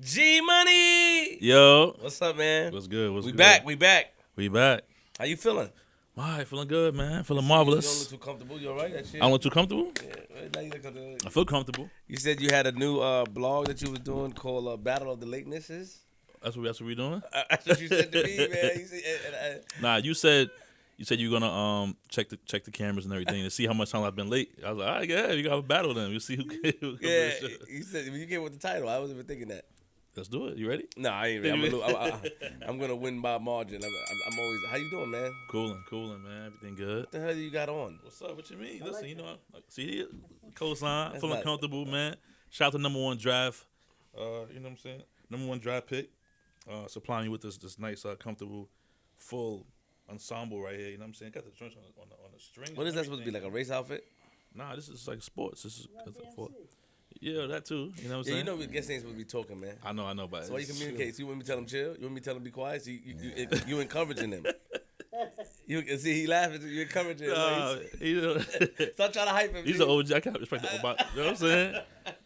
G Money. Yo. What's up, man? What's good? What's we good? back. We back. We back. How you feeling? All right, feeling good, man. Feeling You marvelous. don't look too comfortable. You all right? That shit? I don't look too comfortable? Yeah, now you look comfortable. I feel comfortable. You said you had a new blog that you was doing called Battle of the Latenesses. That's what we doing? That's what you said to me, man. You said, Nah, you said you're gonna check the cameras and everything to see how much time I've been late. I was like, all right, yeah, you got a battle then. We'll see who comes to yeah, the show. you said when you came with the title. I wasn't even thinking that. Let's do it. You ready? No, I ain't ready. I'm gonna win by margin. I'm always. How you doing, man? Cooling, man. Everything good. What the hell you got on? What's up? What you mean? Listen, you know, see, cosign, That's feeling not- comfortable, man. Shout out to number one drive. You know what I'm saying? Number one drive pick. Supplying you with this nice, comfortable, full ensemble right here. You know what I'm saying? Got the joints on the string. What is that supposed to be, like a race outfit? Nah, this is like sports. This is yeah, that too. You know what I'm Yeah, saying? you know we guests ain't supposed to be talking, man. I know, but So why you communicate? So you want me to tell them chill? You want me to tell them be quiet? So you encouraging them. You see he laughing. You encouraging him. Stop trying to hype him. He's an OG. I can't respect the about. You know what I'm saying?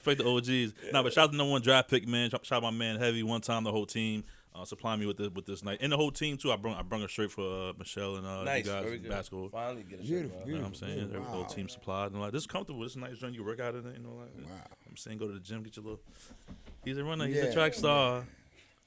Respect the OGs. Nah, but shout out to number one draft pick, man. Shout out my man Heavy. One time the whole team supplying me with this night, and the whole team too. I brung a shirt for Michelle and Nice, you guys very in good. basketball. Finally get a Beautiful, shirt, You know what I'm beautiful. saying? The whole Wow. team supplied and like this is comfortable. This is a nice joint. You work out in it, you know. Like, Wow. I'm saying go to the gym, get your little. He's a runner. He's a Yeah. track star.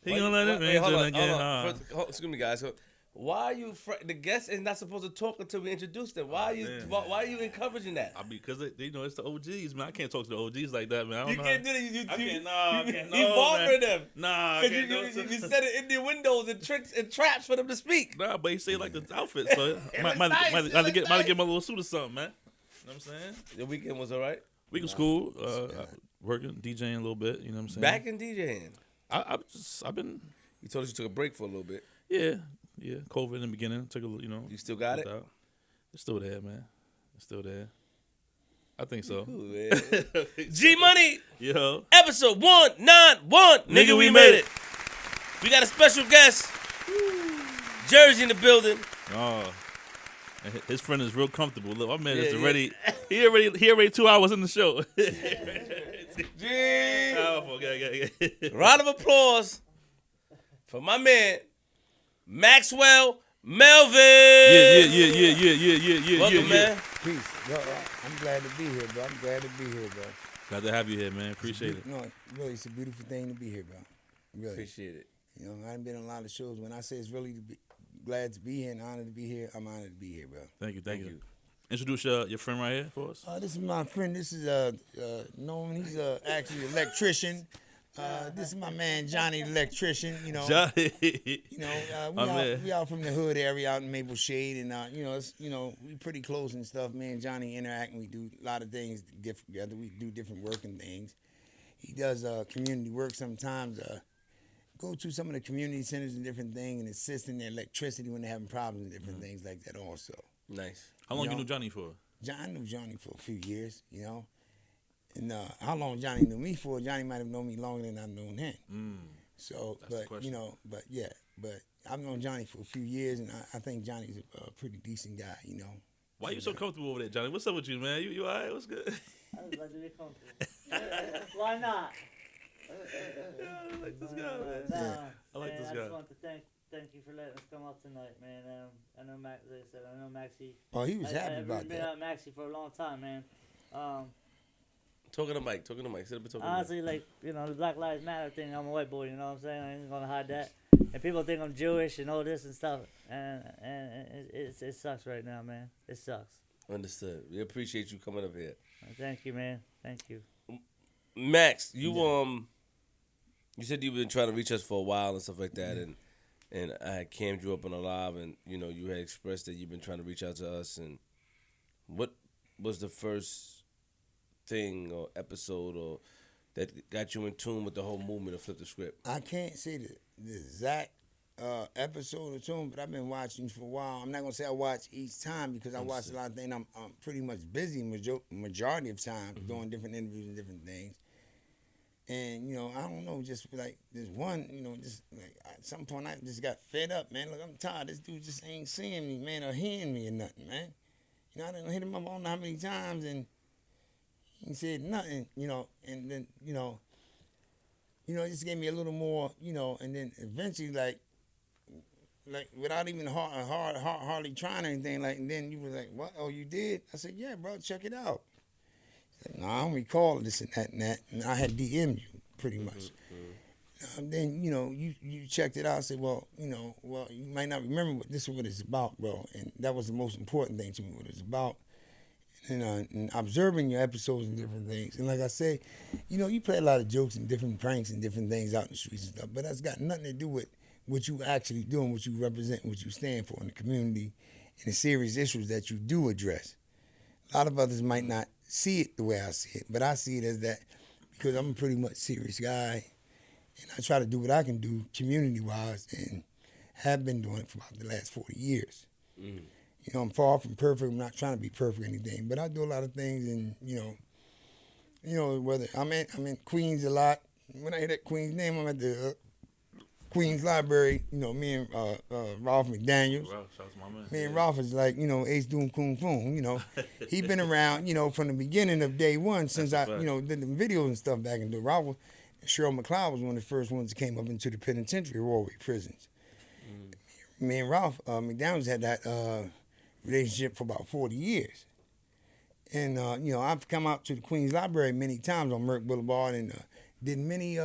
He gonna let it Wait, hold on, again. hold on. First, excuse me, guys. So, why are you? The guest is not supposed to talk until we introduce them. Why are you? man. Why are you encouraging that? Because they know it's the OGs, man. I can't talk to the OGs like that, man. I don't You know. can't do that. I can't. I can't. You bothering them. Nah, I 'Cause can't do you it. set it in the windows and tricks and traps for them to speak. Nah, but he say like the outfit, so might nice, have it to looks get nice. him a little suit or something, man. You know what I'm saying? The weekend was all right. Week of school, working, DJing a little bit. You know what I'm saying? Back in DJing. I've been, You told us you took a break for a little bit. yeah. COVID in the beginning took a little, You still got it? out. It's still there, man. It's still there. I think so. Cool, man. G Money, Yo, episode 191. Nigga, we made it. We got a special guest. Jersey in the building. oh, and his friend is real comfortable. Look, my man Yeah, is yeah. already. He already 2 hours in the show. G. Powerful, yeah. Round of applause for my man, Maxwell Melvin. Yeah. Welcome, man. Peace. Yo, I'm glad to be here, bro. I'm glad to be here, bro. Glad to have you here, man. Appreciate it. No, really, it's a beautiful thing to be here, bro. Really. Appreciate it. You know, I haven't been on a lot of shows. When I say it's really glad to be here and honored to be here, I'm honored to be here, bro. Thank you. Introduce your friend right here for us. This is my friend. This is Norman. He's actually an electrician. This is my man Johnny, the electrician. You know, Johnny. you know, My man. we out from the hood area out in Maple Shade, and we pretty close and stuff. Me and Johnny interact, and we do a lot of things different together. We do different work and things. He does community work sometimes. Go to some of the community centers and different things, and assist in their electricity when they're having problems and different things like that. Also, Nice. How long You you know? knew Johnny for? I knew Johnny for a few years, you know. And how long Johnny knew me for, Johnny might have known me longer than I've known him. So, That's the but, question. but I've known Johnny for a few years, and I think Johnny's a pretty decent guy, you know. Why you so comfortable over there, Johnny? What's up with you, man? You all right? What's good? I was about to be comfortable. Why not? I like this guy, man. Nah, I like man, this I guy. just want to thank you for letting us come up tonight, man. I know Max, like I said, I know Maxie. Oh, he was happy I've about been that. out Maxie for a long time, man. Talking to Mike. Sit up and talking to Mike. Honestly, like, you know, the Black Lives Matter thing, I'm a white boy, you know what I'm saying? I ain't gonna hide that. And people think I'm Jewish and all this and stuff. And it sucks right now, man. It sucks. Understood. We appreciate you coming up here. Thank you, man. Thank you. Max, you said you've been trying to reach us for a while and stuff like that, and I had cammed you up on a live, and you know you had expressed that you've been trying to reach out to us. And what was the first thing or episode or that got you in tune with the whole movement of Flip the Script? I can't say the exact episode or two, but I've been watching for a while. I'm not going to say I watch each time because I watch a lot of things. I'm pretty much busy majority of time doing different interviews and different things. And, you know, I don't know, just like this one, you know, just like at some point I just got fed up, man. Look, I'm tired. This dude just ain't seeing me, man, or hearing me or nothing, man. You know, I done hit him up on how many times and he said nothing, you know, and then, you know, it just gave me a little more, and then eventually, like without even hardly trying or anything, like, and then you was like, what? Oh, you did? I said, yeah, bro, check it out. He said, no, I don't recall this and that, and I had DM'd you pretty much. Then, you checked it out. I said, well, you might not remember, but this is what it's about, bro. And that was the most important thing to me, what it's about. And observing your episodes and different things. And like I say, you play a lot of jokes and different pranks and different things out in the streets and stuff, but that's got nothing to do with what you actually do and what you represent and what you stand for in the community and the serious issues that you do address. A lot of others might not see it the way I see it, but I see it as that because I'm a pretty much serious guy, and I try to do what I can do community-wise and have been doing it for about the last 40 years. I'm far from perfect. I'm not trying to be perfect or anything, but I do a lot of things, and whether I'm in Queens a lot. When I hear that Queens name, I'm at the Queens Library. Me and Ralph McDaniels. Ralph, shout out to my man. Me and Ralph is like Ace Doom Kung Fu. He been around from the beginning of day one since I did the videos and stuff back in the Ralph. Cheryl McLeod was one of the first ones that came up into the penitentiary, Warwick prisons. Me and Ralph McDaniels had that relationship for about 40 years. And, I've come out to the Queens Library many times on Merck Boulevard and did many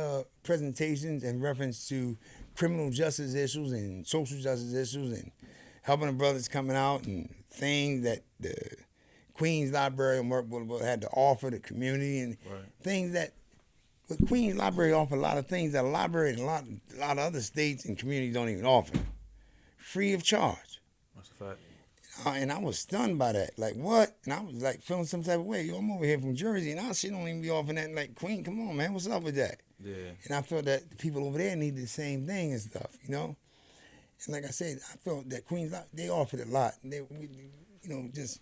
presentations in reference to criminal justice issues and social justice issues and helping the brothers coming out and things that the Queens Library on Merck Boulevard had to offer the community and things that the Queens Library offer a lot of things that a library and a lot of other states and communities don't even offer. Free of charge. That's a fact. And I was stunned by that. Like, what? And I was like feeling some type of way. Yo, I'm over here from Jersey, and our shit don't even be offering that. Like, Queen, come on, man. What's up with that? Yeah. And I felt that the people over there needed the same thing and stuff, And like I said, I felt that Queens, they offered a lot. And they, just,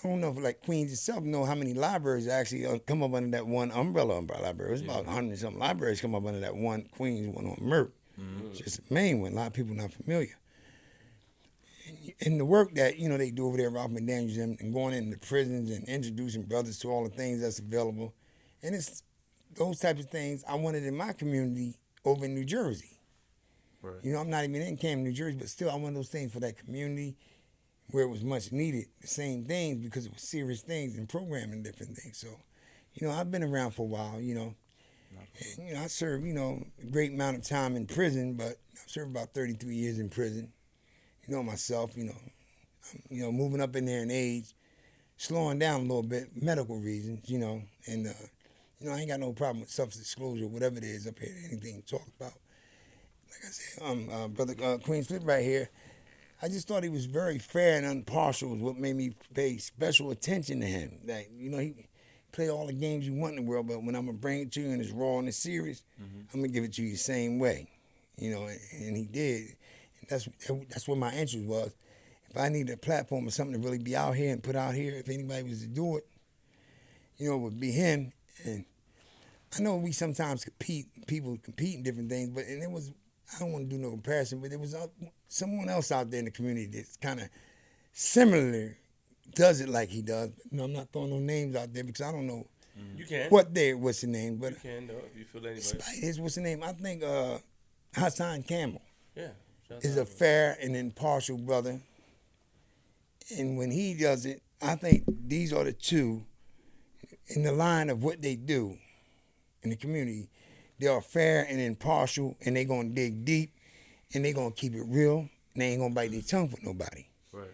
I don't know if like Queens itself know how many libraries actually come up under that one umbrella library. It's about 100-something libraries come up under that one Queens one on Merck. Just the main one. A lot of people not familiar. And the work that, they do over there, Ralph McDaniels, and going into prisons and introducing brothers to all the things that's available. And it's those types of things I wanted in my community over in New Jersey. Right. I'm not even in Camden, New Jersey, but still I wanted those things for that community where it was much needed. The same things because it was serious things and programming and different things. So, I've been around for a while, And, I served, a great amount of time in prison, but I served about 33 years in prison. Myself, moving up in there in age, slowing down a little bit, medical reasons, and, I ain't got no problem with substance disclosure, whatever it is up here, anything to talk about. Like I said, Brother Queen Flip right here, I just thought he was very fair and impartial is what made me pay special attention to him. Like, he play all the games you want in the world, but when I'm going to bring it to you and it's raw and it's serious, I'm going to give it to you the same way, and he did. That's what my interest was. If I needed a platform or something to really be out here and put out here, if anybody was to do it, it would be him. And I know we sometimes people compete in different things, but and it was, I don't want to do no comparison, but there was someone else out there in the community that's kind of similar, does it like he does. I'm not throwing no names out there because I don't know You can. what's the name, but You can, though, if you feel anybody. what's the name? I think Hassan Campbell. Yeah. Is a fair and impartial brother. And when he does it, I think these are the two in the line of what they do in the community. They are fair and impartial, and they're going to dig deep, and they're going to keep it real, and they ain't going to bite their tongue for nobody. Right.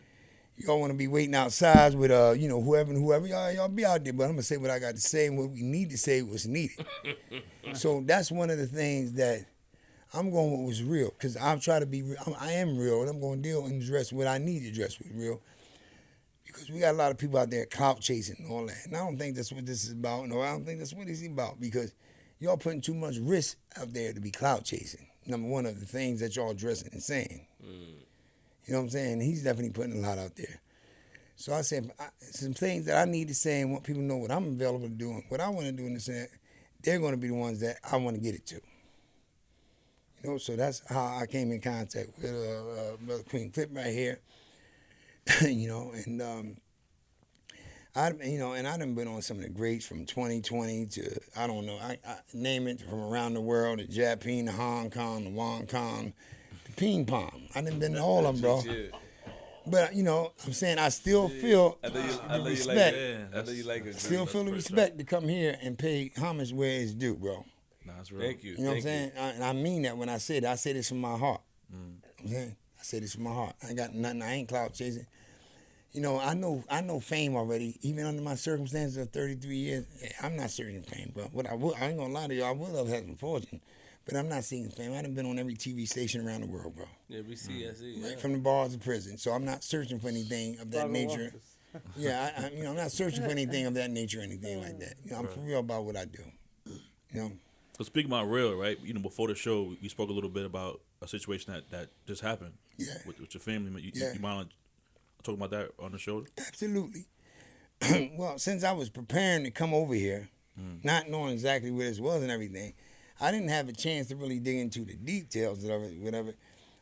Y'all want to be waiting outside with, whoever and whoever. Y'all be out there, but I'm going to say what I got to say, and what we need to say was needed. So that's one of the things that I'm going with was real, because I'm trying to be real. I am real, and I'm going to deal and address what I need to address with real. Because we got a lot of people out there clout chasing and all that. And I don't think that's what this is about. No, I don't think that's what it's about, because y'all putting too much risk out there to be clout chasing. Number one of the things that y'all addressing and saying. You know what I'm saying? He's definitely putting a lot out there. So I said, some things that I need to say and want people to know what I'm available to do and what I want to do in this, they're going to be the ones that I want to get it to. So that's how I came in contact with Brother Queen Flip right here. And And I done been on some of the greats from 2020 to, I don't know, I name it, from around the world, to Japan, to Hong Kong, to Wong Kong, to Ping Pong. I done been to all of them, bro. But, I'm saying I still feel the respect. I know you like it. Still feel the respect to come here and pay homage where it's due, bro. Nah, that's real. Thank you. You know what I'm saying? And I mean that when I say that. I say this from my heart. Okay? I say this from my heart. I ain't got nothing. I ain't clout chasing. I know fame already. Even under my circumstances of 33 years, I'm not searching fame, bro. I ain't gonna lie to you. I would have had some fortune, but I'm not seeking fame. I done been on every TV station around the world, bro. Yeah, we see. I see. Right from the bars to prison. So I'm not searching for anything of that nature. Yeah, I'm not searching for anything of that nature or anything like that. I'm for real about what I do. So speaking about real, right? Before the show, we spoke a little bit about a situation that just happened. Yeah. With your family. You mind talking about that on the show? Absolutely. Well, since I was preparing to come over here, not knowing exactly where this was and everything, I didn't have a chance to really dig into the details of it, whatever.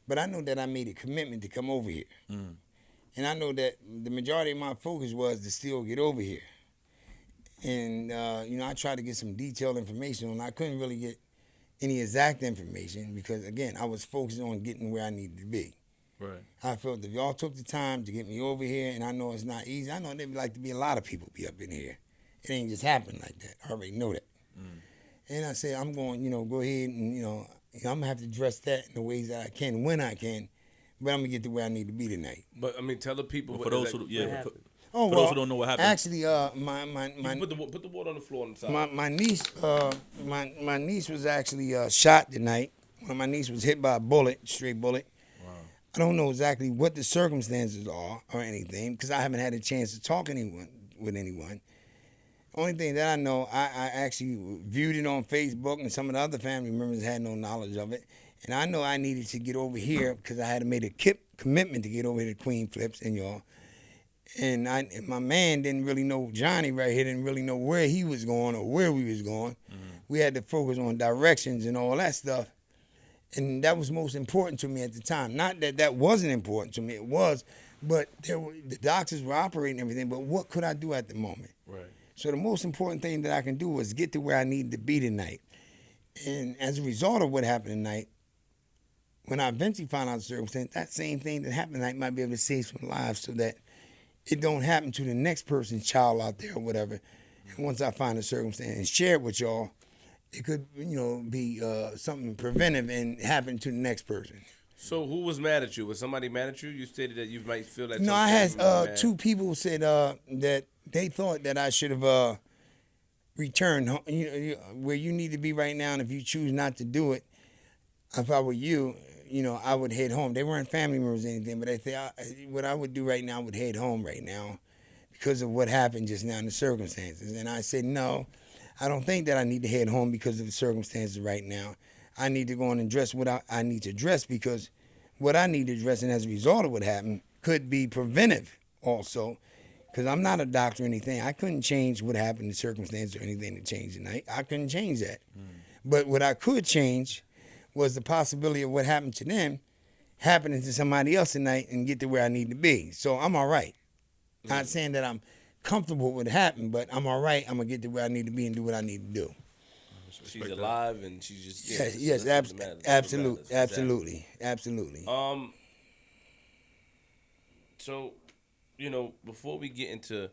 But I know that I made a commitment to come over here. And I know that the majority of my focus was to still get over here. And, I tried to get some detailed information, and I couldn't really get any exact information because, again, I was focused on getting where I needed to be. Right. I felt if y'all took the time to get me over here, and I know it's not easy. I know there'd like to be a lot of people be up in here. It ain't just happen like that. I already know that. And I said, I'm going, go ahead and, I'm going to have to address that in the ways that I can, when I can, but I'm going to get to where I need to be tonight. But, tell the people. For those who, Oh, for those who don't know what happened. Actually, my put the water on the floor on the side. my niece, my niece was actually shot tonight. My niece was hit by a bullet, straight bullet. I don't know exactly what the circumstances are or anything because I haven't had a chance to talk with anyone. Only thing that I know, I actually viewed it on Facebook, and some of the other family members had no knowledge of it. And I know I needed to get over here because I had made a commitment to get over here to Queen Flips and y'all. And my man didn't really know, Johnny right here didn't really know where he was going or where we was going. We had to focus on directions and all that stuff. And that was most important to me at the time. Not that that wasn't important to me, it was, but the doctors were operating everything, but what could I do at the moment? Right. So the most important thing that I can do was get to where I need to be tonight. And as a result of what happened tonight, when I eventually found out the circumstance, that same thing that happened tonight might be able to save some lives so that it don't happen to the next person's child out there or whatever. And once I find the circumstance and share it with y'all, it could, be something preventive and happen to the next person. So who was mad at you? Was somebody mad at you? You stated that you might feel that. No, I had two people said that they thought that I should have returned home, where you need to be right now, and if you choose not to do it, if I were you, I would head home. They weren't family members or anything, but they said what I would do right now, I would head home right now because of what happened just now in the circumstances. And I said, no, I don't think that I need to head home because of the circumstances right now. I need to go on and address what I need to address because what I need to address, and as a result of what happened, could be preventive also. Because I'm not a doctor or anything. I couldn't change what happened, the circumstances or anything to change tonight. I couldn't change that. But what I could change was the possibility of what happened to them happening to somebody else tonight and get to where I need to be. So I'm all right. Not saying that I'm comfortable with what happened, but I'm all right. I'm going to get to where I need to be and do what I need to do. She's alive and she just... Yes, absolutely. So, before we get into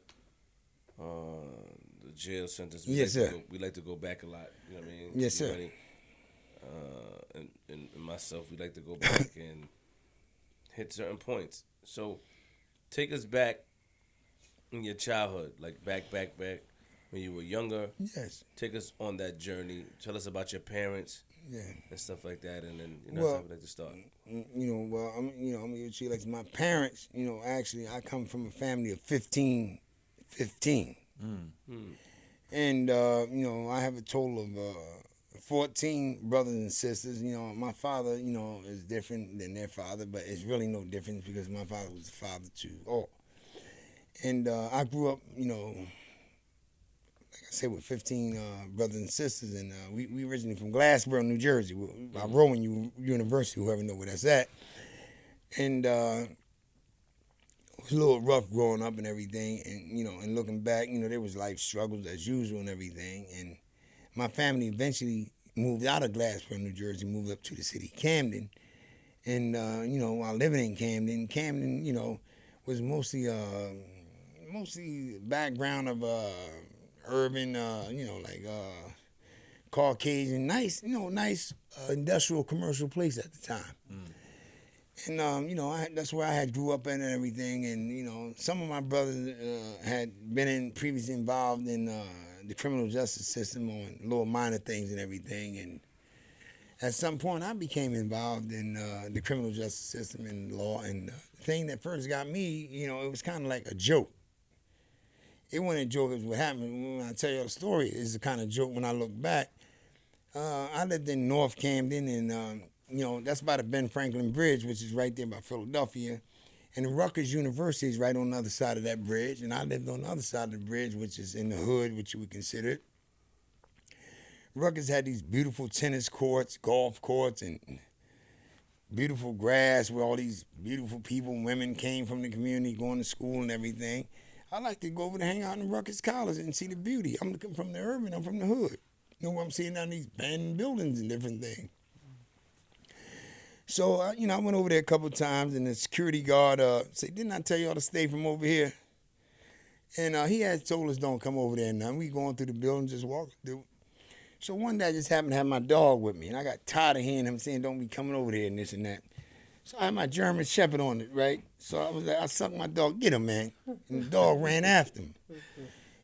the jail sentence, we like to go back a lot. You know what I mean? Yes, sir. And myself, we like to go back and hit certain points. So, take us back in your childhood, like back when you were younger. Yes. Take us on that journey. Tell us about your parents. Yeah. And stuff like that, and then that's how we like to start. I'm gonna tell you, like my parents. Actually, I come from a family of 15. And I have a total of 14 brothers and sisters. My father, is different than their father, but it's really no difference because my father was the father to all. And I grew up, like I said, with 15 brothers and sisters, and we originally from Glassboro, New Jersey, by Rowan University, whoever know where that's at. And it was a little rough growing up and everything, and and looking back, there was life struggles as usual and everything. And my family eventually moved out of Glassboro, New Jersey, moved up to the city of Camden. And while living in Camden, was mostly background of urban, like Caucasian, nice industrial commercial place at the time. And that's where I had grew up in and everything. And some of my brothers had been previously involved in the criminal justice system on little minor things and everything. And at some point, I became involved in the criminal justice system and law. And the thing that first got me, it was kind of like a joke. It wasn't a joke. It was what happened. When I tell you the story, it's the kind of joke when I look back. I lived in North Camden, and that's by the Ben Franklin Bridge, which is right there by Philadelphia. And the Rutgers University is right on the other side of that bridge. And I lived on the other side of the bridge, which is in the hood, which you would consider it. Rutgers had these beautiful tennis courts, golf courts, and beautiful grass where all these beautiful people, women came from the community going to school and everything. I like to go over to hang out in Rutgers College and see the beauty. I'm looking from the urban, I'm from the hood. I'm seeing down these abandoned buildings and different things. So, I went over there a couple of times, and the security guard said, "Didn't I tell y'all to stay from over here?" And he had told us don't come over there now. We going through the building, just walking through. So one day I just happened to have my dog with me, and I got tired of hearing him saying, "Don't be coming over there," and this and that. So I had my German Shepherd on it, right? So I was like, I sucked my dog, "Get him, man." And the dog ran after him.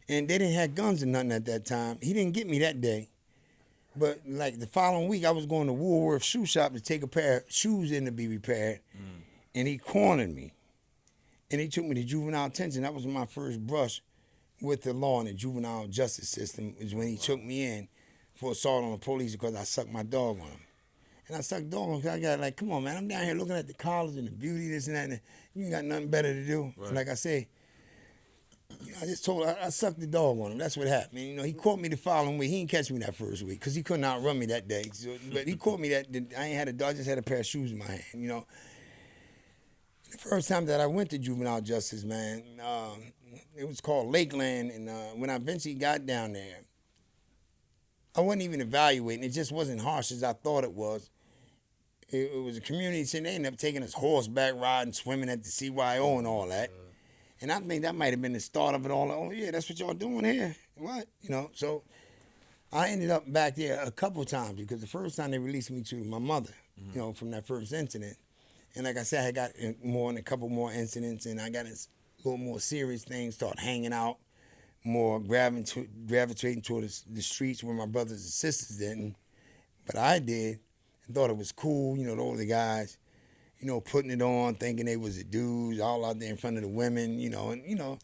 And they didn't have guns or nothing at that time. He didn't get me that day. But like the following week, I was going to Woolworth shoe shop to take a pair of shoes in to be repaired. And he cornered me. And he took me to juvenile detention. That was my first brush with the law and the juvenile justice system, is when he took me in for assault on the police because I sucked my dog on him. And I sucked dog on him because I got like, come on, man, I'm down here looking at the college and the beauty, this and that, and you ain't got nothing better to do. Right. And like I say, I just told her, I sucked the dog on him. That's what happened. He caught me the following week. He didn't catch me that first week because he couldn't outrun me that day. So, but he caught me I ain't had a dog, I just had a pair of shoes in my hand, The first time that I went to juvenile justice, man, it was called Lakeland. And when I eventually got down there, I wasn't even evaluating. It just wasn't harsh as I thought it was. It was a community center. They ended up taking us horseback riding, swimming at the CYO and all that. And I think that might have been the start of it all. Oh, yeah, that's what y'all doing here. What? So I ended up back there a couple times because the first time they released me to my mother, from that first incident. And like I said, I got a couple more incidents, and I got a little more serious things, start hanging out, more gravitating toward the streets where my brothers and sisters didn't. But I did and thought it was cool, the older guys, putting it on, thinking they was the dudes, all out there in front of the women, and,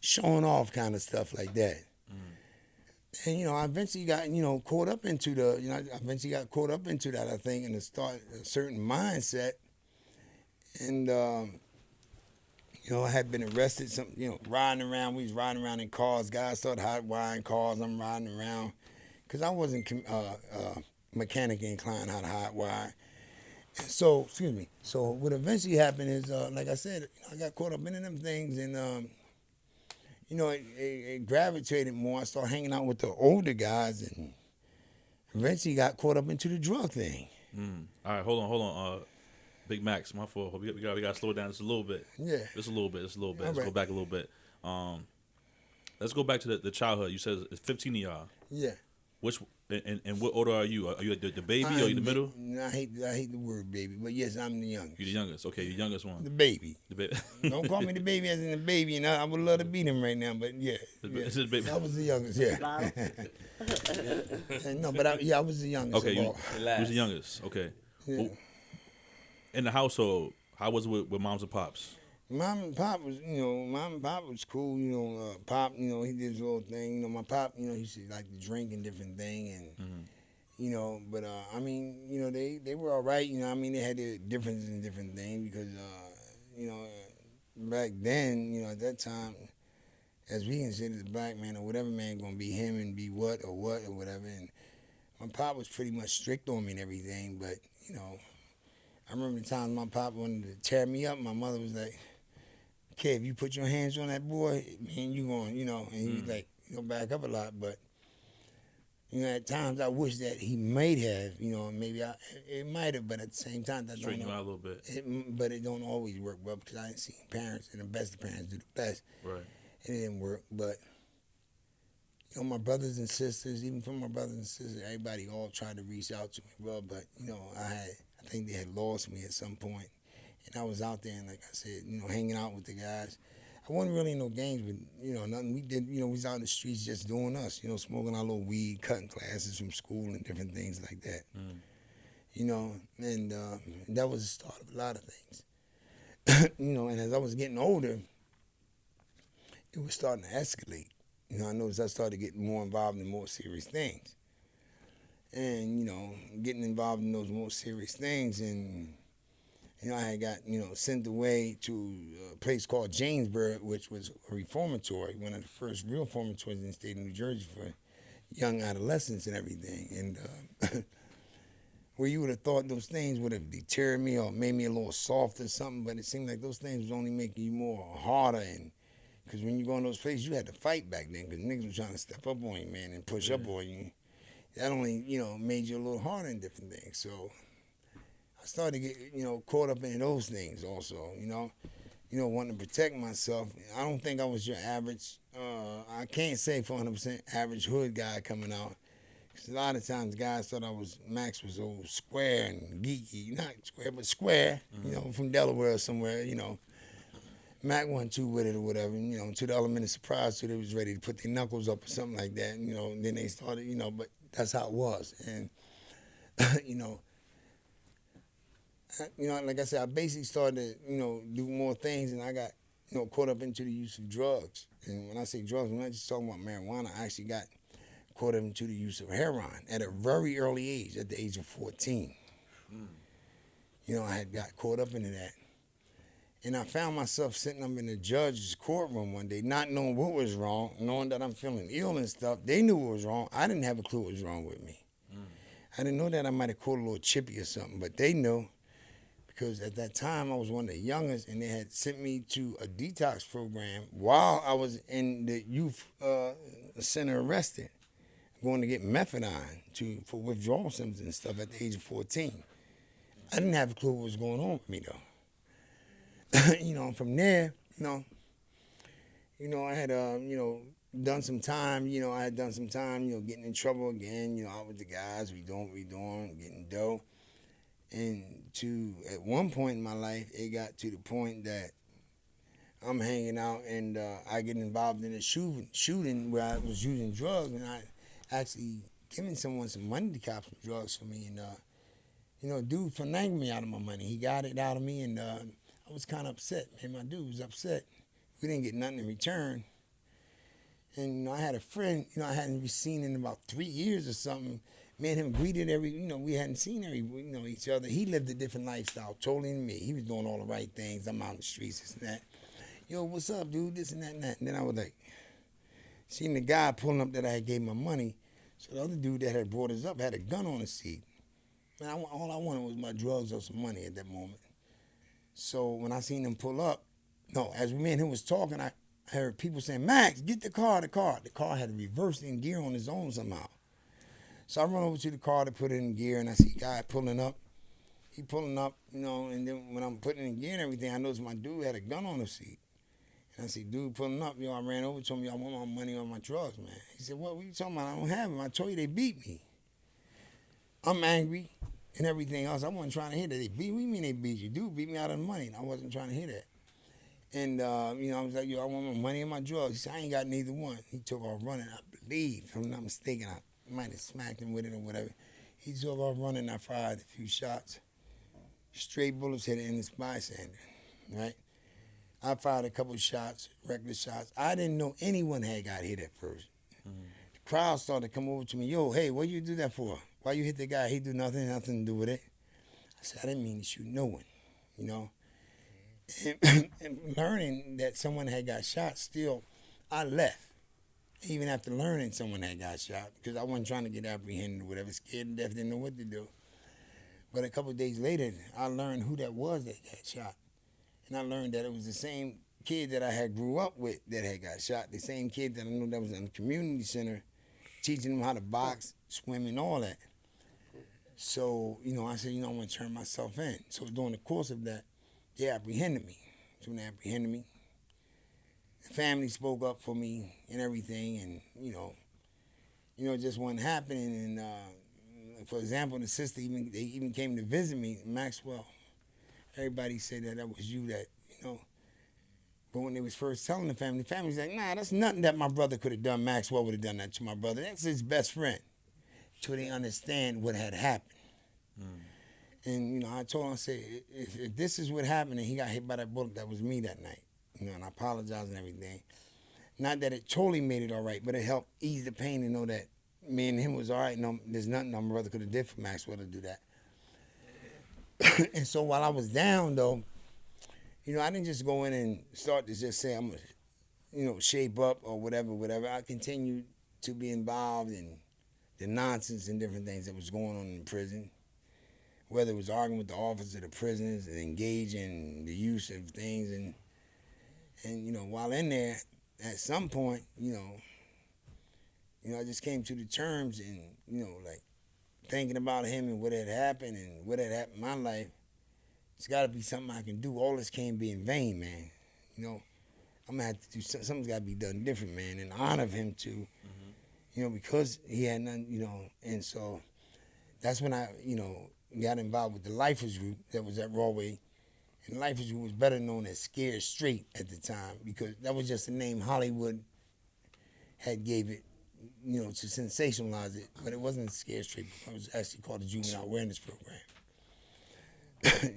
showing off kind of stuff like that. And, I eventually got, caught up into that, I think, and to start a certain mindset. And, I had been arrested, riding around. We was riding around in cars. Guys started hot wiring cars. I'm riding around because I wasn't mechanically inclined how to hot wire. So, excuse me. So what eventually happened is, like I said, I got caught up in them things, and it gravitated more. I started hanging out with the older guys, and eventually got caught up into the drug thing. All right, hold on. Big Max, my fault. We got to slow it down just a little bit. Yeah. Just a little bit. All Let's go back a little bit. Let's go back to the childhood. You said it's 15 of y'all. Yeah. Which and what order are you? Are you the baby or you the middle? No, I hate the word baby, but yes, I'm the youngest. You the youngest. Okay, you youngest one. The baby. The baby. Don't call me the baby as in the baby, and I would love to beat him right now, but yeah. Is it the baby? I was the youngest, yeah. No, but I was the youngest. Okay, you was the youngest. Okay. Yeah. Well, in the household, how was it with moms and pops? Mom and pop was, cool. Pop, he did his little thing. My pop, he used to like to drink and different thing, and but they were all right. They had their differences in different things because, back then, at that time, as we considered the black man or whatever man gonna be him and be what or whatever, and my pop was pretty much strict on me and everything, but I remember the times my pop wanted to tear me up. My mother was like, okay, if you put your hands on that boy, man, you going, and you like, back up a lot. But, at times I wish that he might have, maybe it might have, but at the same time, that Straighten you out a little bit. But it don't always work well because I ain't seen parents, and the best of parents do the best. Right. And it didn't work. But, my brothers and sisters, even from my brothers and sisters, everybody all tried to reach out to me, bro. But, I think they had lost me at some point. And I was out there, and like I said, hanging out with the guys. I wasn't really in no games, but, nothing. We did, we was out in the streets just doing us, smoking our little weed, cutting classes from school and different things like that. And that was the start of a lot of things. And as I was getting older, it was starting to escalate. I noticed I started getting more involved in more serious things. And, getting involved in those more serious things, and I had got, sent away to a place called Jamesburg, which was a reformatory, one of the first real reformatories in the state of New Jersey for young adolescents and everything. And where you would have thought those things would have deterred me or made me a little soft or something, but it seemed like those things was only making you more harder. And because when you go in those places, you had to fight back then because niggas was trying to step up on you, man, and push up on you. That only, made you a little harder in different things. So I started to get, caught up in those things also, wanting to protect myself. I don't think I was your average, I can't say for 100% average hood guy coming out. Because a lot of times guys thought Max was old square and geeky. Not square, but square, from Delaware or somewhere, Mac wasn't too with it or whatever, to the element of surprise, so they was ready to put their knuckles up or something like that, and then they started, but that's how it was. And, like I said, I basically started to, do more things, and I got, caught up into the use of drugs. And when I say drugs, I'm not just talking about marijuana. I actually got caught up into the use of heroin at a very early age, at the age of 14. I had got caught up into that. And I found myself sitting up in the judge's courtroom one day, not knowing what was wrong, knowing that I'm feeling ill and stuff. They knew what was wrong. I didn't have a clue what was wrong with me. I didn't know that I might have caught a little chippy or something, but they knew. Because at that time, I was one of the youngest, and they had sent me to a detox program while I was in the youth center arrested, going to get methadone for withdrawal symptoms and stuff at the age of 14. I didn't have a clue what was going on with me, though. From there, I had, done some time, getting in trouble again, out with the guys, we doing, getting dope. And at one point in my life, it got to the point that I'm hanging out and I get involved in a shooting where I was using drugs, and I actually giving someone some money to cop some drugs for me. And, dude finagled me out of my money. He got it out of me, and I was kind of upset. Man, my dude was upset. We didn't get nothing in return. And I had a friend, I hadn't seen in about 3 years or something. Me and him greeted we hadn't seen each other. He lived a different lifestyle, totally than me. He was doing all the right things. I'm out in the streets, this and that. Yo, what's up, dude? This and that and that. And then I was like, seeing the guy pulling up that I had gave my money. So the other dude that had brought us up had a gun on his seat. Man, all I wanted was my drugs or some money at that moment. So when I seen him pull up, as me and him was talking, I heard people saying, Max, get the car. The car had a reverse in gear on its own somehow. So I run over to the car to put it in gear, and I see a guy pulling up. He pulling up, and then when I'm putting it in gear and everything, I noticed my dude had a gun on his seat. And I see dude pulling up, I ran over to him, I want my money on my drugs, man. He said, what are you talking about? I don't have them. I told you they beat me. I'm angry and everything else. I wasn't trying to hear that. What do you mean they beat you? Dude beat me out of the money, and I wasn't trying to hear that. And, I was like, I want my money and my drugs. He said, I ain't got neither one. He took off running, I believe, if I'm not mistaken. I might have smacked him with it or whatever. He took off running. I fired a few shots. Straight bullets hit an innocent bystander, right? I fired a couple shots, reckless shots. I didn't know anyone had got hit at first. The crowd started to come over to me. Yo, hey, what you do that for? Why you hit the guy? He do nothing to do with it. I said, I didn't mean to shoot no one, And learning that someone had got shot, still, I left. Even after learning someone had got shot, because I wasn't trying to get apprehended or whatever, scared to death, didn't know what to do. But a couple of days later, I learned who that was that got shot. And I learned that it was the same kid that I had grew up with that had got shot. The same kid that I knew that was in the community center, teaching him how to box, swim, and all that. So, I said, I want to turn myself in. So during the course of that, they apprehended me. So when they apprehended me, the family spoke up for me and everything, and, it just wasn't happening. And, for example, the sister, they even came to visit me, Maxwell. Everybody said that was you that, But when they was first telling the family's like, nah, that's nothing that my brother could have done. Maxwell would have done that to my brother. That's his best friend. Till they understand what had happened. And, I told him, I said, if this is what happened and he got hit by that bullet, that was me that night. And I apologize and everything. Not that it totally made it all right, but it helped ease the pain to know that me and him was all right. No, there's nothing my brother could have did for Maxwell to do that. And so while I was down, though, I didn't just go in and start to just say I'm going to, shape up or whatever. I continued to be involved in the nonsense and different things that was going on in prison, whether it was arguing with the officers of the prisons and engaging in the use of things. And while in there, at some point, I just came to the terms and, like thinking about him and what had happened in my life. It's got to be something I can do. All this can't be in vain, man. I'm going to have to do something's got to be done different, man, in honor of him too. Because he had none, and so that's when I, got involved with the Lifers group that was at Rawway. And the Lifers group was better known as Scared Straight at the time because that was just the name Hollywood had gave it, to sensationalize it. But it wasn't Scared Straight. It was actually called the Juvenile Awareness Program.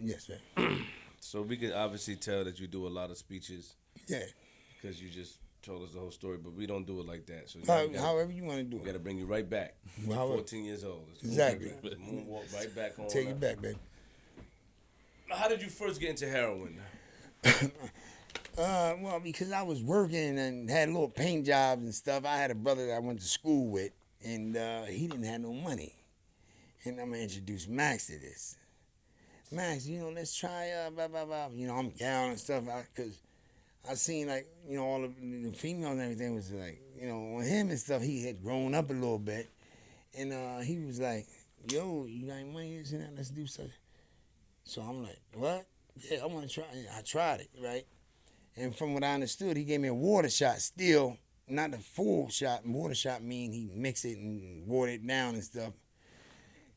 Yes, man. So we can obviously tell that you do a lot of speeches. Yeah. Because you just told us the whole story, but we don't do it like that. So however you want to do it. We got to bring you right back. You're 14 years old. Exactly. Moonwalk right back on. Take it back, baby. How did you first get into heroin? Well, because I was working and had little paint jobs and stuff. I had a brother that I went to school with, and he didn't have no money. And I'm going to introduce Max to this. Max, let's try, blah, blah, blah. I'm down and stuff, because I seen, like, all of the females and everything was like, on him and stuff, he had grown up a little bit. And he was like, yo, you got any money? This and that? Let's do something. So I'm like, what? Yeah, I want to try. I tried it, right? And from what I understood, he gave me a water shot still, not the full shot. Water shot mean he mixed it and watered it down and stuff.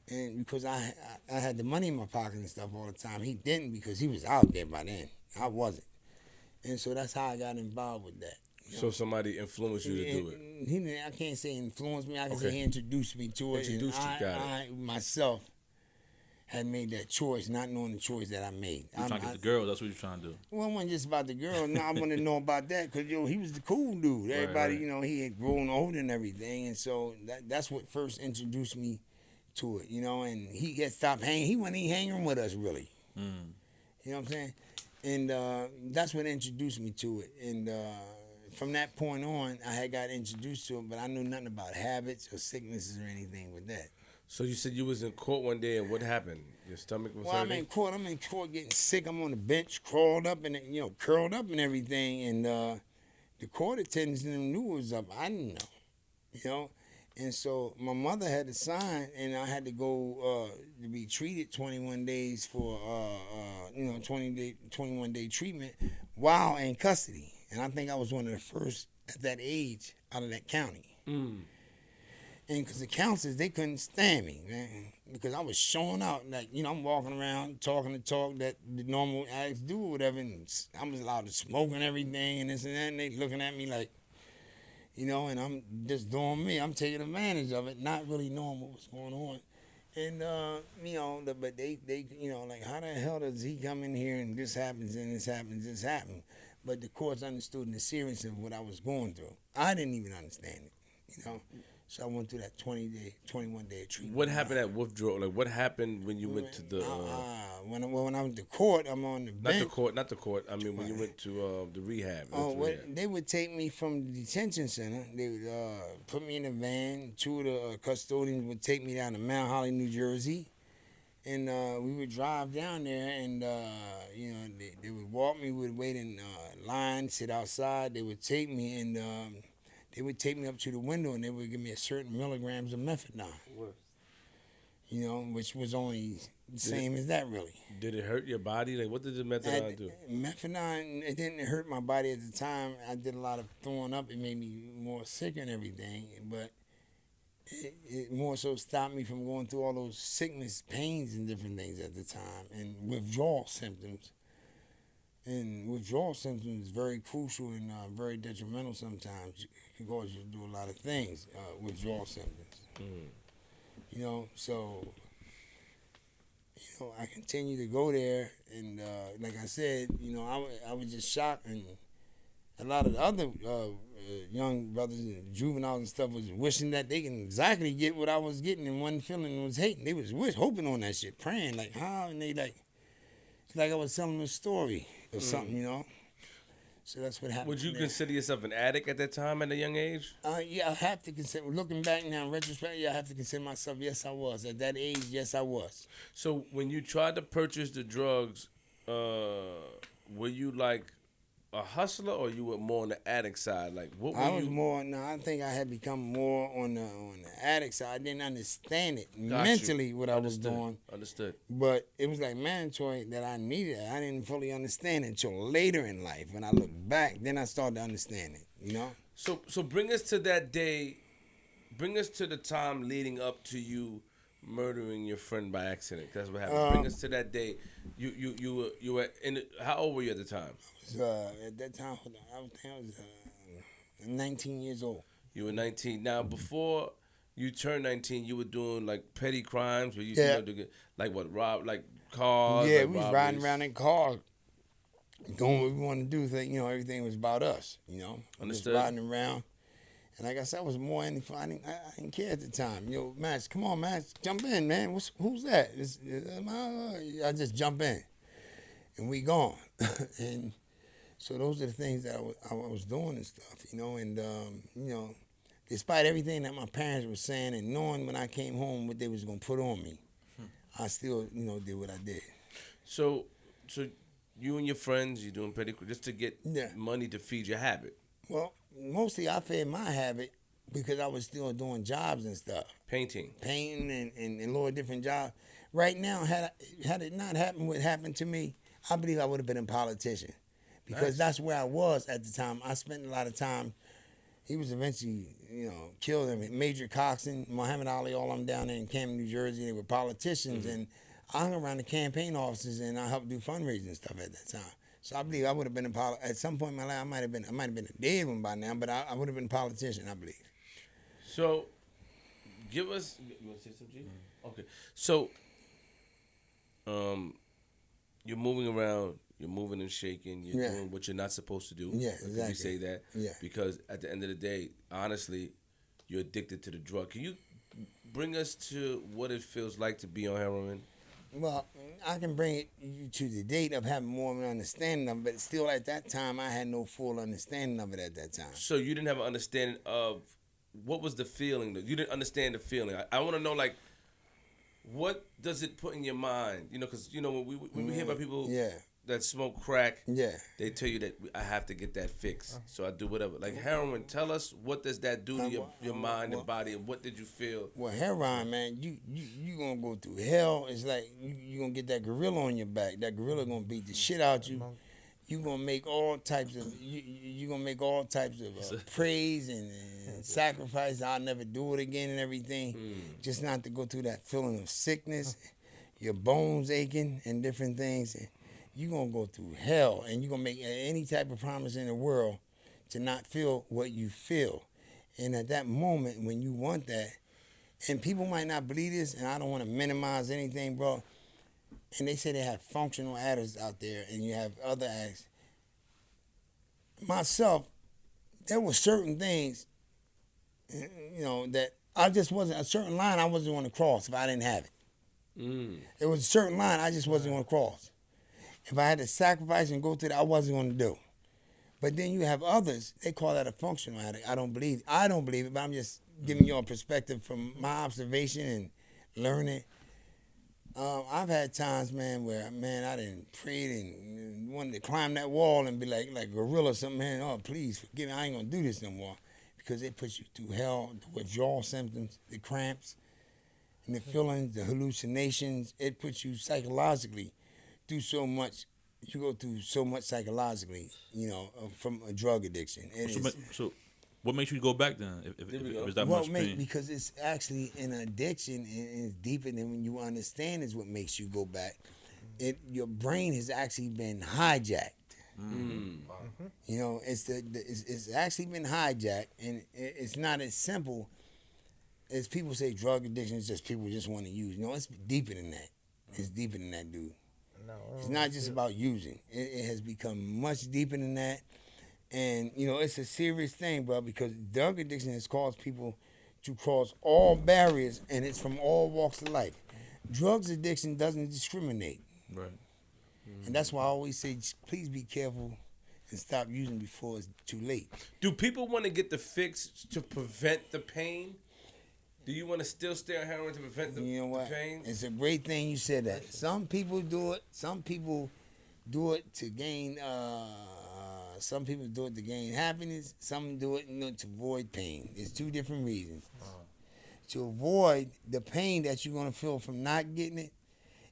And because I had the money in my pocket and stuff all the time, he didn't because he was out there by then. I wasn't. And so that's how I got involved with that. So somebody influenced you to do it? I can't say influenced me. I can say he introduced me to it. I myself had made that choice, not knowing the choice that I made. You're trying to get the girl. That's what you're trying to do. Well, it wasn't just about the girl. No, I want to know about that because, he was the cool dude. Everybody, right. He had grown older and everything. And so that's what first introduced me to it, and he had stopped hanging. He wasn't even hanging with us, really. You know what I'm saying? And that's what introduced me to it. And from that point on, I had got introduced to it, but I knew nothing about habits or sicknesses or anything with that. So you said you was in court one day, and what happened? Your stomach was hurting? Well, I'm in court getting sick. I'm on the bench, crawled up and, curled up and everything. And the court attendants knew it was up. I didn't know, And so my mother had to sign, and I had to go to be treated 21 days for, 21-day treatment while in custody. And I think I was one of the first at that age out of that county. And because the counselors, they couldn't stand me, man, because I was showing out. Like, I'm walking around talking the talk that the normal addicts do or whatever, and I was allowed to smoke and everything and this and that, and they looking at me like, and I'm just doing me. I'm taking advantage of it, not really knowing what was going on. And, but they like, how the hell does he come in here and this happens and this happens, this happens? But the courts understood the seriousness of what I was going through. I didn't even understand it, So I went through that 21-day treatment. What happened at withdrawal? Like, what happened when you went to the... When I went to court, I'm on the bench. Not the court. I mean, when you went to the rehab. They would take me from the detention center. They would put me in a van. Two of the custodians would take me down to Mount Holly, New Jersey. And we would drive down there, and you know, they would walk me. We would wait in line, sit outside. They would take me, and they would take me up to the window, and they would give me a certain milligrams of methadone. Worse. You know, which was only the same as that, really. Did it hurt your body? Like, what did the methadone do? Methadone, it didn't hurt my body at the time. I did a lot of throwing up. It made me more sick and everything, but it more so stopped me from going through all those sickness, pains, and different things at the time, and withdrawal symptoms. And withdrawal symptoms is very crucial and very detrimental sometimes. It can cause you to do a lot of things, withdrawal symptoms. You know, so, you know, I continue to go there, and like I said, you know, I was just shocked, and a lot of the other young brothers and juveniles and stuff was wishing that they can exactly get what I was getting, and one feeling was hating. They was hoping on that shit, praying like, how, and they like, it's like I was telling them a story or something, you know. So that's what happened. Would you there. consider yourself an addict at that time at a young age? Yeah, I have to consider. Looking back now in retrospect, yeah, I have to consider myself. Yes, I was at that age. Yes, I was. So when you tried to purchase the drugs, were you like a hustler, or you were more on the addict side? Like, what were I was you? more. No, I think I had become more on the addict side. I didn't understand it Got mentally you. what I was doing, Understood. but it was like mandatory that I needed it. I didn't fully understand it until later in life. When I look back, then I started to understand it. You know. So bring us to that day. Bring us to the time leading up to you murdering your friend by accident. That's what happened. Bring us to that day. You were in. How old were you at the time? At that time, I was 19 years old. You were 19. Now, before you turned 19, you were doing like petty crimes. Where you, Yeah. you know, like what, rob, like cars. Yeah, like we was robberies? riding around in cars, doing what we wanted to do. You know, everything was about us. You know, Understood. Just riding around. And like I said, I was more in. I didn't care at the time. Yo, Max, come on, Max, jump in, man. Who's that? I just jump in, and we gone. And so those are the things that I was doing and stuff, you know. And you know, despite everything that my parents were saying and knowing when I came home what they was gonna put on me, I still, you know, did what I did. So you and your friends, you're doing petty just to get Yeah. money to feed your habit. Well, mostly I fed my habit because I was still doing jobs and stuff, Painting. painting and little different jobs. Right now, had it not happened, what happened to me, I believe I would have been a politician. Because that's where I was at the time. I spent a lot of time. He was eventually, you know, killed him. Major Coxon, Muhammad Ali, all of them down there in Camden, New Jersey. They were politicians, and I hung around the campaign offices, and I helped do fundraising and stuff at that time. So I believe I would have been at some point in my life. I might have been a dead one by now, but I would have been a politician, I believe. So, give us. You want to say something? Okay. So, you're moving around. You're moving and shaking. You're doing what you're not supposed to do. Yeah, Could exactly. we say that? Yeah. Because at the end of the day, honestly, you're addicted to the drug. Can you bring us to what it feels like to be on heroin? Well, I can bring you to the date of having more of an understanding of it, but still at that time, I had no full understanding of it at that time. So you didn't have an understanding of what was the feeling. You didn't understand the feeling. I want to know, like, what does it put in your mind? You know, because, you know, when we hear about people that smoke crack, they tell you that I have to get that fix. So I do whatever. Like heroin, tell us, what does that do to your mind and body, and what did you feel? Well, heroin, man, you gonna go through hell. It's like you gonna get that gorilla on your back. That gorilla gonna beat the shit out you. You gonna make all types of praise and sacrifice. I'll never do it again and everything, just not to go through that feeling of sickness, your bones aching and different things. You're going to go through hell, and you're going to make any type of promise in the world to not feel what you feel. And at that moment, when you want that, and people might not believe this, and I don't want to minimize anything, bro, and they say they have functional addicts out there, and you have other addicts. Myself, there were certain things, you know, that I just wasn't, a certain line I wasn't going to cross if I didn't have it. It was a certain line I just wasn't going to cross. If I had to sacrifice and go through that, I wasn't going to do. But then you have others, they call that a functional addict. I don't believe it, but I'm just giving you a perspective from my observation and learning. I've had times, man, where man I didn't pray and wanted to climb that wall and be like gorilla or something. Man, oh please forgive me, I ain't gonna do this no more, because it puts you through hell. The withdrawal symptoms, the cramps, and the feelings, the hallucinations. It puts you psychologically through so much. You go through so much psychologically, from a drug addiction. So, what makes you go back then? If it's that much pain? Because it's actually an addiction, and it's deeper than when you understand is what makes you go back. Your brain has actually been hijacked. It's actually been hijacked, and it's not as simple as people say. Drug addiction is just people just want to use. It's deeper than that. It's deeper than that, dude. No, it's not just about using. It has become much deeper than that. And, it's a serious thing, bro, because drug addiction has caused people to cross all barriers, and it's from all walks of life. Drugs addiction doesn't discriminate. Right. And that's why I always say, please be careful and stop using before it's too late. Do people want to get the fix to prevent the pain? Do you want to still stay on heroin to prevent the pain? It's a great thing you said that. Some people do it. Some people do it to gain. Some people do it to gain happiness. Some do it, to avoid pain. There's two different reasons. To avoid the pain that you're gonna feel from not getting it,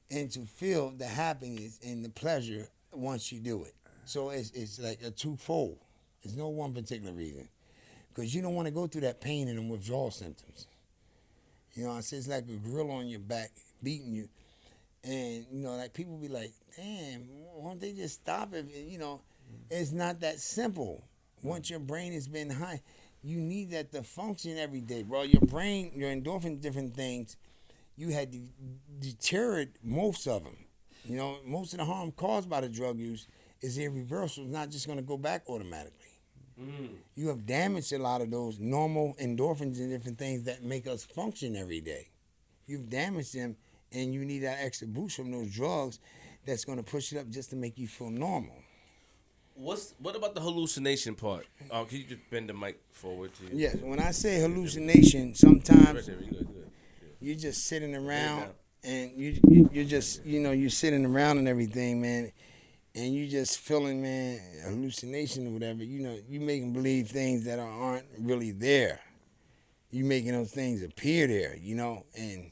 and to feel the happiness and the pleasure once you do it. So it's like a twofold. There's no one particular reason, because you don't want to go through that pain and the withdrawal symptoms. I say it's like a gorilla on your back beating you, and like people be like, "Damn, why don't they just stop it?" It's not that simple. Once your brain has been high, you need that to function every day, bro. Your brain, your endorphins, different things, you had to deteriorate most of them. Most of the harm caused by the drug use is irreversible. It's not just going to go back automatically. You have damaged a lot of those normal endorphins and different things that make us function every day. You've damaged them, and you need that extra boost from those drugs that's going to push it up just to make you feel normal. What about the hallucination part? Can you just bend the mic forward to you? Yes, when I say hallucination, sometimes you're just sitting around and you're just you're sitting around and everything, man, and you just feeling, man, hallucination or whatever. You making believe things that aren't really there. You making those things appear there, and.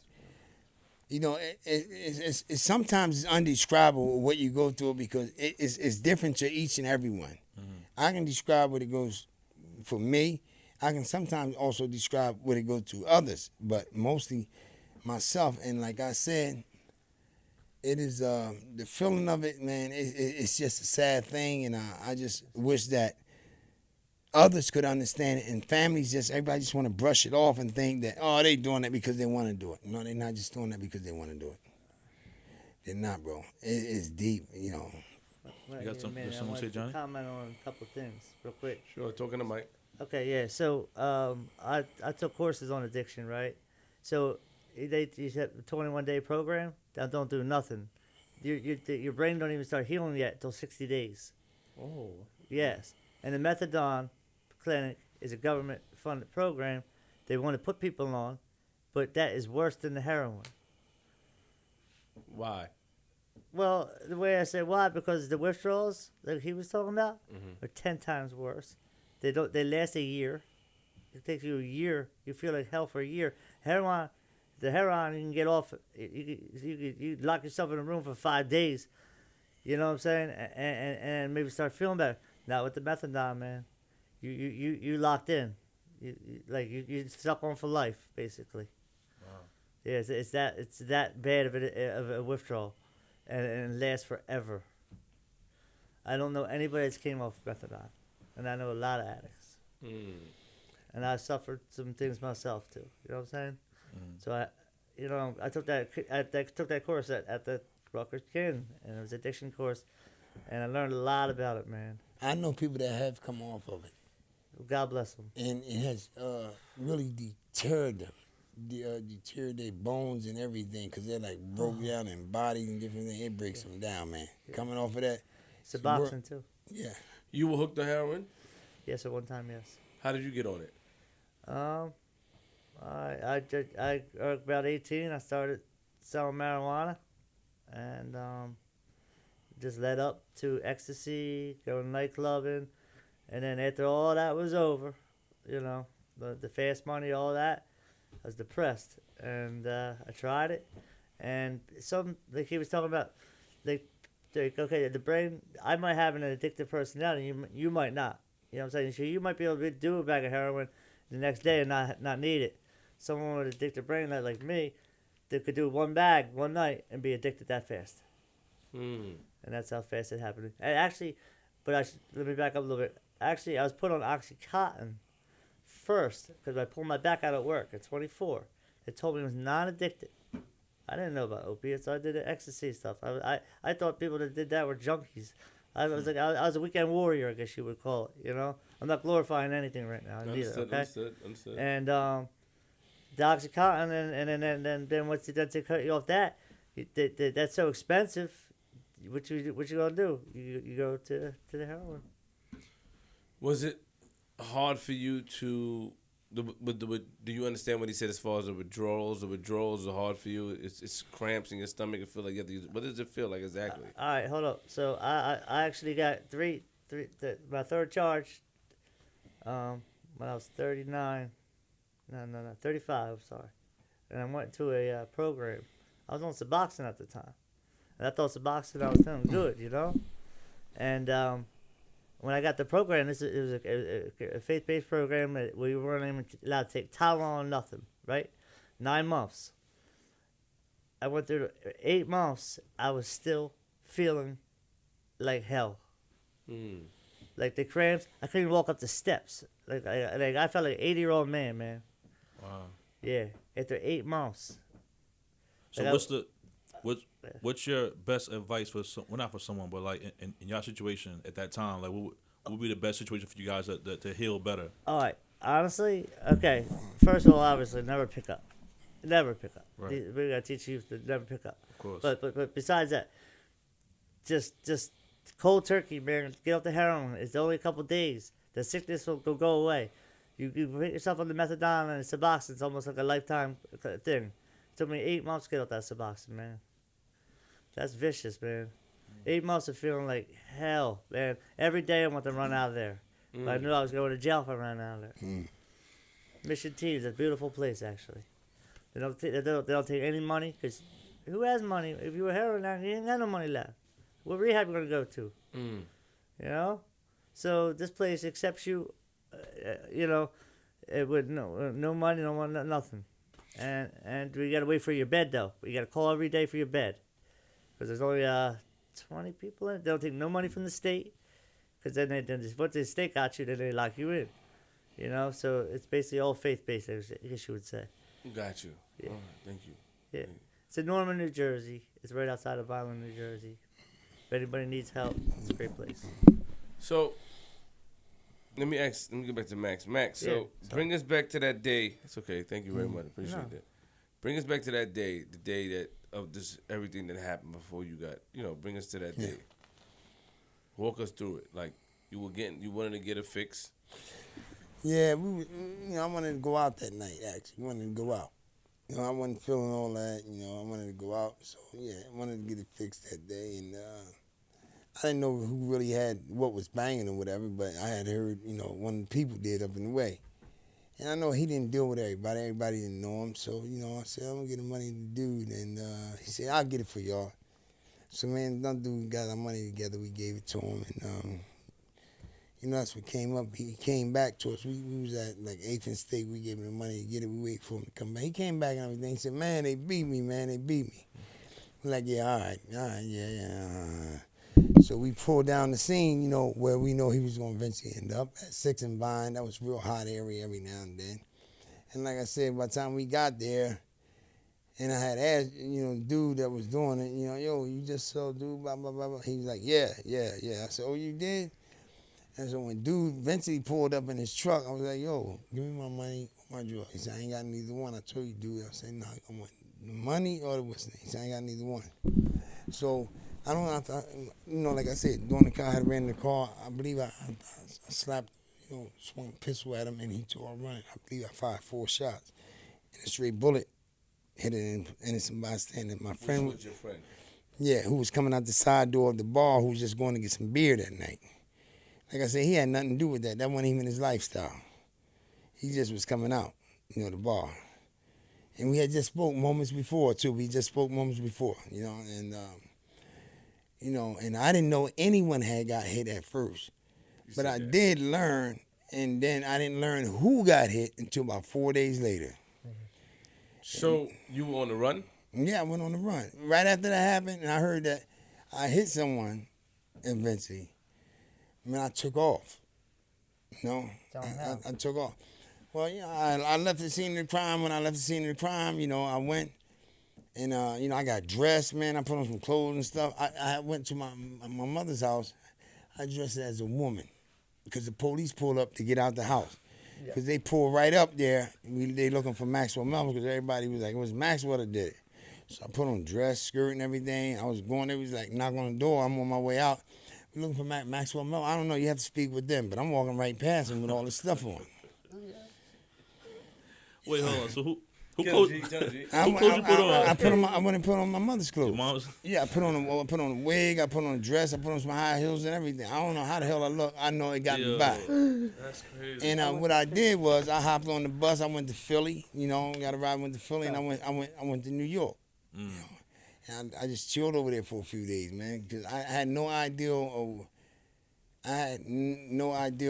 It's sometimes it's undescribable what you go through, because it's different to each and every one. I can describe what it goes for me. I can sometimes also describe what it goes to others, but mostly myself. And like I said, it is the feeling of it, man. It's just a sad thing, and I just wish that others could understand it, and families everybody just want to brush it off and think that, oh, they doing that because they want to do it. No, they're not just doing that because they want to do it. They're not, bro. It's deep, You got something to say, Johnny? Comment on a couple of things real quick. Sure, talking to Mike. Okay, yeah. So I took courses on addiction, right? So you said a 21-day program that don't do nothing. Your brain don't even start healing yet until 60 days. Oh. Yes. And the methadone clinic is a government-funded program they want to put people on, but that is worse than the heroin. Why? Well, the way I say why, because the withdrawals that he was talking about are 10 times worse. They last a year. It takes you a year. You feel like hell for a year. The heroin you can get off. You lock yourself in a room for 5 days. You know what I'm saying? And maybe start feeling better. Not with the methadone, man. You locked in. You stuck on for life, basically. Wow. Yeah, it's that bad of a withdrawal, and it lasts forever. I don't know anybody that's came off methadone, and I know a lot of addicts. And I suffered some things myself too. You know what I'm saying? So I took that course at the Rutgers Kin, and it was an addiction course, and I learned a lot about it, man. I know people that have come off of it. God bless them. And it has really deterred them, deterred their bones and everything, because they're like broke down in bodies and different things. It breaks them down, man. Yeah. Coming off of that. It's a boxing too. Yeah. You were hooked to heroin? Yes, at one time, yes. How did you get on it? I about 18. I started selling marijuana, and just led up to ecstasy, going nightclubbing, and then after all that was over, the fast money, all that, I was depressed, and I tried it, and like he was talking about, like okay, the brain, I might have an addictive personality, you might not. You know what I'm saying? So you might be able to do a bag of heroin the next day and not need it. Someone with addictive brain like me, they could do one bag one night and be addicted that fast. And that's how fast it happened. And actually, let me back up a little bit. Actually, I was put on Oxycontin first because I pulled my back out at work at 24. They told me I was non-addicted. I didn't know about opiates. So I did the ecstasy stuff. I thought people that did that were junkies. I was a weekend warrior, I guess you would call it. I'm not glorifying anything right now. Understood. And the Oxycontin, and then once they cut you off that's so expensive. What you gonna do? You go to the heroin. Was it hard for you to? Do you understand what he said as far as the withdrawals? The withdrawals are hard for you. It's cramps in your stomach. You feel like you have to use. What does it feel like exactly? All right, hold up. So I actually got my third charge. When I was 39. No, 35. I'm sorry. And I went to a program. I was on Suboxone at the time. And I thought Suboxone I was doing good, And when I got the program, it was a faith-based program where we weren't even allowed to take Tylenol or nothing, right? 9 months. I went through 8 months. I was still feeling like hell. Like the cramps, I couldn't even walk up the steps. I felt like an 80-year-old man. Wow. Yeah, after 8 months. So what's your best advice for not for someone, but like in your situation at that time, like what would be the best situation for you guys to heal better? All right, honestly, okay. First of all, obviously, never pick up. Right. We gotta teach you to never pick up. Of course. But besides that, just cold turkey, man. Get off the heroin. It's only a couple days. The sickness will go away. You put yourself on the methadone and Suboxone. It's almost like a lifetime thing. It took me 8 months to get off that Suboxone, man. That's vicious, man. 8 months of feeling like hell, man. Every day I want to run out of there. But I knew I was going to jail if I ran out of there. Mission T is a beautiful place, actually. They don't take any money, because who has money? If you were heroin addict, you ain't got no money left. What rehab you going to go to? So this place accepts you, with no money, nothing. And we got to wait for your bed, though. You got to call every day for your bed. Because there's only 20 people in it. They don't take no money from the state. Because once the state got you, then they lock you in. So it's basically all faith-based, I guess you would say. Got you. Yeah. All right, thank you. Yeah. It's in Norman, New Jersey. It's right outside of Vineland, New Jersey. If anybody needs help, it's a great place. So, let me get back to Max. Max, bring us back to that day. It's okay. Thank you very much. Appreciate that. Bring us back to that day, the day that of this everything that happened before you got, bring us to that day. Walk us through it. Like you wanted to get a fix. Yeah, I wanted to go out that night. Actually, wanted to go out. I wasn't feeling all that. I wanted to go out. So yeah, I wanted to get it fixed that day, and I didn't know who really had what was banging or whatever, but I had heard, one of the people did up in the way. And I know he didn't deal with everybody. Everybody didn't know him. So, I said, I'm going to get the money to the dude. And he said, I'll get it for y'all. So, man, that dude got our money together. We gave it to him. And, that's what came up. He came back to us. We was at, 8th and State. We gave him the money to get it. We waited for him to come back. He came back and everything. He said, man, they beat me, man. They beat me. We're like, yeah, all right, yeah. So we pulled down the scene, where we know he was going to eventually end up at 6th and Vine. That was a real hot area every now and then. And like I said, by the time we got there, and I had asked, the dude that was doing it, yo, you just saw dude, blah, blah, blah, blah. He was like, yeah. I said, oh, you did? And so when dude eventually pulled up in his truck, I was like, yo, give me my money, my drugs. He said, I ain't got neither one. I told you, dude. I said, no, I want the money or the what's name. He said, I ain't got neither one. So I don't have to, like I said, during the car, I had ran in the car. I believe I slapped, swung a pistol at him, and he tore running. I believe I fired 4 shots. And a straight bullet hit an innocent bystander. My Which friend, was your friend? yeah, who was coming out the side door of the bar, who was just going to get some beer that night. Like I said, he had nothing to do with that. That wasn't even his lifestyle. He just was coming out, the bar. And we had just spoke moments before, too. We just spoke moments before, and, and I didn't know anyone had got hit at first. But I did learn, and then I didn't learn who got hit until about 4 days later. So you were on the run? Yeah, I went on the run. Right after that happened, and I heard that I hit someone eventually, I took off. I took off. Well, I left the scene of the crime. When I left the scene of the crime, I went and, I got dressed, man. I put on some clothes and stuff. I went to my mother's house. I dressed as a woman because the police pulled up to get out the house. Because they pulled right up there. They looking for Maxwell Melvin because everybody was like, it was Maxwell that did it. So I put on dress, skirt, and everything. I was going there. It was like, knock on the door. I'm on my way out. We're looking for Maxwell Melvin. I don't know. You have to speak with them. But I'm walking right past him with all this stuff on. Wait, hold on. So who Tell clothes G, you tell G. put on? I went and put on my mother's clothes. Your mom's? Yeah, I put on a wig, I put on a dress, I put on some high heels and everything. I don't know how the hell I look. I know it got me by. That's crazy. And what I did was I hopped on the bus. I went to Philly. Got a ride. Went to Philly, and I went to New York. And I just chilled over there for a few days, man, because I had no idea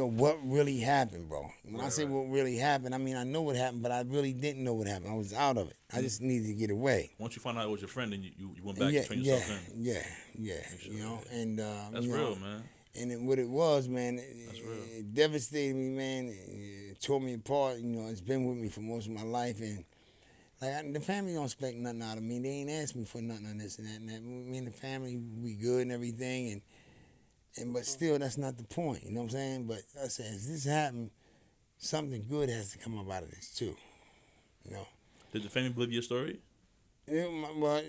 what really happened, bro. When I say what really happened, I mean I know what happened, but I really didn't know what happened. I was out of it. I just needed to get away. Once you found out it was your friend, then you went back and trained yourself in. And That's real, man. And what it was, man, it devastated me, man. It tore me apart. It's been with me for most of my life, and the family don't expect nothing out of me. They ain't asked me for nothing on this and that and that. Me and the family, we good and everything, but still, that's not the point. You know what I'm saying? But I said, as this happened, something good has to come up out of this too. Did the family believe your story? Well,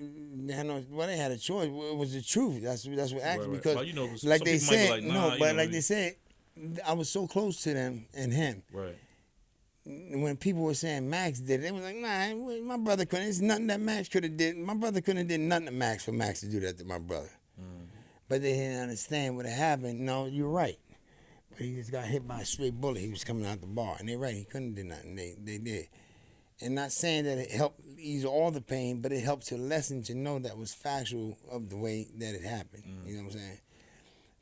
they had a choice. It was the truth. That's what actually because, Well, like some they people might be said, like, nah, they said, I was so close to them and him. Right. When people were saying Max did it, they was like, nah, my brother couldn't. It's nothing that Max could have did. My brother couldn't have did nothing to Max for Max to do that to my brother. But they didn't understand what had happened. No, you're right. But he just got hit by a straight bullet. He was coming out the bar. And they're right. He couldn't do nothing. They did. And not saying that it helped ease all the pain, but it helped to lessen to know that was factual of the way that it happened. You know what I'm saying?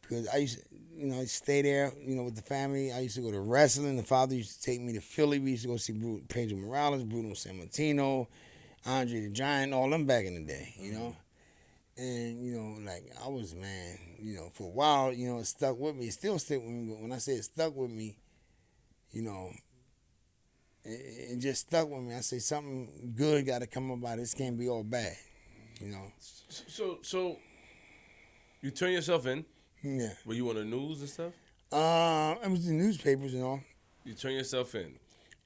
Because I used to, I stay there, with the family. I used to go to wrestling. The father used to take me to Philly. We used to go see Pedro Morales, Bruno Sammartino, Andre the Giant, all them back in the day, And, I was, man, for a while, it stuck with me. It still stuck with me, but when I say it stuck with me, it just stuck with me. I say something good got to come about it. This can't be all bad, So you turn yourself in? Yeah. Were you on the news and stuff? It was the newspapers and all. You turn yourself in?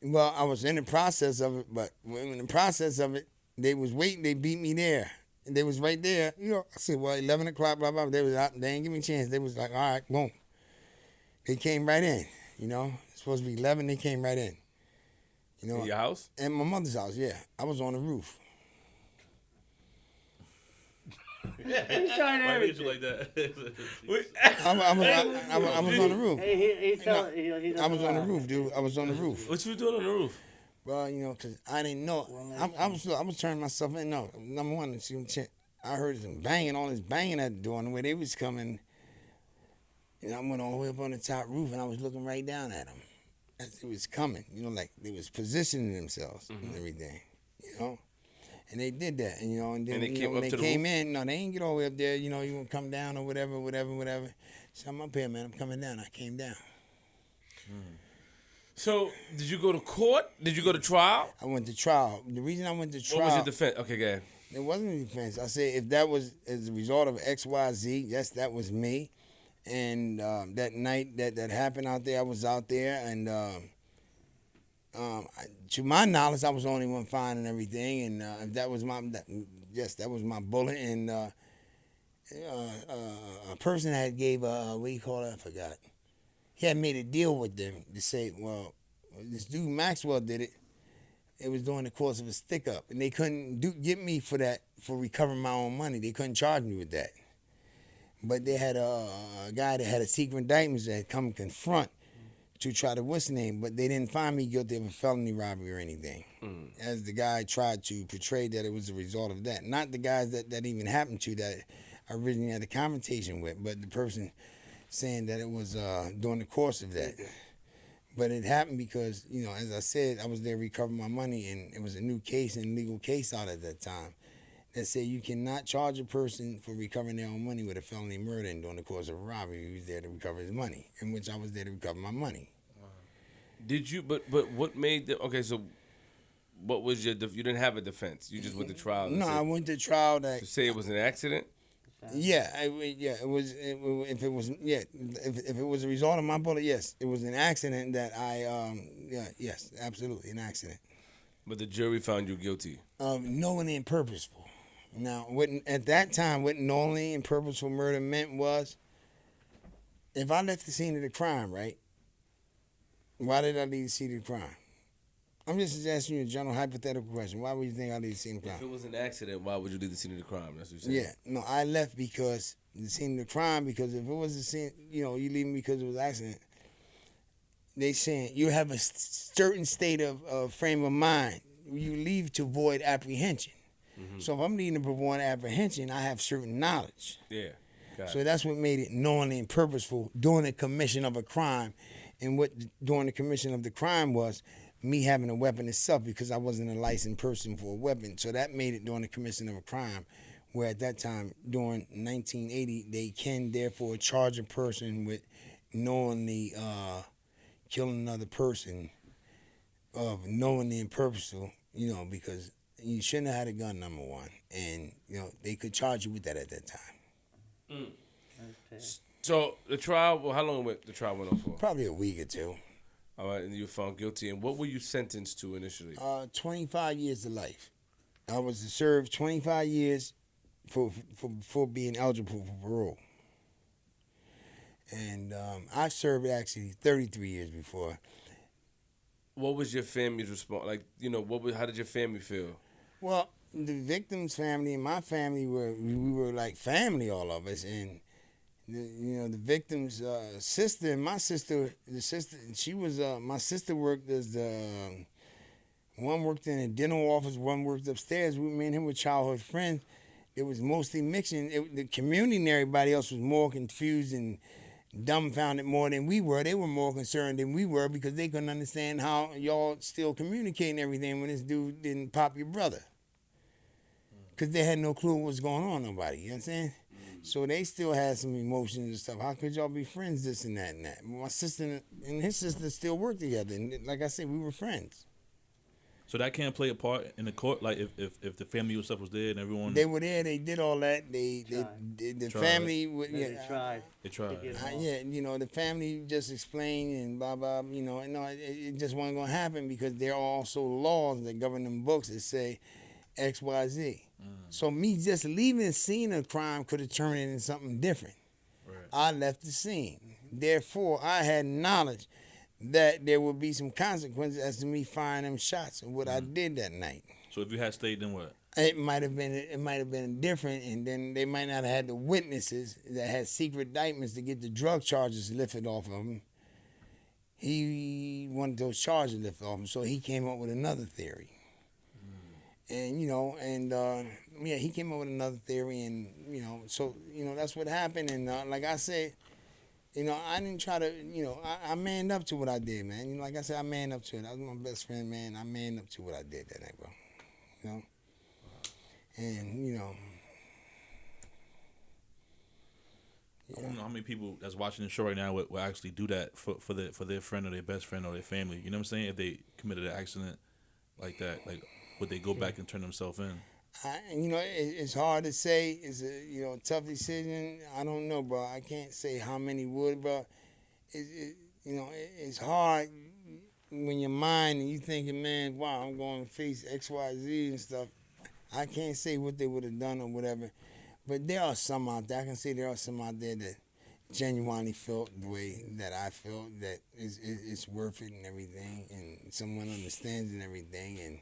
Well, I was in the process of it, but in the process of it, they was waiting. They beat me there. And they was right there. I said, well, 11 o'clock, blah, blah. They was out. They didn't give me a chance. They was like, all right, boom. They came right in, It's supposed to be 11. They came right in. In your house? In my mother's house, yeah. I was on the roof. He's trying Why did everything. you like that? I was on the roof. I I was on the roof, dude. I was on the roof. What you doing on the roof? Well, because I didn't know. I was turning myself in. No, number one, I heard some banging, all this banging at the door, and the way they was coming. I went all the way up on the top roof, and I was looking right down at them as it was coming. Like they was positioning themselves and everything. And they did that, and then And they came when up they to the came roof? in, no, they didn't get all the way up there. You gonna come down or whatever. So I'm up here, man. I'm coming down. I came down. So did you go to court? Did you go to trial? I went to trial. The reason I went to trial. What was your defense? Okay, go ahead. It wasn't a defense. I said if that was as a result of X, Y, Z, yes, that was me. And that night that happened out there, I was out there, and to my knowledge, I was the only one fine and everything. And if that was that was my bullet. And a person had gave what do you call it? I forgot. He had made a deal with them to say, well, this dude Maxwell did it. it was during the course of a stick up, and they couldn't get me for that, for recovering my own money. They couldn't charge me with that. But they had a guy that had a secret indictment that had come confront to try to what's the name, but they didn't find me guilty of a felony robbery or anything. As the guy tried to portray that it was a result of that. Not the guys that even happened to that I originally had a confrontation with, but the person saying that it was during the course of that. But it happened because, you know, as I said, I was there recovering my money, and it was a new case and legal case out at that time that said you cannot charge a person for recovering their own money with a felony murder and during the course of a robbery. He was there to recover his money, in which I was there to recover my money. Did you? But what made the? Okay, so what was your? You didn't have a defense. You just went to trial. No, I went to trial that. To say it was an accident. Yeah, it was. If it was a result of my bullet, yes, it was an accident that yes, absolutely an accident. But the jury found you guilty of knowingly and purposeful. Now, at that time, what knowingly and purposeful murder meant was, if I left the scene of the crime, right? Why did I leave the scene of the crime? I'm just asking you a general hypothetical question. Why would you think I leave the scene of the crime? If it was an accident, why would you leave the scene of the crime? That's what you're saying. Yeah, no, I left because the scene of the crime, because if it was the scene, you know, you leave me because it was an accident, they saying you have a certain state of frame of mind. You leave to avoid apprehension. Mm-hmm. So if I'm leaving to avoid apprehension, I have certain knowledge. Yeah. So that's what made it knowingly and purposeful during the commission of a crime. And what during the commission of the crime was me having a weapon itself, because I wasn't a licensed person for a weapon. So that made it during the commission of a crime, where at that time, during 1980, they can therefore charge a person with knowingly killing another person of knowingly and purposeful, you know, because you shouldn't have had a gun, number one. And, you know, they could charge you with that at that time. Okay. So the trial, well, how long the trial went on for? Probably a week or two. All right, and you were found guilty. And what were you sentenced to initially? 25 years to life. I was to serve 25 years for being eligible for parole. And I served actually 33 years before. What was your family's response? Like, you know, how did your family feel? Well, the victim's family and my family we were like family, all of us. And the victim's sister and my sister, she was my sister worked as one worked in a dental office, one worked upstairs. Me and him were childhood friends. It was mostly mixing. The community and everybody else was more confused and dumbfounded more than we were. They were more concerned than we were because they couldn't understand how y'all still communicating everything when this dude didn't pop your brother. Because they had no clue what was going on, nobody. You know what I'm saying? So they still had some emotions and stuff. How could y'all be friends, this and that and that? My sister and his sister still worked together. And like I said, we were friends. So that can't play a part in the court? Like if the family and stuff was there and everyone... They were there. They did all that. The family... They tried. They tried. The family just explained and blah, blah, it just wasn't going to happen because there are also laws that govern them books that say X, Y, Z. So me just leaving the scene of crime could have turned it into something different. Right. I left the scene. Therefore, I had knowledge that there would be some consequences as to me firing them shots and what I did that night. So if you had stayed, then what? It might have been different, and then they might not have had the witnesses that had secret indictments to get the drug charges lifted off of him. He wanted those charges lifted off him, so he came up with another theory. And, he came up with another theory, and, so, that's what happened. And like I said, I didn't try to, I manned up to what I did, man. Like I said, I manned up to it. I was my best friend, man. I manned up to what I did that night, bro. And, I don't know how many people that's watching the show right now will actually do that for their friend or their best friend or their family. You know what I'm saying? If they committed an accident like that, like, would they go back and turn themselves in? It's hard to say. It's a tough decision. I don't know, bro. I can't say how many would, bro. It's hard when your mind and you thinking, man, wow, I'm going to face X, Y, Z and stuff. I can't say what they would have done or whatever. But there are some out there. I can say there are some out there that genuinely felt the way that I felt, that it's worth it and everything, and someone understands and everything, and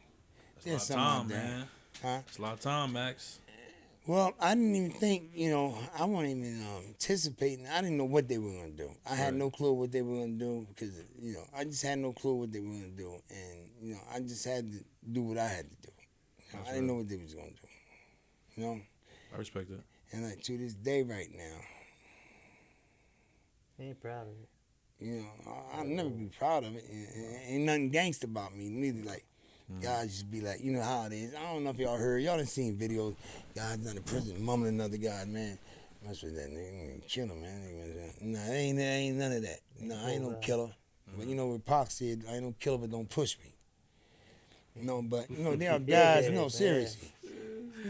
That's there's a some lot out of time, there. man. Huh? It's a lot of time, Max. Well, I didn't even think, I wasn't even anticipating. I didn't know what they were going to do. I had Right. no clue what they were going to do because, I just had no clue what they were going to do. And, I just had to do what I had to do. That's I didn't know right. what they was going to do. I respect that. And like to this day right now, He ain't proud of it. I'll never be proud of it. Ain't nothing gangster about me neither. Like, guys just be like, you know how it is. I don't know if y'all heard. Y'all done seen videos. Guys down in prison mumbling another guy, man. Mess with that nigga. Kill him, man. Nah, ain't none of that. No, I ain't no killer. But what Pac said, I ain't no killer, but don't push me. But there are guys. No, seriously.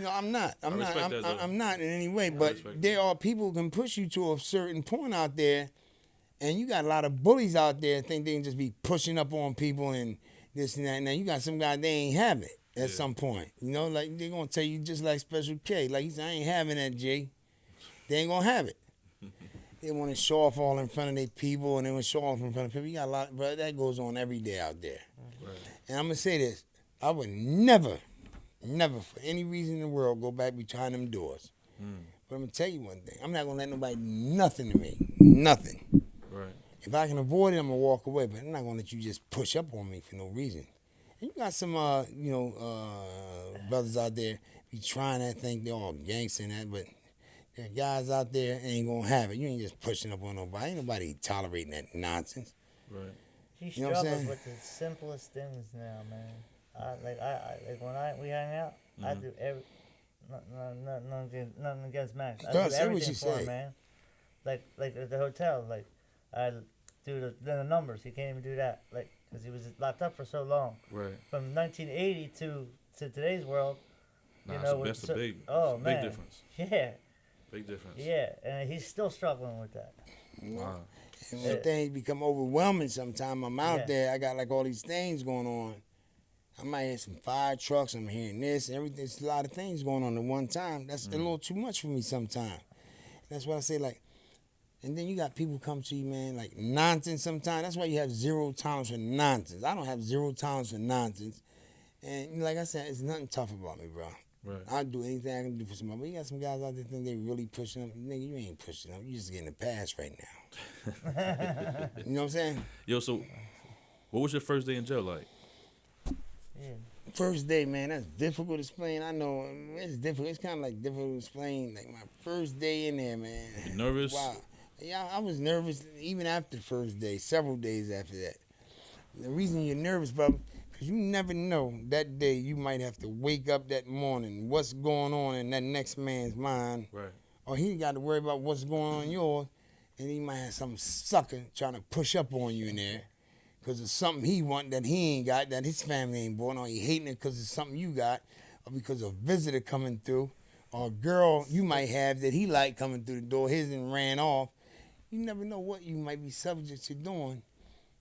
I'm not. I'm not. respect that, though. I'm not in any way. But there are people who can push you to a certain point out there, and you got a lot of bullies out there that think they can just be pushing up on people and this and that. Now you got some guys they ain't have it at some point. Like they gonna tell you just like Special K. Like he said, I ain't having that, Jay. They ain't gonna have it. They want to show off all in front of their people, and they want to show off in front of people. You got a lot, but that goes on every day out there. Right. And I'm gonna say this: I would never, for any reason in the world, go back behind them doors. But I'm gonna tell you one thing: I'm not gonna let nobody do nothing to me. Nothing. Right. If I can avoid it, I'm gonna walk away. But I'm not gonna let you just push up on me for no reason. And you got some, brothers out there be trying that thing. They're all gangster and that, but there are guys out there ain't gonna have it. You ain't just pushing up on nobody. Ain't nobody tolerating that nonsense. Right. He You know what I'm struggles saying? with the simplest things now, man. Like when we hang out, I do nothing against Max. I Go do say what everything you for say. him, man. Like at the hotel, like I do the numbers. He can't even do that, like because he was locked up for so long. Right. From 1980 to today's world, That's a big man, difference. Yeah, Big difference. yeah, and he's still struggling with that. Wow. And when things become overwhelming sometime, I'm out Yeah. there, I got like all these things going on. I might hear some fire trucks, I'm hearing this, everything. There's a lot of things going on at one time. That's a little too much for me sometimes. That's why I say, like, and then you got people come to you, man, like nonsense sometimes. That's why you have zero tolerance for nonsense. I don't have zero tolerance for nonsense. And like I said, it's nothing tough about me, bro. Right. I'll do anything I can do for somebody. But you got some guys out there think they really pushing up. Nigga, you ain't pushing up. You just getting a pass right now. You know what I'm saying? Yo, so what was your first day in jail like? Yeah. First day, man, that's difficult to explain. I know it's difficult. It's kind of like difficult to explain. Like my first day in there, man. You nervous? Wow. Yeah, I was nervous even after the first day, several days after that. The reason you're nervous, brother, because you never know that day you might have to wake up that morning, what's going on in that next man's mind. Right. Or he got to worry about what's going on in yours, and he might have some sucker trying to push up on you in there because it's something he want that he ain't got, that his family ain't born, or he hating it because it's something you got, or because a visitor coming through, or a girl you might have that he like coming through the door, his and ran off. You never know what you might be subject to doing,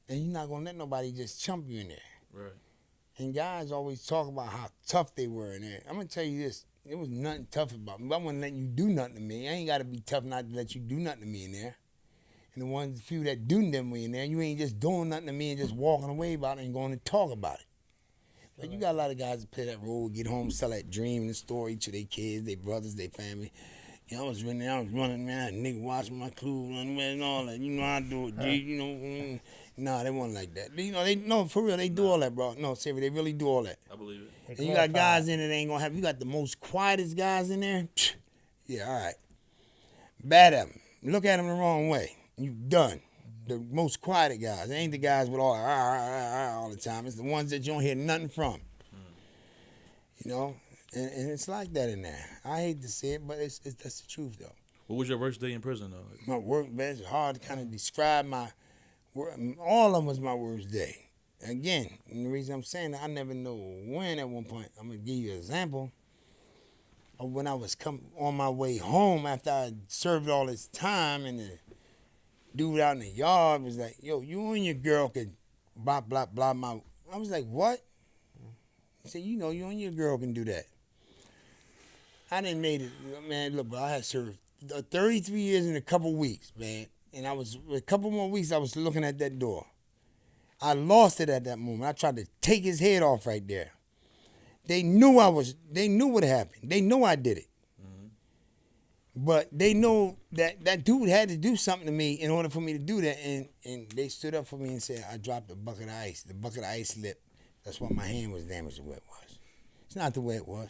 and you're not going to let nobody just chump you in there. Right. And guys always talk about how tough they were in there. I'm going to tell you this. There was nothing tough about me. I wasn't letting you do nothing to me. I ain't got to be tough not to let you do nothing to me in there. And the few that do them way in there, you ain't just doing nothing to me and just walking away about it and going to talk about it. But you got a lot of guys that play that role, get home, sell that dream in the store, each of their kids, their brothers, their family. I was running, man. Nigga washing my clothes, and all that. You know how I do it, G. Nah, they wasn't like that. No, for real, they do all that, bro. No, seriously, they really do all that. I believe it. And you got guys in it that ain't gonna have. You got the most quietest guys in there. Yeah, all right. Bad at them. Look at them the wrong way. You done. The most quiet guys. They ain't the guys with all the time. It's the ones that you don't hear nothing from. You know. And it's like that in there. I hate to say it, but that's the truth, though. What was your worst day in prison, though? My work, man, it's hard to kind of describe my work. All of them was my worst day. Again, and the reason I'm saying that, I never know when at one point. I'm going to give you an example of when I was on my way home after I served all this time, and the dude out in the yard was like, yo, you and your girl could blah, blah, blah. I was like, what? He said, you and your girl can do that. I didn't made it, man. Look, bro, I had served 33 years in a couple weeks, man. And a couple more weeks, I was looking at that door. I lost it at that moment. I tried to take his head off right there. They knew what happened. They know I did it. But they know that dude had to do something to me in order for me to do that. And they stood up for me and said, I dropped a bucket of ice. The bucket of ice slipped. That's why my hand was damaged the way it was. It's not the way it was.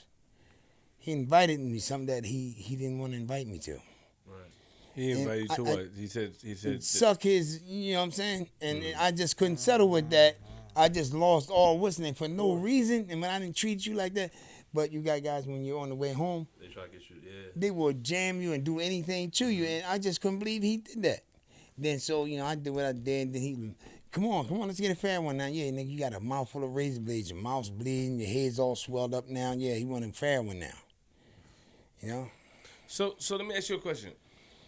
He invited me something that he didn't want to invite me to. Right. He invited you to what? He said suck his, you know what I'm saying? And I just couldn't settle with that. I just lost all whistling for no reason. And when I didn't treat you like that, but you got guys when you're on the way home, They try to get you, they will jam you and do anything to you. And I just couldn't believe he did that. Then so, I did what I did. Then he, come on, let's get a fair one now. Yeah, nigga, you got a mouthful of razor blades. Your mouth's bleeding. Your head's all swelled up now. Yeah, he want a fair one now. You know? So let me ask you a question.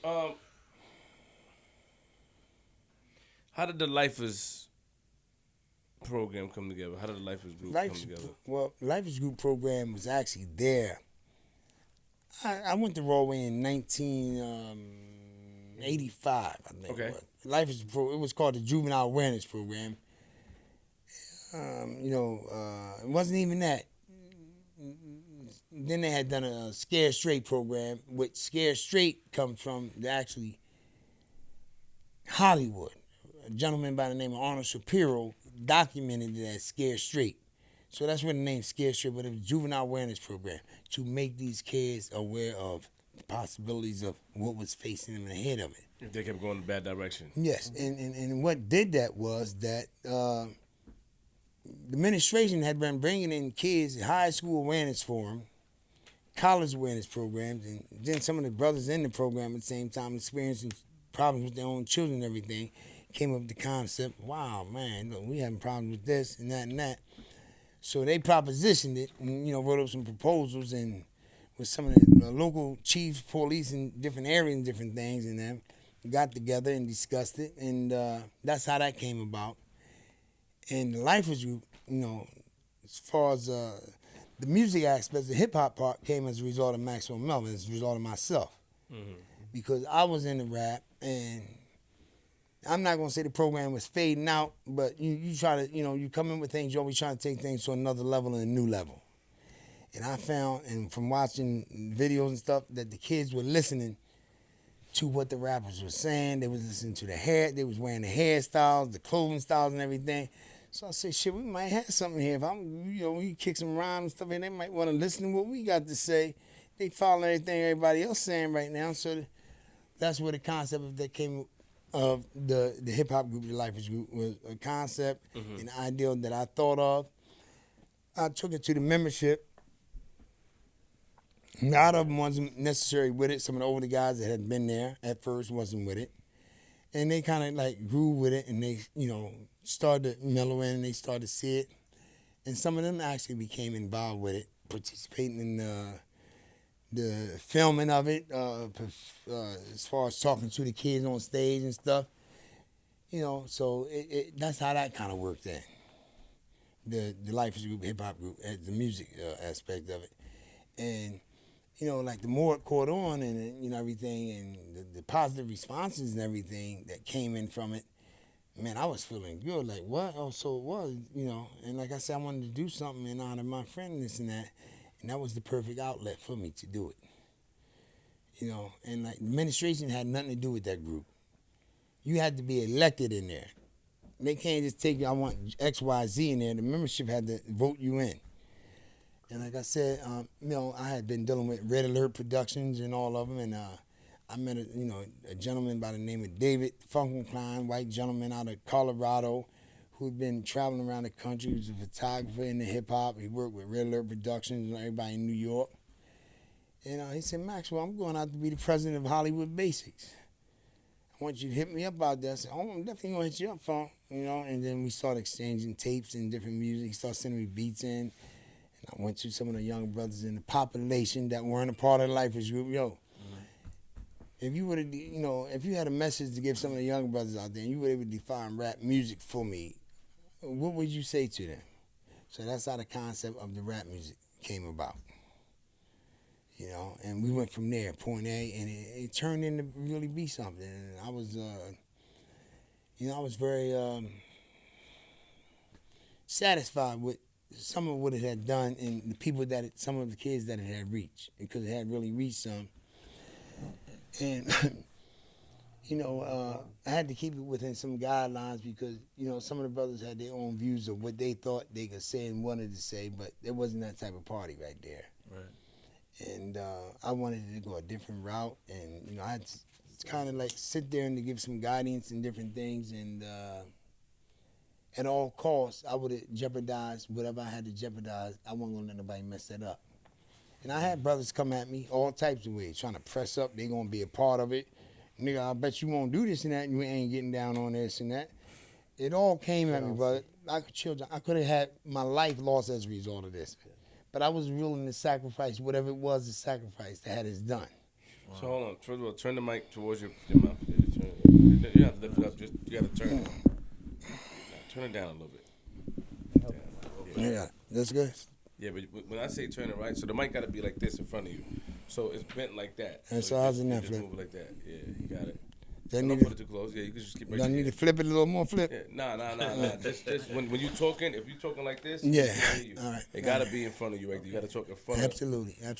How did the Lifers program come together? How did the Lifers group come together? Well, Lifers group program was actually there. I went to Broadway in 1985, I think. Okay. It was. It was called the Juvenile Awareness Program. It wasn't even that. Then they had done a Scared Straight program, which Scared Straight comes from actually Hollywood. A gentleman by the name of Arnold Shapiro documented it as Scared Straight. So that's where the name Scared Straight, but it was Juvenile Awareness Program to make these kids aware of the possibilities of what was facing them ahead of it. If they kept going in a bad direction. Yes, and what did that was that the administration had been bringing in kids at high school awareness forum, college awareness programs, and then some of the brothers in the program at the same time experiencing problems with their own children and everything, came up with the concept, wow, man, look, we having problems with this and that and that. So they propositioned it and, wrote up some proposals and with some of the local chiefs, police in different areas and different things and them got together and discussed it. And that's how that came about. And the Lifers group, as far as the music aspect, the hip-hop part came as a result of Maxwell Melvin, as a result of myself. Mm-hmm. Because I was in the rap and I'm not going to say the program was fading out, but you try to, you come in with things, you're always trying to take things to another level and a new level. And I found, and from watching videos and stuff, that the kids were listening to what the rappers were saying. They was listening to the hair, they was wearing the hairstyles, the clothing styles and everything. So I said, shit, we might have something here. If we kick some rhymes and stuff, and they might want to listen to what we got to say. They follow everything everybody else saying right now. So that's where the concept of that came of the hip-hop group, the Lifers group, was a concept, an ideal that I thought of. I took it to the membership. A lot of them wasn't necessarily with it. Some of the older guys that had been there at first wasn't with it. And they kind of grew with it, and they, started to mellow in, and they started to see it. And some of them actually became involved with it, participating in the filming of it, as far as talking to the kids on stage and stuff. So that's how that kind of worked in. The Lifers group, hip-hop group, the music aspect of it. And, the more it caught on and, everything, and the positive responses and everything that came in from it, man, I was feeling good. Like, what? Oh, so it was, And like I said, I wanted to do something in honor of my friend and this and that. And that was the perfect outlet for me to do it. And administration had nothing to do with that group. You had to be elected in there. They can't just take you, I want X, Y, Z in there. The membership had to vote you in. And like I said, I had been dealing with Red Alert Productions and all of them. And I met a gentleman by the name of David Funkelklein, white gentleman out of Colorado, who'd been traveling around the country. He was a photographer in the hip-hop. He worked with Red Alert Productions and everybody in New York. And he said, Maxwell, I'm going out to be the president of Hollywood Basics. I want you to hit me up out there. I said, oh, I'm definitely going to hit you up, Funk. And then we started exchanging tapes and different music. He started sending me beats in. And I went to some of the young brothers in the population that weren't a part of the Lifers group. If you would have, if you had a message to give some of the young brothers out there and you were able to define rap music for me, what would you say to them? So that's how the concept of the rap music came about. You know, and we went from there, point A, and it turned into really be something. And I was, I was very satisfied with some of what it had done and the people some of the kids that it had reached, because it had really reached some. And, I had to keep it within some guidelines because, some of the brothers had their own views of what they thought they could say and wanted to say, but there wasn't that type of party right there. Right. And I wanted to go a different route, and, I had to kind of like sit there and to give some guidance and different things, and at all costs, I would have jeopardized whatever I had to jeopardize. I wasn't going to let nobody mess that up. And I had brothers come at me all types of ways, trying to press up. They going to be a part of it. Nigga, I bet you won't do this and that, and you ain't getting down on this and that. It all came at me, brother. I could have had my life lost as a result of this. But I was willing to sacrifice whatever it was to sacrifice to have this done. Wow. So hold on. First of all, turn the mic towards your mouth. You have to lift it up. You got to turn it. Turn it down a little bit. Yeah, that's good. Yeah, but when I say turn it right, so the mic got to be like this in front of you. So it's bent like that. And so how's in that flip? Flip? Move it like that. Yeah, you got it. Don't put it too close. Yeah, you can just keep right. Do I need to flip it a little more, flip? Yeah. Nah. Just when you talking, if you talking like this, yeah. You. All right. It got to be in front of you, right? You got to talk in front Absolutely. I'm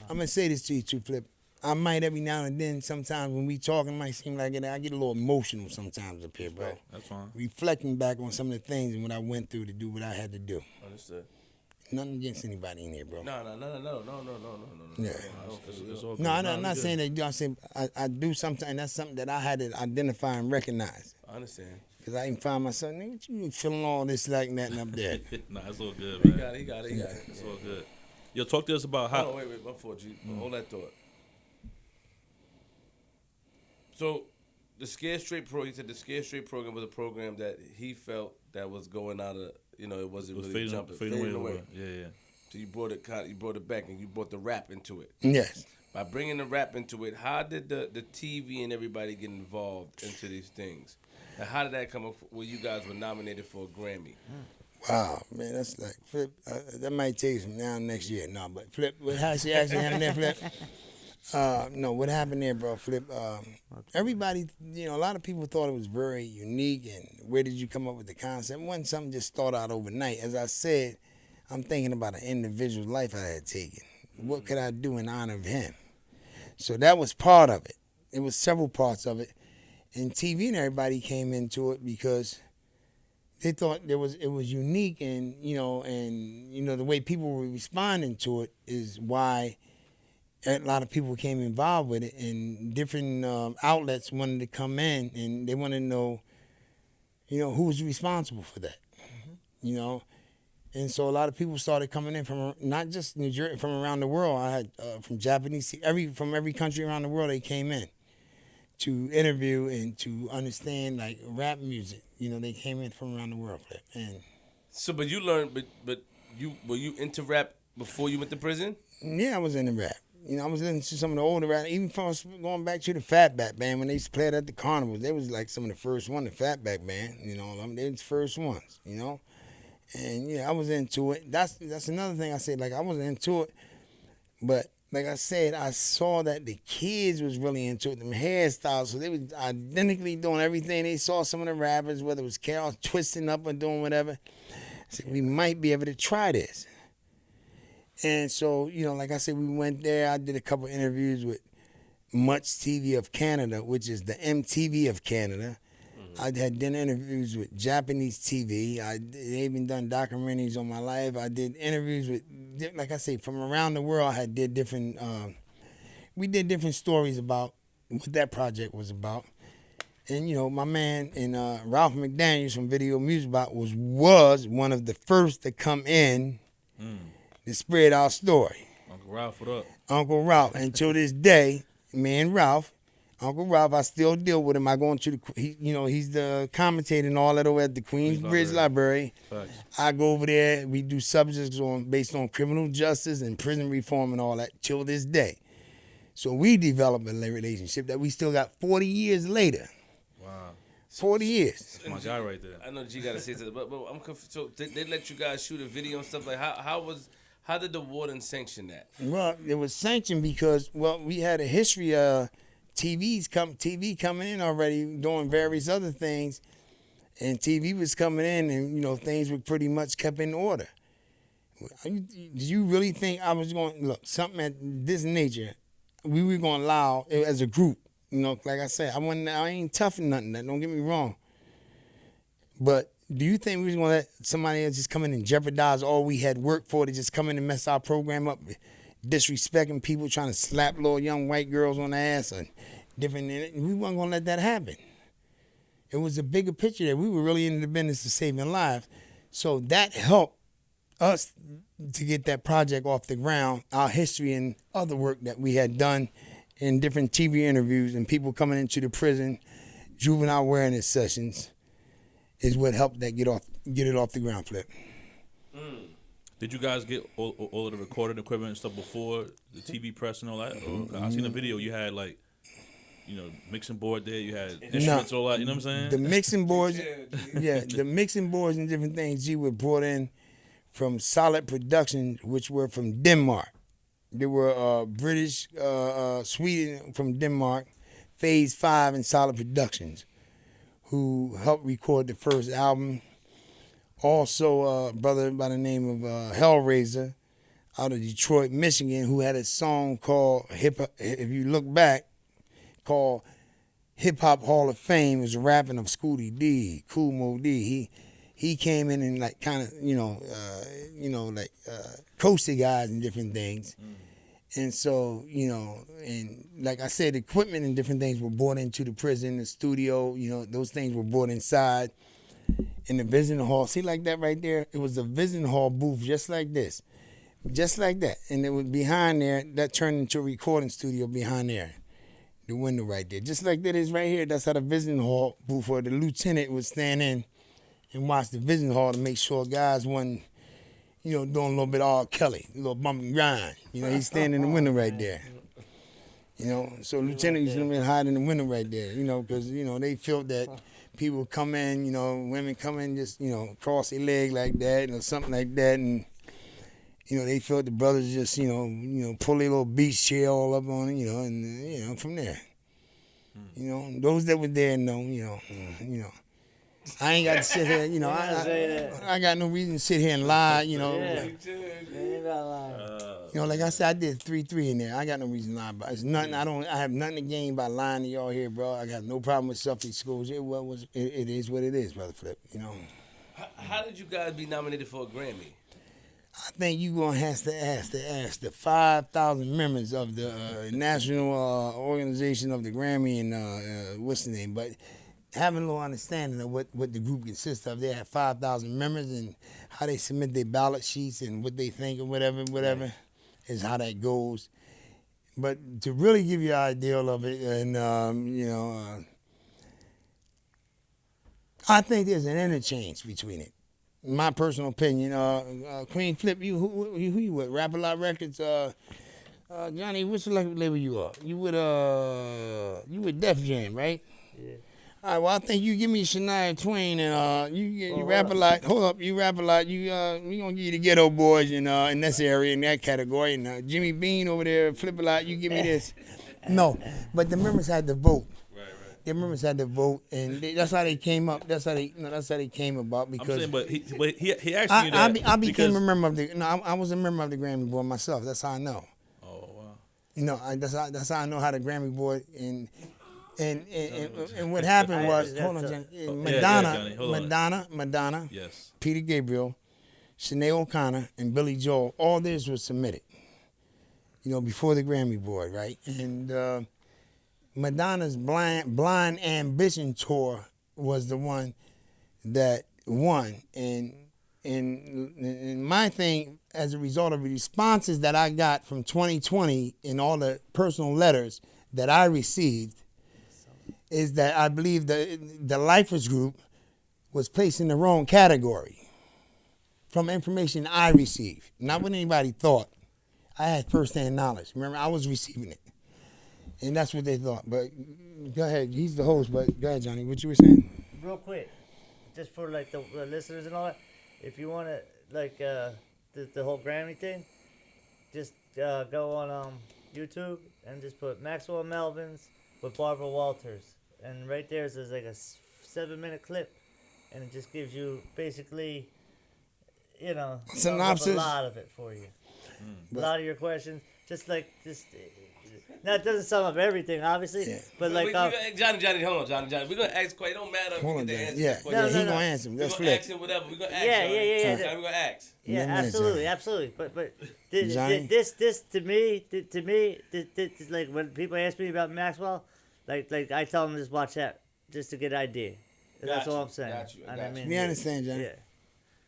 going to say this to you too, Flip. I might every now and then, sometimes when we talking, it might seem like I get a little emotional sometimes up here, bro. Right. That's fine. Reflecting back on some of the things and what I went through to do what I had to do. Understood. Nothing against anybody in here, bro. No. Yeah. It's all good. No, I'm not saying that. I'm saying I do something, and that's something that I had to identify and recognize. I understand. Because I even find myself, nigga, what you feeling all this like that and up there? Nah, it's all good, man. He got it. It's all good. Yo, talk to us about how. Oh, wait, before G. Hold that thought. So, the Scared Straight program, he said the Scared Straight program was a program that he felt that was going out of, it wasn't really jumping, fading away. Yeah. So you brought it back, and you brought the rap into it. Yes. By bringing the rap into it, how did the TV and everybody get involved into these things? And how did that come up where you guys were nominated for a Grammy? Wow, man, that's like, Flip, that might take some now next year. No, but Flip, how she actually happened there, Flip? No, what happened there, bro, Flip? Everybody, a lot of people thought it was very unique, and where did you come up with the concept? It wasn't something just thought out overnight. As I said, I'm thinking about an individual life I had taken. What could I do in honor of him? So that was part of it. It was several parts of it. And TV and everybody came into it because they thought it was unique, and the way people were responding to it is why a lot of people became involved with it, and different outlets wanted to come in, and they wanted to know, who was responsible for that, And so a lot of people started coming in from not just New Jersey, from around the world. I had from Japanese, from every country around the world, they came in to interview and to understand like rap music. They came in from around the world. And so, but you learned, but were you into rap before you went to prison? Yeah, I was into rap. I was listening to some of the older rap, even from going back to the Fatback Band when they used to play it at the carnivals. They was like some of the first one, the Fatback Band. They was the first ones. And yeah, I was into it. That's another thing I said. Like I was into it, but like I said, I saw that the kids was really into it. Them hairstyles, so they was identically doing everything. They saw some of the rappers, whether it was Carol twisting up or doing whatever. I said we might be able to try this. And so like I said, we went there. I did a couple interviews with Much TV of Canada, which is the MTV of Canada. I had done interviews with Japanese TV. They even done documentaries on my life. I did interviews with, like I say, from around the world. I did different. We did different stories about what that project was about. And my man and Ralph McDaniels from Video Music Box was one of the first to come in to spread our story. Uncle Ralph, what up? Uncle Ralph. And to this day, me and Ralph. Uncle Ralph, I still deal with him. I go into he's the commentator and all that over at the Queensbridge Library. Facts. I go over there. We do subjects based on criminal justice and prison reform and all that till this day. So we developed a relationship that we still got 40 years later. Wow. 40 years. That's my guy right there. I know G got to say something, but I'm confused. So they let you guys shoot a video and stuff like how How did the warden sanction that? Well, it was sanctioned because we had a history of TV coming in already, doing various other things, and TV was coming in, and things were pretty much kept in order. Do you really think I was going to look something at this nature? We were going to allow it as a group. Like I said, I ain't tough or nothing. Don't get me wrong. But do you think we was going to let somebody else just come in and jeopardize all we had worked for to just come in and mess our program up, disrespecting people, trying to slap little young white girls on the ass or different? We weren't going to let that happen. It was a bigger picture that we were really in the business of saving lives. So that helped us to get that project off the ground, our history and other work that we had done in different TV interviews and people coming into the prison, juvenile awareness sessions, is what helped that get it off the ground, Flip. Did you guys get all of the recording equipment and stuff before the TV press and all that? I seen a video you had mixing board there, you had instruments, all that, you know what I'm saying? The mixing boards, the mixing boards and different things, were brought in from Solid Productions, which were from Denmark. There were British, Sweden from Denmark, Phase 5 and Solid Productions, who helped record the first album. Also, a brother by the name of Hellraiser out of Detroit, Michigan, who had a song called if you look back, called Hip Hop Hall of Fame. It was a rapping of Scooty D, Cool Mo D. He came in and coached guys and different things. And so, and like I said, equipment and different things were brought into the prison, the studio, those things were brought inside in the visiting hall. See, like that right there? It was a visiting hall booth just like this, just like that. And it was behind there, that turned into a recording studio behind there, the window right there. Just like that is right here, that's how the visiting hall booth or the lieutenant would stand in and watch the visiting hall to make sure guys wasn't doing a little bit of R. Kelly, a little bump and grind. He's standing in the window right there. So Lieutenant used to hide in the window right there, because, they felt that people would come in, women come in just, cross their leg like that or something like that. And, they felt the brothers just, pull their little beach chair all up on it, and, from there. Those that were there know, I ain't got to sit here, I got no reason to sit here and lie, like I said, I did 3-3 in there. I got no reason to lie about it. It's nothing. I have nothing to gain by lying to y'all here, bro. I got no problem with self-exposure. It is what it is, Brother Flip, How did you guys be nominated for a Grammy? I think you're going to have to ask the 5,000 members of the national organization of the Grammy and what's the name, but having a little understanding of what the group consists of. They have 5,000 members and how they submit their ballot sheets and what they think or whatever is how that goes. But to really give you an idea of it, and I think there's an interchange between it. In my personal opinion, Queen Flip, who you with? Rap-A-Lot Records, Johnny, which label you are? You with Def Jam, right? Yeah. All right, well, I think you give me Shania Twain and you rap a lot. Hold up, you rap a lot. We gonna give you the Ghetto Boys in this area, in that category. And Jimmy Bean over there, Flip a lot. You give me this. No, but the members had to vote. Right. The members had to vote, and that's how they came up. That's how they came about. Because I'm saying, but he asked you that. I became a member of the. No, I was a member of the Grammy Board myself. That's how I know. Oh wow. That's how I know how the Grammy Board and what happened was, hold on, Johnny. Madonna, yes, Peter Gabriel, Sinead O'Connor, and Billy Joel, all theirs was submitted, before the Grammy Board, right? And Madonna's Blind Ambition tour was the one that won. And my thing, as a result of the responses that I got from 2020 in all the personal letters that I received, is that I believe the Lifers group was placed in the wrong category from information I received, not what anybody thought. I had firsthand knowledge. Remember, I was receiving it, and that's what they thought. But go ahead, he's the host. But go ahead, Johnny, what you were saying? Real quick, just for like the listeners and all that, if you want to the whole Grammy thing, just go on YouTube and just put Maxwell Melvins with Barbara Walters, and right there's like a 7-minute clip, and it just gives you basically, sums up Synopsis. a lot of it for you. A lot of your questions, just now it doesn't sum up everything, obviously, Yeah. but like Johnny, hold on, Johnny. We're gonna ask questions. It don't matter if we Hold on, get the Johnny. answer. Yeah, to the question. he No. gonna answer him. We're That's gonna flip. ask him whatever. We're gonna ask. Yeah, Johnny. yeah. Johnny, we're gonna ask. Yeah, No, no, absolutely, Johnny. absolutely. But Johnny? this to me, this, like when people ask me about Maxwell, like I tell them just watch that just to get an idea. That's all I'm saying. Got you. And I mean, We understand, Johnny. Yeah.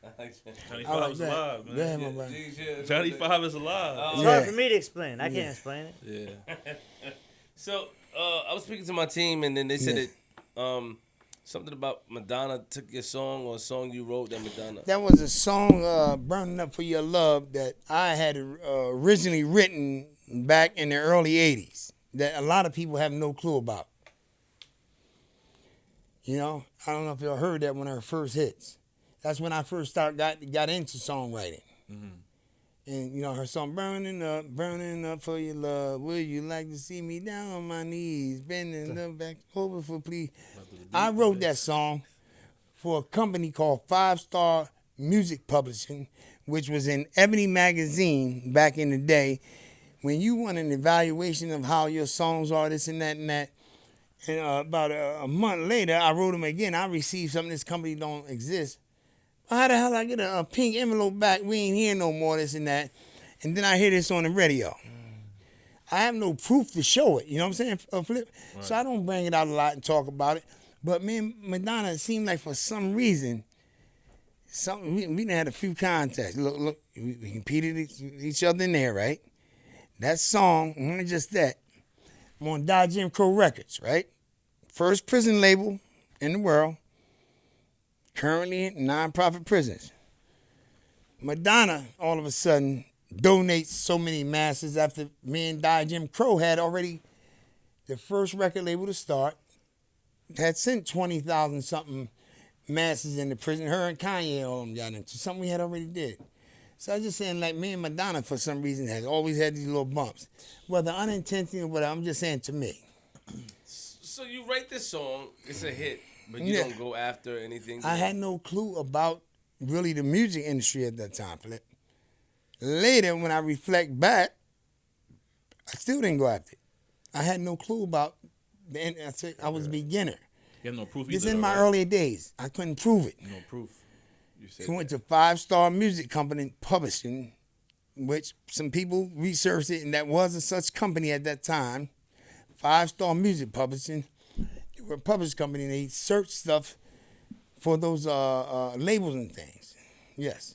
Johnny I like Five is that. alive, Go man. ahead, my brother. Johnny Five is alive. It's Yeah. hard for me to explain. I can't explain it. Yeah. So I was speaking to my team, and then they said Yeah. that something about Madonna took your song or a song you wrote that Madonna. That was a song, "Burning Up for Your Love," that I had originally written back in the early '80s. That a lot of people have no clue about. I don't know if y'all heard that when her first hits. That's when I first got into songwriting. And her song burning up for your love. Would you like to see me down on my knees, bending the back over for please? I wrote that song for a company called 5-Star Music Publishing, which was in Ebony magazine back in the day. When you want an evaluation of how your songs are, this and that and that. And about a month later, I wrote them again. I received something. This company don't exist. How the hell I get a pink envelope back? We ain't hear no more this and that. And then I hear this on the radio. I have no proof to show it. You know what I'm saying, Flip? Right. So I don't bring it out a lot and talk about it. But me and Madonna, it seemed like for some reason, we done had a few contests. Look, we competed each other in there, right? That song, not just that, I'm on Die Jim Crow Records, right? First prison label in the world. Currently in non-profit prisons. Madonna, all of a sudden, donates so many masses after me and Die Jim Crow had already, the first record label to start, had sent 20,000 something masses in the prison. Her and Kanye, all of them got into something we had already did. So I was just saying, like, me and Madonna, for some reason, has always had these little bumps. Whether unintentional or whatever, I'm just saying to me. So you write this song, it's a hit, but you don't go after anything. I had no clue about really the music industry at that time, Flip. Later, when I reflect back, I still didn't go after it. I had no clue about the end. I was a beginner. You have no proof This either, in my right? early days. I couldn't prove it. No proof. You said We went to 5-Star Music Company Publishing, which some people researched it, and that was a such company at that time. 5-Star Music Publishing. They were a publishing company, and they searched stuff for those labels and things. Yes.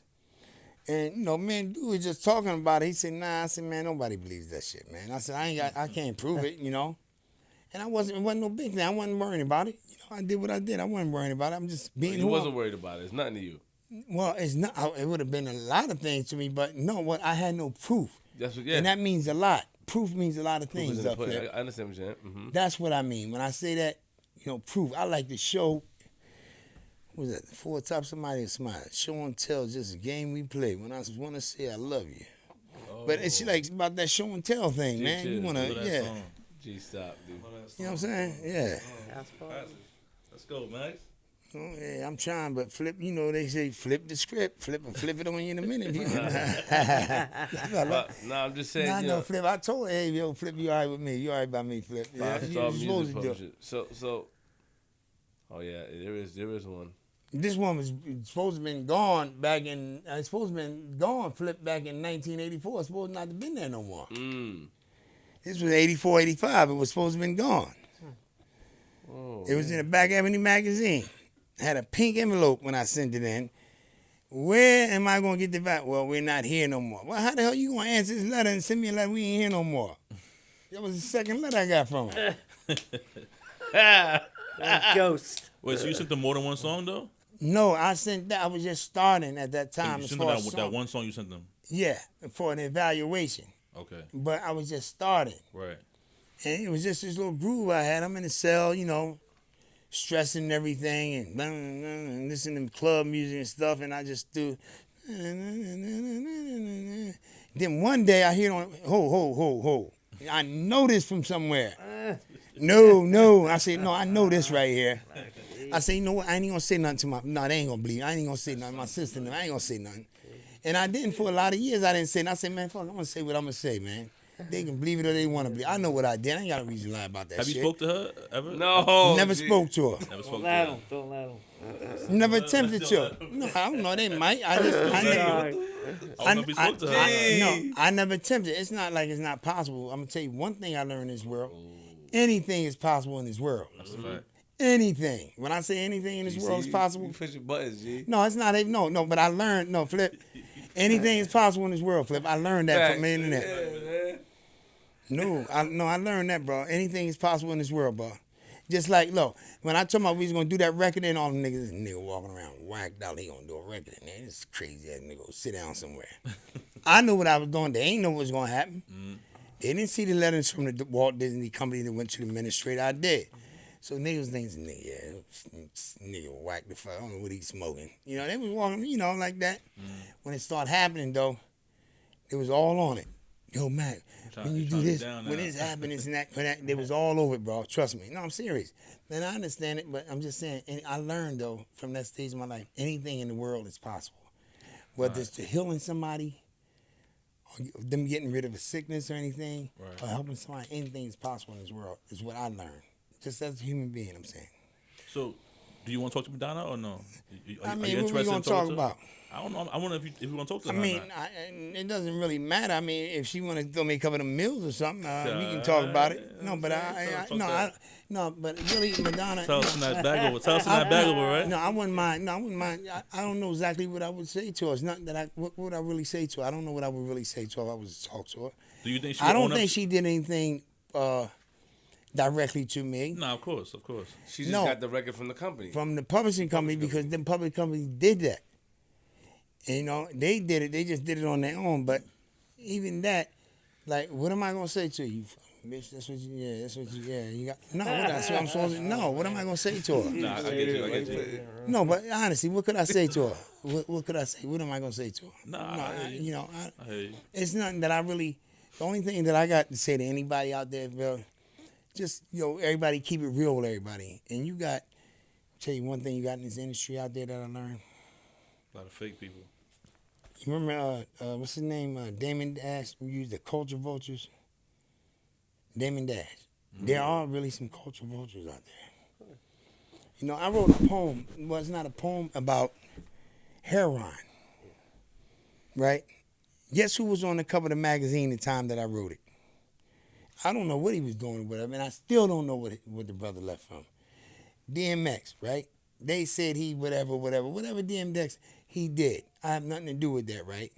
And, man, dude was just talking about it. He said, nah. I said, man, nobody believes that shit, man. I said, I can't prove it, And it wasn't no big thing. I wasn't worrying about it. I did what I did. I wasn't worrying about it. I'm just being You wasn't worried about it. It's nothing to you. Well, it's not. It would have been a lot of things to me, but no, I had no proof. That's what, yeah. And that means a lot. Proof means a lot of Proof things is in the up pudding. there. I understand what you're saying. Mm-hmm. That's what I mean. When I say that, proof. I like to show, what was that, 4 Top Somebody Smile. Show and tell is just a game we play. When I want to say I love you. Oh. But it's like about that show and tell thing, man. You want to, yeah. G-Stop, dude. You know what I'm saying? Yeah. Let's go, Max. Oh, yeah, I'm trying, but Flip, they say flip the script. Flip it on you in a minute. I'm just saying. Nah, no, Flip. I told her, hey, yo, Flip, you all right with me? You all right by me, Flip? Yeah, 5-Star you Music supposed to do it. Publisher. So, oh yeah, there is one. This one was supposed to have been gone back in. Flip, back in 1984. It's supposed not to have been there no more. This was 84, 85. It was supposed to have been gone. Oh, it was in the back Ebony magazine. Had a pink envelope when I sent it in. Where am I going to get the back? Well, we're not here no more. Well, how the hell you going to answer this letter and send me a letter? We ain't here no more. That was the second letter I got from her. Ghost. Wait, so you sent them more than one song, though? No, I sent that. I was just starting at that time. You as sent far them as that one song you sent them? Yeah, for an evaluation. Okay. But I was just starting. Right. And it was just this little groove I had. I'm in the cell, stressing and everything and listening to club music and stuff. And I just do, Then one day I hear on, ho. I know this from somewhere. No. I say, no, I know this right here. I say, you know what? I ain't gonna say nothing to no, they ain't gonna believe. I ain't gonna say nothing. My sister, I ain't gonna say nothing. And I didn't for a lot of years. I didn't say. And I said, man, fuck, I'm gonna say what I'm gonna say, man. They can believe it or they want to believe. I know what I did. I ain't got a reason to lie about that Have shit. you spoke to her ever? No. Never spoke to her. Never spoke Don't to let her. him. Don't let him. Never attempted to. No, I don't know. They might. I never. I don't know if you spoke to her. No, I never attempted. It's not like it's not possible. I'm gonna tell you one thing I learned in this world. Anything is possible in this world. That's a fact. Anything. When I say anything in this world is possible. You push your buttons, G. No, it's not. No. But I learned. No, Flip. Anything is possible in this world, Flip. I learned that from the internet. Yeah, man. I learned that, bro. Anything is possible in this world, bro. Just like, look, when I told my we was gonna do that record, and all them niggas, this nigga walking around whacked out, he gonna do a record, and man, this crazy ass nigga go sit down somewhere. I knew what I was doing. They ain't know what was gonna happen. They didn't see the letters from the Walt Disney Company that went to the administrator. I did. So niggas thinks, nigga whacked the fuck. I don't know what he's smoking. You know, they was walking, you know, like that. When it started happening, though, it was all on it. Yo, Mac, when you do this, when this happens and that, they was all over it, bro. Trust me. No, I'm serious. Man, I understand it, but I'm just saying, and I learned, though, from that stage of my life, anything in the world is possible. Whether it's to healing somebody, or them getting rid of a sickness or anything, or helping somebody, anything is possible in this world, is what I learned. Just as a human being, I'm saying. So, do you want to talk to Madonna or no? I mean, what we gonna talk about? I don't know. I wonder if you want to talk to her. I mean, it doesn't really matter. I mean, if she want to throw me a couple of meals or something, we can talk about it. No, but but really, Madonna. Tell us in that bag over. Tell us in that bag over, right? No, I wouldn't mind. No, I wouldn't mind. I don't know exactly what I would say to her. It's not that what would I really say to her? I don't know what I would really say to her if I was to talk to her. Do you think she? I don't think she did anything directly to me. No, of course. She just got the record from the company. From the publishing company, because the publishing company did that. And, you know, they did it. They just did it on their own. But even that, like, what am I going to say to you? Bitch, that's what you got. No, that's what I'm supposed to, no, what am I going to say to her? Nah, I get you. No, but honestly, what could I say to her? What could I say? What am I going to say to her? I hear you. It's nothing that I really, the only thing that I got to say to anybody out there, bro, just, everybody keep it real with everybody. And you got, tell you one thing you got in this industry out there that I learned. A lot of fake people. You remember, what's his name? Damon Dash, who used the culture vultures? Damon Dash. Mm-hmm. There are really some culture vultures out there. You know, I wrote a poem. Well, it's not a poem about heroin. Right? Guess who was on the cover of the magazine the time that I wrote it? I don't know what he was doing with it, and I still don't know what the brother left from. DMX, right? They said he whatever DMX he did. I have nothing to do with that, right?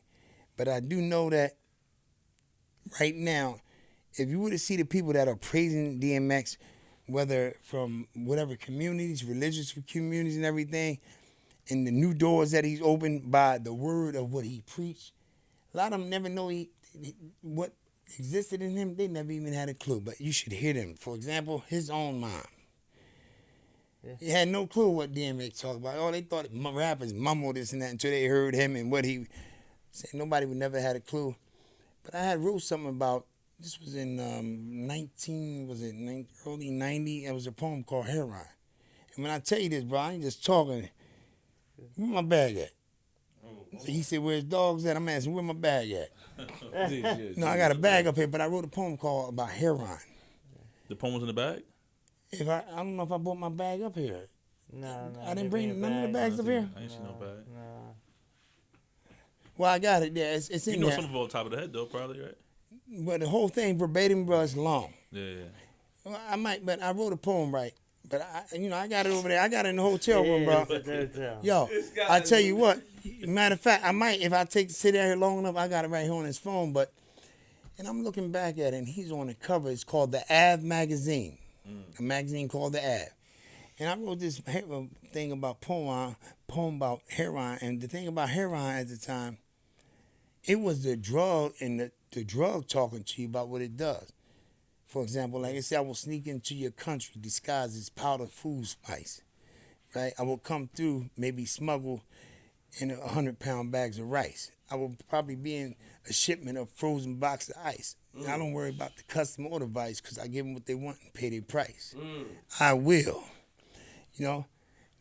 But I do know that right now, if you were to see the people that are praising DMX, whether from whatever communities, religious communities and everything, and the new doors that he's opened by the word of what he preached, a lot of them never know what existed in him. They never even had a clue, but you should hear them. For example, his own mom. He had no clue what DMX talked about. Oh, they thought rappers mumble this and that until they heard him and what he said. Nobody would never had a clue. But I had wrote something about, this was in early 90? It was a poem called Heroin. And when I tell you this, bro, I ain't just talking. Where my bag at? He said, where's dogs at? I'm asking, where my bag at? No, I got a bag up here, but I wrote a poem called about heroin. The poem was in the bag? I don't know if I brought my bag up here. No. I didn't bring none of the bags up here. I ain't seen no bag. No. Well, I got it there. It's in there. You know some of it on top of the head, though, probably, right? But the whole thing verbatim, bro, is long. Yeah. Well, I might, but I wrote a poem right. But I got it over there. I got it in the hotel room, bro. Yo, I tell you what. Matter of fact, I might, if I sit out here long enough, I got it right here on his phone. And I'm looking back at it, and he's on the cover. It's called the Ave magazine, a magazine called the Ave. And I wrote this thing about poem about heroin. And the thing about heroin at the time, it was the drug and the drug talking to you about what it does. For example, like I said, I will sneak into your country disguised as powdered food spice, right? I will come through, maybe smuggle in 100-pound bags of rice. I will probably be in a shipment of frozen box of ice. And I don't worry about the customer or the vice because I give them what they want and pay their price. I will. You know?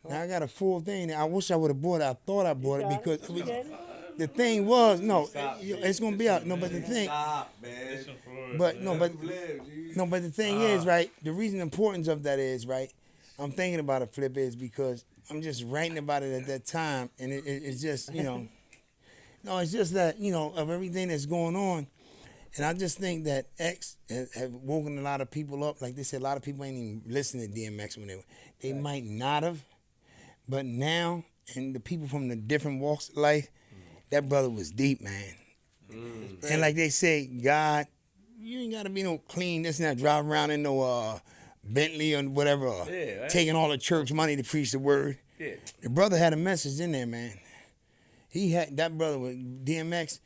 Now I got a full thing. I wish I would have bought it. I thought I bought it because the thing was, no, it's going to be out. No, but the thing. Stop, man. But the thing is, right, the reason the importance of that is, right, I'm thinking about a flip is because I'm just writing about it at that time, and it's just, you know, no, it's just that, you know, of everything that's going on, and I just think that X have woken a lot of people up. Like they said, a lot of people ain't even listening to DMX when they might not have, but now, and the people from the different walks of life, that brother was deep, man. And like they say, God, you ain't got to be no clean, this and that, drive around in no Bentley or whatever, taking all the church money to preach the word. Yeah. The brother had a message in there, man. He had, that brother with DMX,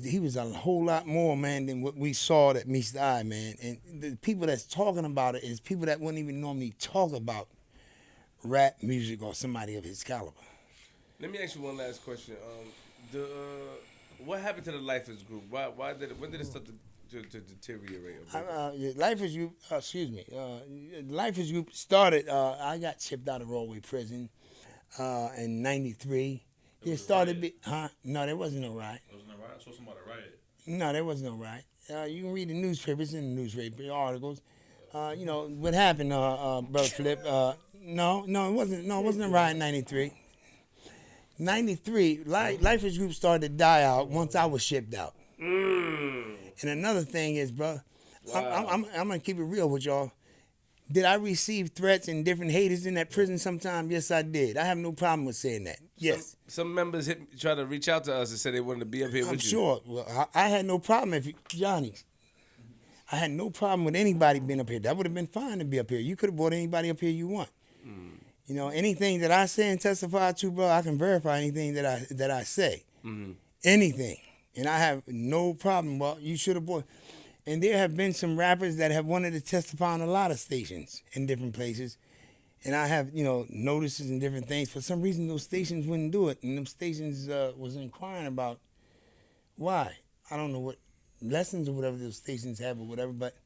he was a whole lot more, man, than what we saw that meets the eye, man. And the people that's talking about it is people that wouldn't even normally talk about rap music or somebody of his caliber. Let me ask you one last question. What happened to the Lifers group? When did it start to deteriorate? Lifers group, Lifers group started. I got shipped out of Rollway Prison in '93. It started. No, there wasn't no riot. There wasn't no riot. I saw somebody riot. No, there wasn't no riot. You can read the newspapers and the newspaper articles. You know what happened, brother Flip. No, it wasn't. No, it wasn't a riot in '93. '93, Lifers group started to die out once I was shipped out. And another thing is, bro, I'm gonna keep it real with y'all. Did I receive threats and different haters in that prison sometime? Yes, I did. I have no problem with saying that. Yes. Some members try to reach out to us and say they wanted to be up here with you. I'm sure. Well, I had no problem Johnny. I had no problem with anybody being up here. That would have been fine to be up here. You could have brought anybody up here you want. You know, anything that I say and testify to, bro, I can verify anything that I say. Anything. And I have no problem. Well, you should have brought. And there have been some rappers that have wanted to testify on a lot of stations in different places. And I have, you know, notices and different things. For some reason, those stations wouldn't do it. And them stations was inquiring about why. I don't know what lessons or whatever those stations have or whatever, but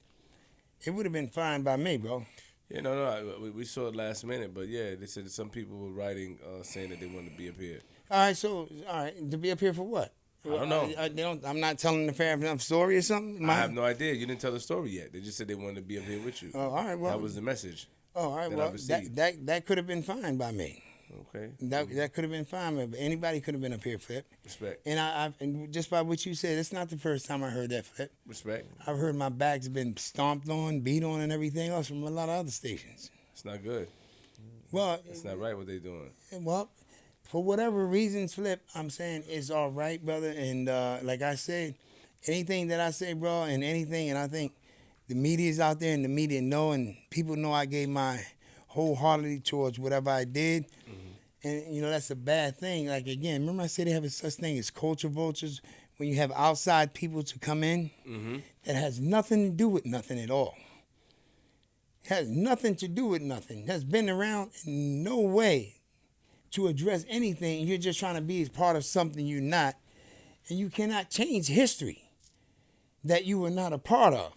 it would have been fine by me, bro. Yeah, no, we saw it last minute, but yeah, they said that some people were writing saying that they wanted to be up here. All right, to be up here for what? I don't know. I'm not telling the fair enough story or something? I have no idea. You didn't tell the story yet. They just said they wanted to be up here with you. Oh, all right, well. That was the message. Oh, all right, well, that could have been fine by me. Okay. That could have been fine. But anybody could have been up here, Flip. Respect. And just by what you said, it's not the first time I heard that, Flip. Respect. I've heard my back's been stomped on, beat on, and everything else from a lot of other stations. It's not good. Well, it's not right what they're doing. Well, for whatever reasons, Flip, I'm saying it's all right, brother. And like I said, anything that I say, bro, and anything, and I think the media's out there and the media know, and people know I gave my wholeheartedly towards whatever I did. And, you know, that's a bad thing. Like, again, remember I said they have a such thing as culture vultures when you have outside people to come in that has nothing to do with nothing at all. Has nothing to do with nothing. Has been around in no way to address anything. You're just trying to be as part of something you're not. And you cannot change history that you were not a part of.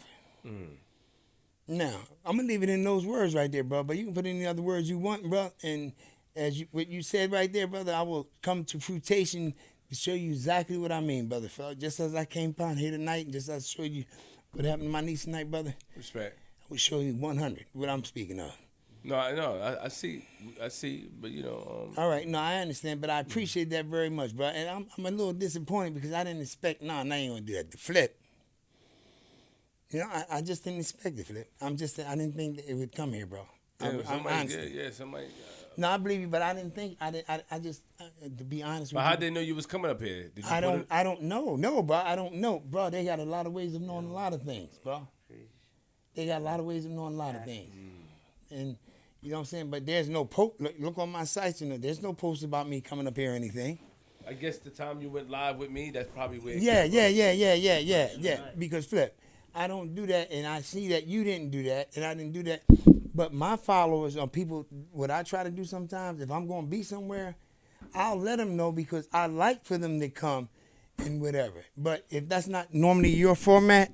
Now, I'm going to leave it in those words right there, bro. But you can put any other words you want, bro. And as what you said right there, brother, I will come to fruitation to show you exactly what I mean, brother. Just as I came upon here tonight, and just as I showed you what happened to my niece tonight, brother. Respect. I will show you 100 what I'm speaking of. No, I know. I see, but you know. All right, no, I understand, but I appreciate that very much, bro. And I'm a little disappointed because I didn't expect. No, I ain't gonna do that. The Flip. You know, I just didn't expect it, Flip. I didn't think that it would come here, bro. Somebody. No, I believe you, but I didn't think. I just to be honest with you. But how did they know you was coming up here? Did you I don't know. No, bro. I don't know, bro. They got a lot of ways of knowing a lot of things, bro. They got a lot of ways of knowing a lot of things, and. You know what I'm saying? But there's no post. Look on my sites, you know. There's no post about me coming up here or anything. I guess the time you went live with me, that's probably where. Yeah. Because Flip, I don't do that, and I see that you didn't do that, and I didn't do that. But my followers are people. What I try to do sometimes, if I'm going to be somewhere, I'll let them know because I like for them to come and whatever. But if that's not normally your format,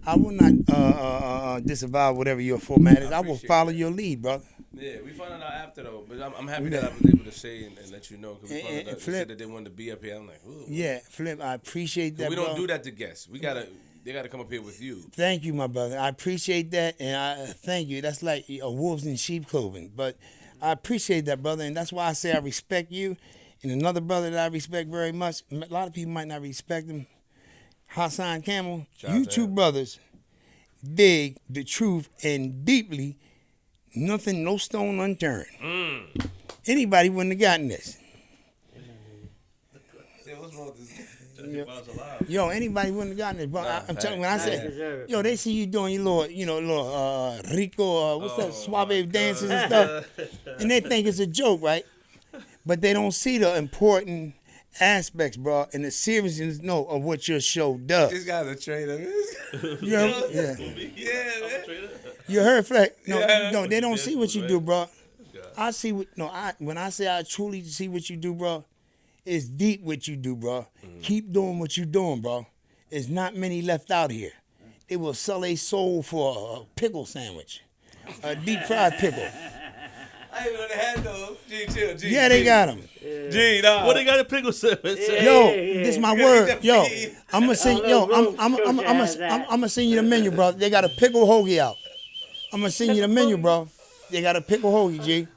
I will not disavow whatever your format is. I will follow your lead, brother. Yeah, we found it out after though, but I'm happy that I was able to say and let you know because we found out they said that they wanted to be up here. I'm like, ooh. Yeah, Flip, I appreciate that. We don't bro. do that to guests. They gotta come up here with you. Thank you, my brother. I appreciate that, and I thank you. That's like wolves in sheep clothing, but I appreciate that, brother, and that's why I say I respect you. And another brother that I respect very much, a lot of people might not respect him, Hassan Camel. You two brothers dig the truth and deeply, nothing, no stone unturned. Anybody wouldn't have gotten this. Yo, anybody wouldn't have gotten this, bro. I'm telling you, when I say, yo, they see you doing your little, Rico, what's that, suave dances and stuff, and they think it's a joke, right? But they don't see the important aspects, bro, and the seriousness of what your show does. This guy's a trainer. Yeah. You heard, Fleck? No, they don't see what you do, bro. I see what. When I say I truly see what you do, bro, it's deep what you do, bro. Keep doing what you doing, bro. There's not many left out here. They will sell a soul for a pickle sandwich, a deep fried pickle. I ain't know they had those. G. Yeah, they got them. G, nah. What they got a pickle sandwich? Yo, this my word. Yo, I'm gonna send. Yo, I'm gonna send you the menu, bro. They got a pickle hoagie out. I'm gonna send you the menu, bro. They got a pickle hoagie, G.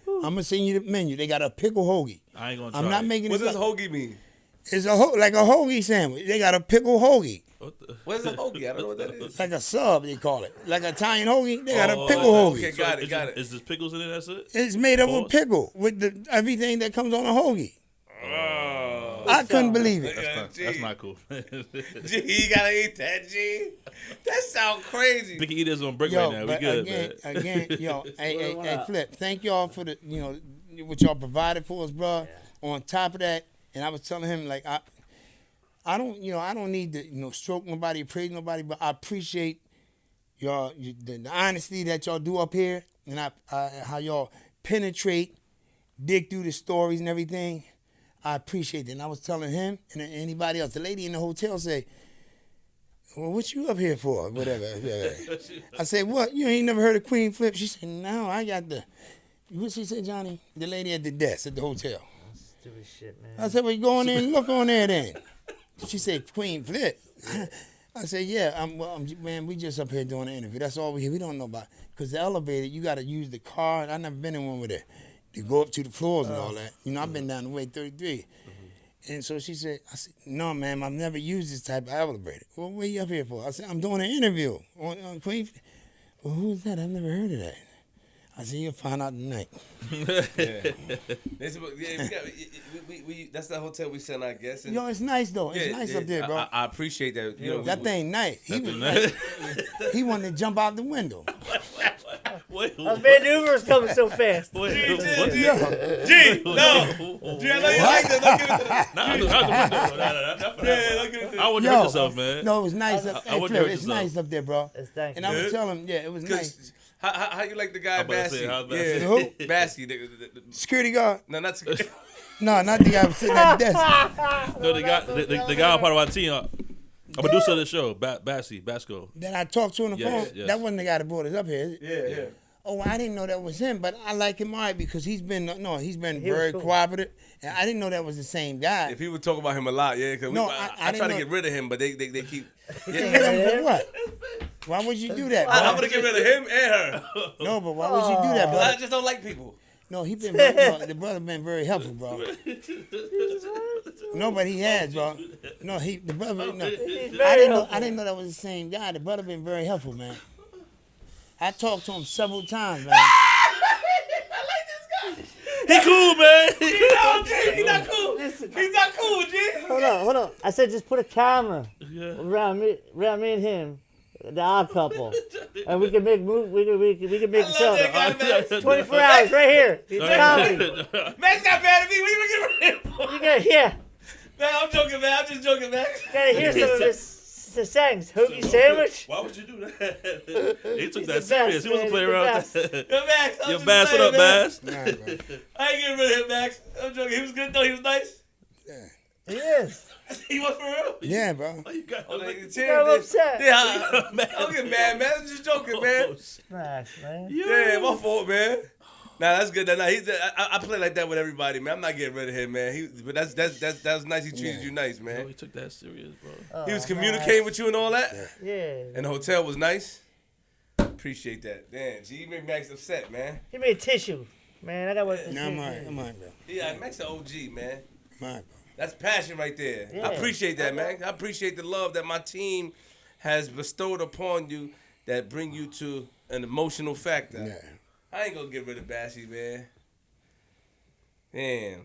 I'm gonna send you the menu. They got a pickle hoagie. I ain't gonna try. I'm not making What this does up. hoagie mean? It's like a hoagie sandwich. They got a pickle hoagie. What is a hoagie? I don't know what that is. Like a sub, they call it. Like an Italian hoagie, they got a pickle hoagie. Okay, got it. Is this pickles in it? That's it. It's made up of pickle with everything that comes on a hoagie. Oh, I couldn't believe it. That's not cool. G, you gotta eat that, G. That sounds crazy. Big Eaters on break Yo, right now. We but good, again, yo, hey, Flip. Thank y'all for the, what y'all provided for us, bro. On top of that, and I was telling him like I don't need to stroke nobody, praise nobody, but I appreciate y'all the honesty that y'all do up here, and how y'all penetrate, dig through the stories and everything. I appreciate it. And I was telling him and anybody else. The lady in the hotel say, well, what you up here for? Whatever. I said, what? You ain't never heard of Queen Flip? She said, no, I got what she said, Johnny? The lady at the desk at the hotel. Stupid shit, man. I said, well, go in there and look on there then. She said, Queen Flip. I said, yeah, man, we just up here doing an interview. That's all we don't know about. Because the elevator, you got to use the car. I never been in one with it. To go up to the floors and all that. I've been down the way 33. And so she said, I said, no, ma'am, I've never used this type of elevator. Well, what are you up here for? I said, I'm doing an interview on Queen. Well, who's that? I've never heard of that. I said, you'll find out tonight. That's the hotel we sent our guests in. Yo, it's nice, though. It's nice up there, bro. I appreciate that. That thing nice. He wanted to jump out the window. Wait, A maneuver's coming so fast. G, no. G, I know you like that. Don't give it to them. Not the window. I wouldn't hurt yourself, man. No, it was nice. I wouldn't hurt It's yourself. nice up there, bro. And I was telling him, it was nice. How you like the guy Bassy? Who? Bassy. Security guard? No, not security. No, not the guy who was sitting at the desk. No, the guy part of our team. A producer of the show, Basco. Then I talked to him on the phone. Yes. That wasn't the guy that brought us up here. Yeah. Oh, I didn't know that was him, but I like him all right because he's been very cooperative, and I didn't know that was the same guy. If he would talk about him a lot, yeah. Cause I try to get rid of him, but they keep. Get rid of him for what? Why would you do that, bro? I'm gonna get rid of him and her. No, but why would you do that, bro? I just don't like people. No, the brother been very helpful, bro. No, but he has, bro. No, the brother. No, I didn't know that was the same guy. The brother been very helpful, man. I talked to him several times, man. He cool, man. He's not cool. He's not cool, G. Hold on. I said just put a camera around me and him, the odd couple, and we can make We can make each other. 24 hours right here. He's comedy. Max got mad at me. What are you gonna get rid of him? Yeah. Man, I'm joking, man. I'm just joking, man. Gotta hear some of his sayings. Hoagie sandwich. Why would you do that? He took that the serious. best, He wasn't man. playing He's around Yo, with the Max. that. Yo, Bass, what up, Bass? Nah, bro. I ain't getting rid of him, Max. I'm joking. He was good, though. He was nice. Yeah. He is. He was for real? Yeah, bro. Oh, you got Oh, like, they- got him upset. Yeah, Man. don't get mad, man. I'm just joking, man. Oh, shit. Smash, man. Yeah, my fault, man. Nah, that's good. Nah, I play like that with everybody, man. I'm not getting rid of him, man. But that's nice. He treated you nice, Yo, man. he took that serious, bro. Oh, He was man. communicating with you and all that. Yeah. And the hotel was nice. Appreciate that. Damn, G, you made Max upset, man. He made tissue. Man, I got what. Nah, I'm alright, bro. Yeah, Max the OG, man. I'm alright, bro. That's passion right there. Yeah. I appreciate that, man. I appreciate the love that my team has bestowed upon you that bring you to an emotional factor. Yeah. I ain't gonna get rid of Bashy, man. Damn.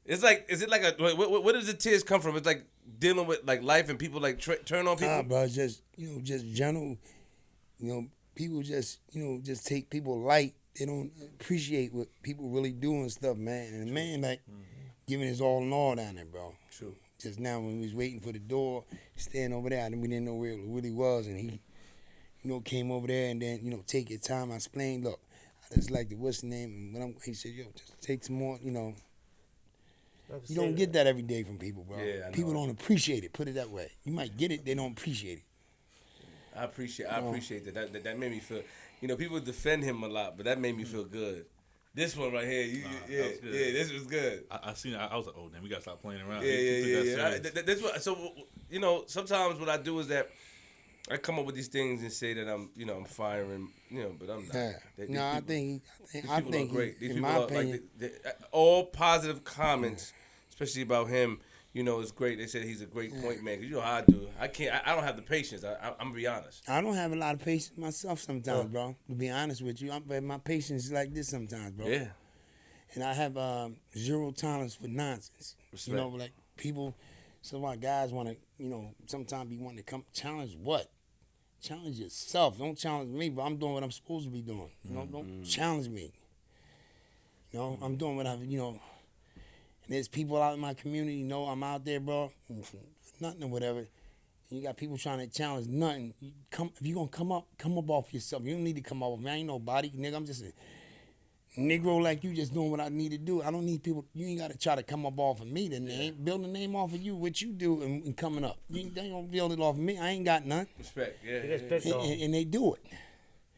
It's like, is it like a, where does the tears come from? It's like dealing with like life and people like turn on people? Nah, bro, just, just general, people just, just take people light. They don't appreciate what people really do and stuff, man. And the man, like, giving his all in all down there, bro. True. Just now when we was waiting for the door, standing over there, and we didn't know where it really was, and he, came over there and then, take your time. I explained, look, I just like the, what's the name? And when he said, yo, just take some more, you don't get that every day from people, bro. Yeah, I know. People don't appreciate it, put it that way. You might get it, they don't appreciate it. I appreciate that. That made me feel, people defend him a lot, but that made me feel good. This one right here, this was good. I seen it. I was like, oh, damn, we got to stop playing around. Yeah. That's what. So, sometimes what I do is that I come up with these things and say that I'm firing, but I'm not. Yeah. I think These people are great. These in people my are opinion, all positive comments, especially about him. It's great. They said he's a great point man. 'Cause you know how I do. I don't have the patience. I'm gonna be honest. I don't have a lot of patience myself sometimes, bro. To be honest with you, but my patience is like this sometimes, bro. Yeah. And I have zero tolerance for nonsense. Respect. Like people, some of my guys want to, sometimes be wanting to come challenge what? Challenge yourself. Don't challenge me, but I'm doing what I'm supposed to be doing. Don't challenge me. I'm doing what and there's people out in my community, I'm out there, bro, nothing or whatever. And you got people trying to challenge nothing. If you gonna come up off yourself. You don't need to come up with me. I ain't nobody, nigga. I'm just a Negro like you, just doing what I need to do. I don't need people. You ain't got to try to come up off of me. The name, build a name off of you, what you do, and coming up. They don't build it off of me. I ain't got none. Respect. Yeah. And they do it.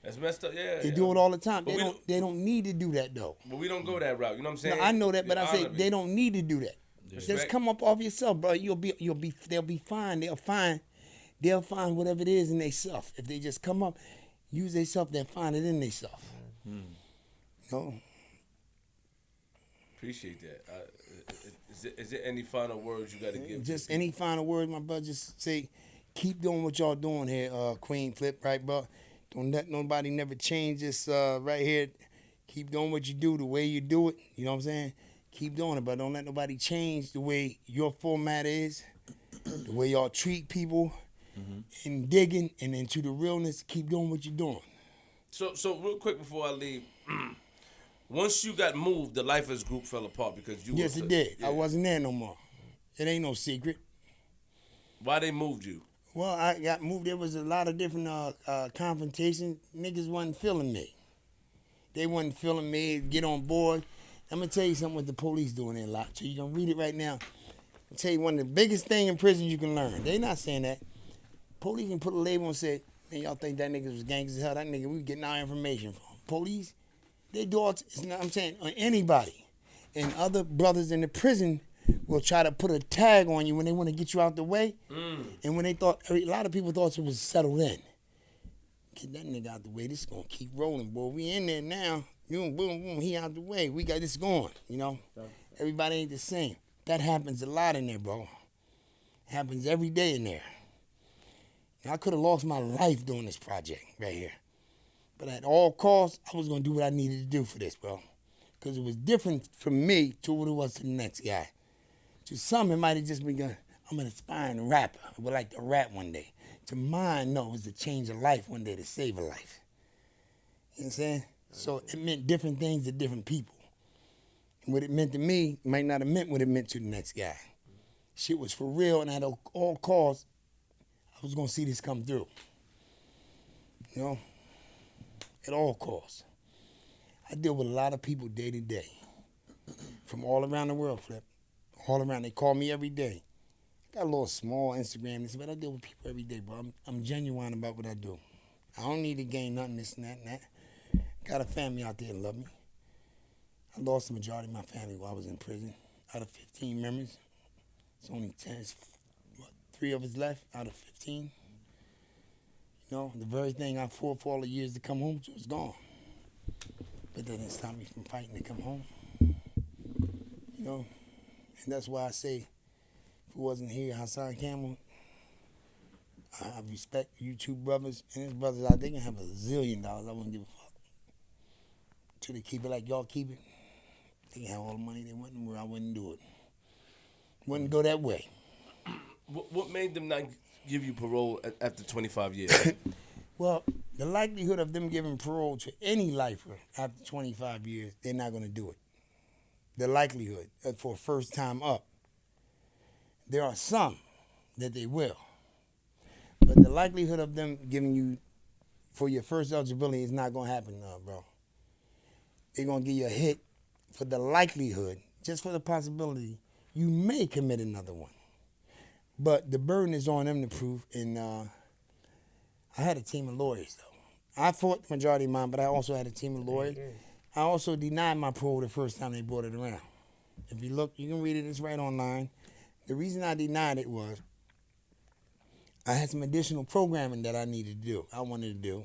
That's messed up. Yeah. They do it all the time. But They don't need to do that though. But we don't go that route. You know what I'm saying? No, I know that, but I say Honor me. they don't need to do that. Respect. Just come up off yourself, bro. They'll be fine. They'll find whatever it is in themselves. If they just come up, use themselves, they'll find it in themselves. Appreciate that. Is there any final words you got to give? Just any final word, my brother. Just say, keep doing what y'all doing here, Queen Flip, right, bro? Don't let nobody never change this right here. Keep doing what you do the way you do it. You know what I'm saying? Keep doing it, but don't let nobody change the way your format is, the way y'all treat people, and digging, and into the realness. Keep doing what you're doing. So real quick before I leave, once you got moved, the Lifers group fell apart because you. Yes, it did. Yeah. I wasn't there no more. It ain't no secret. Why they moved you? Well, I got moved. There was a lot of different confrontations. Niggas wasn't feeling me. They wasn't feeling me. Get on board. I'm gonna tell you something what the police doing there a lot. So you can read it right now. I'll tell you one of the biggest thing in prison you can learn. They not saying that. Police can put a label and say, man, y'all think that nigga was gangsters as hell. That nigga, we getting our information from. Police, they do all, I'm saying, on anybody. And other brothers in the prison will try to put a tag on you when they want to get you out the way. And when they thought, a lot of people thought it was settled in. Get that nigga out the way. This is going to keep rolling, boy. We in there now. Boom, boom, boom. He out the way. We got this going, Everybody ain't the same. That happens a lot in there, bro. Happens every day in there. And I could have lost my life doing this project right here. But at all costs, I was going to do what I needed to do for this, bro. Because it was different from me to what it was to the next guy. To some, it might have just been, I'm an aspiring rapper. I would like to rap one day. To mine, no, it was to change a life one day, to save a life. You know what I'm saying? So it meant different things to different people. And what it meant to me might not have meant what it meant to the next guy. Shit was for real, and at all costs, I was going to see this come through. At all costs. I deal with a lot of people day to day. From all around the world, Flip. all around. They call me every day. I got a little small Instagram, but I deal with people every day, bro. I'm genuine about what I do. I don't need to gain nothing, this and that and that. Got a family out there that love me. I lost the majority of my family while I was in prison. Out of 15 members, it's only 10, three of us left out of 15. You know, the very thing I fought for all the years to come home to is gone. But that didn't stop me from fighting to come home. You know, and that's why I say, if it wasn't here, Hassan Campbell, I respect you two brothers and his brothers out there. They can have $1 zillion. I wouldn't give a fuck. Till they keep it like y'all keep it. They can have all the money they want, where I wouldn't do it. Wouldn't go that way. What made them not give you parole after 25 years? Well, the likelihood of them giving parole to any lifer after 25 years, they're not going to do it. The likelihood for first time up. There are some that they will. But the likelihood of them giving you for your first eligibility is not going to happen, bro. They're going to give you a hit for the likelihood, just for the possibility, you may commit another one. But the burden is on them to prove, and I had a team of lawyers, though. I fought the majority of mine, but I also had a team of lawyers. I also denied my parole the first time they brought it around. If you look, you can read it, it's right online. The reason I denied it was I had some additional programming that I needed to do, I wanted to do.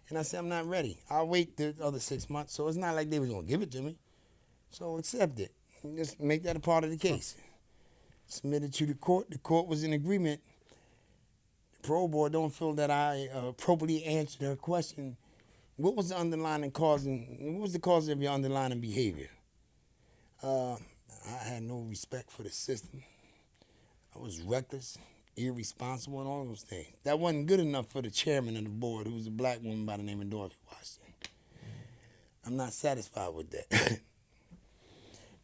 And I said, I'm not ready. I'll wait the other 6 months. So it's not like they was going to give it to me. So accept it. And just make that a part of the case. Submitted to the court. The court was in agreement. The parole board don't feel that I appropriately answered her question. What was the underlying cause? What was the cause of your underlying behavior? I had no respect for the system. I was reckless, irresponsible, and all those things. That wasn't good enough for the chairman of the board, who was a black woman by the name of Dorothy Washington. I'm not satisfied with that.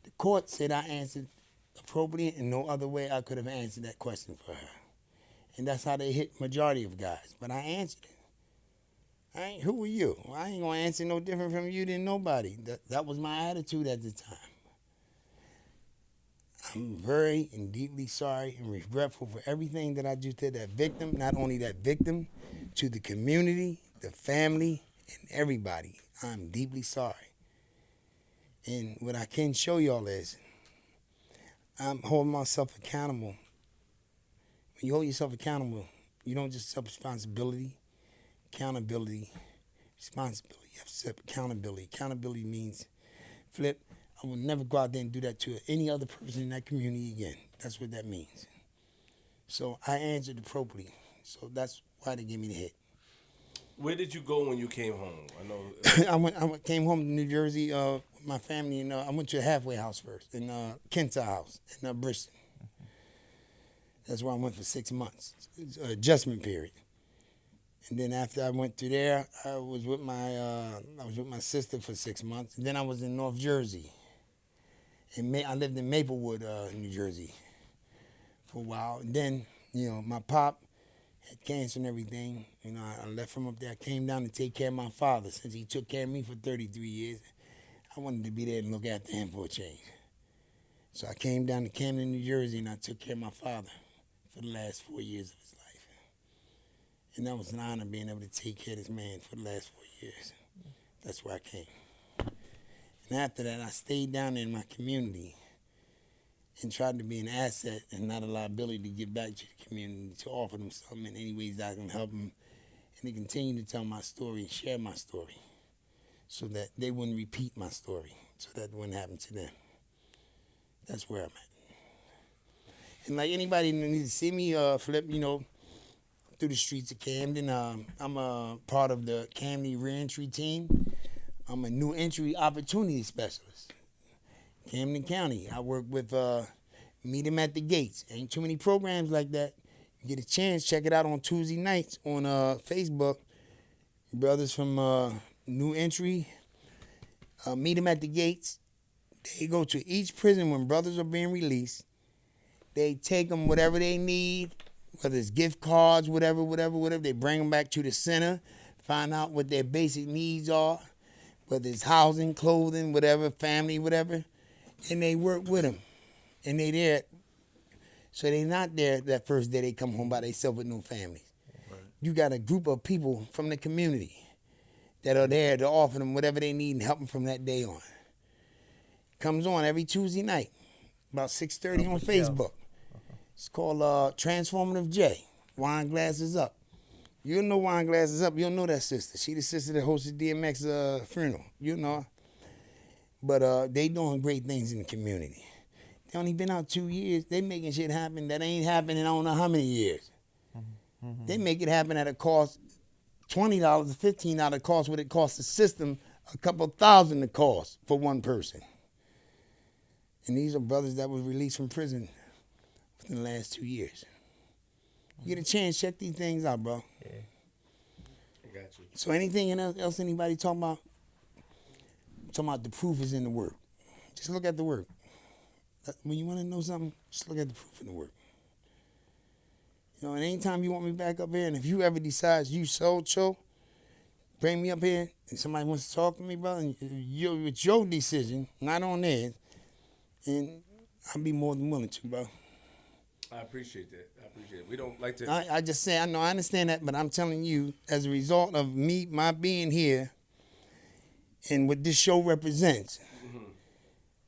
The court said I answered appropriately, and no other way I could have answered that question for her. And that's how they hit majority of guys. But I answered it. Who are you? Well, I ain't going to answer no different from you than nobody. That was my attitude at the time. I'm very and deeply sorry and regretful for everything that I do to that victim, not only that victim, to the community, the family, and everybody. I'm deeply sorry. And what I can show y'all is I'm holding myself accountable. When you hold yourself accountable, you don't just accept responsibility, accountability, responsibility. You have to accept accountability. Accountability means, Flip, I will never go out there and do that to any other person in that community again. That's what that means. So I answered appropriately. So that's why they gave me the hit. Where did you go when you came home? I know I came home to New Jersey with my family, and I went to a halfway house first, in Kent's house in Bristol. That's where I went for 6 months. It's an adjustment period. And then after I went through there, I was with my sister for 6 months. And then I was in North Jersey. I lived in Maplewood, New Jersey, for a while. And then, my pop had cancer and everything. I left from up there. I came down to take care of my father. Since he took care of me for 33 years, I wanted to be there and look after him for a change. So I came down to Camden, New Jersey, and I took care of my father for the last 4 years of his life. And that was an honor being able to take care of this man for the last 4 years. That's where I came. And after that, I stayed down in my community and tried to be an asset and not a liability to give back to the community, to offer them something in any ways that I can help them, and to continue to tell my story and share my story so that they wouldn't repeat my story, so that wouldn't happen to them. That's where I'm at. And like anybody who needs to see me, Flip, through the streets of Camden, I'm a part of the Camden reentry team. I'm a new entry opportunity specialist. Camden County. I work with Meet 'em at the Gates. Ain't too many programs like that. You get a chance, check it out on Tuesday nights on Facebook. Brothers from New Entry, Meet 'em at the Gates. They go to each prison when brothers are being released. They take them whatever they need, whether it's gift cards, whatever. They bring them back to the center, find out what their basic needs are, whether it's housing, clothing, whatever, family, whatever, and they work with them. and they there. So they not there that first day they come home by themselves with no families. Right. You got a group of people from the community that are there to offer them whatever they need and help them from that day on. Comes on every Tuesday night, about 6:30 on Facebook. It's called Transformative J. Wine Glasses Up. You'll know Wine Glasses Up. You'll know that sister. She the sister that hosted DMX's funeral. You know her. But they doing great things in the community. They only been out 2 years. They making shit happen that ain't happening in I don't know how many years. Mm-hmm. They make it happen at a cost $20, $15 cost what it costs the system, a couple thousand to cost for one person. And these are brothers that were released from prison within the last 2 years. You get a chance, check these things out, bro. Yeah. I got you. So anything else anybody talking about? I'm talking about the proof is in the work. Just look at the work. When you want to know something, just look at the proof in the work. You know, and anytime you want me back up here, and if you ever decide you so chill, bring me up here, and somebody wants to talk to me, bro, and it's your decision, not on theirs, and I'll be more than willing to, bro. I appreciate that. We don't like to. I just say, I know, I understand that, but I'm telling you, as a result of my being here, and what this show represents,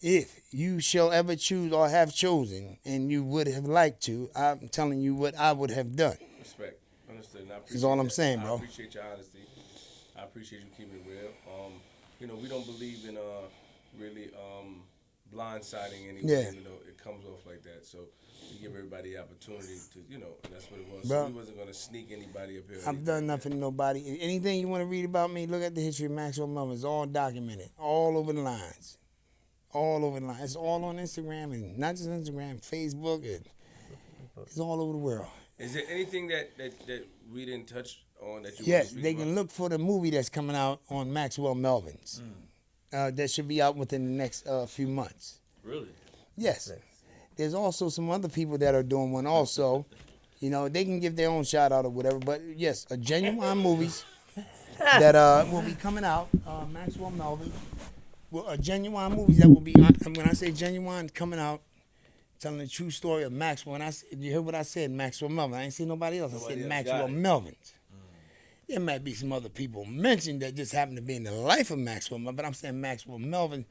if you shall ever choose or have chosen, and you would have liked to, I'm telling you what I would have done. Respect. Understood. Is all I'm saying, bro. I appreciate your honesty. I appreciate you keeping it real. You know, we don't believe in really blindsiding anyone, even though it comes off like that. So we give everybody the opportunity to, you know, and that's what it was. Bro, so we wasn't going to sneak anybody up here. I've done nothing to nobody. Anything you want to read about me, look at the history of Maxwell Melvin. It's all documented, all over the lines. All over the line. It's all on Instagram, and not just Instagram, Facebook, and it's all over the world. Is there anything that we didn't touch on that you Yes, want to speak they about? can look for the movie that's coming out on Maxwell Melvins. That should be out within the next few months. Really? Yes. There's also some other people that are doing one also. You know, they can give their own shout out or whatever, but yes, a Genuine Movies that will be coming out, Maxwell Melvin. Well, Genuine Movies that will be, when I say Genuine, coming out, telling the true story of Maxwell. You heard what I said, Maxwell Melvin. I ain't seen nobody else. I said Maxwell Melvins. There might be some other people mentioned that just happen to be in the life of Maxwell Melvin, but I'm saying Maxwell Melvin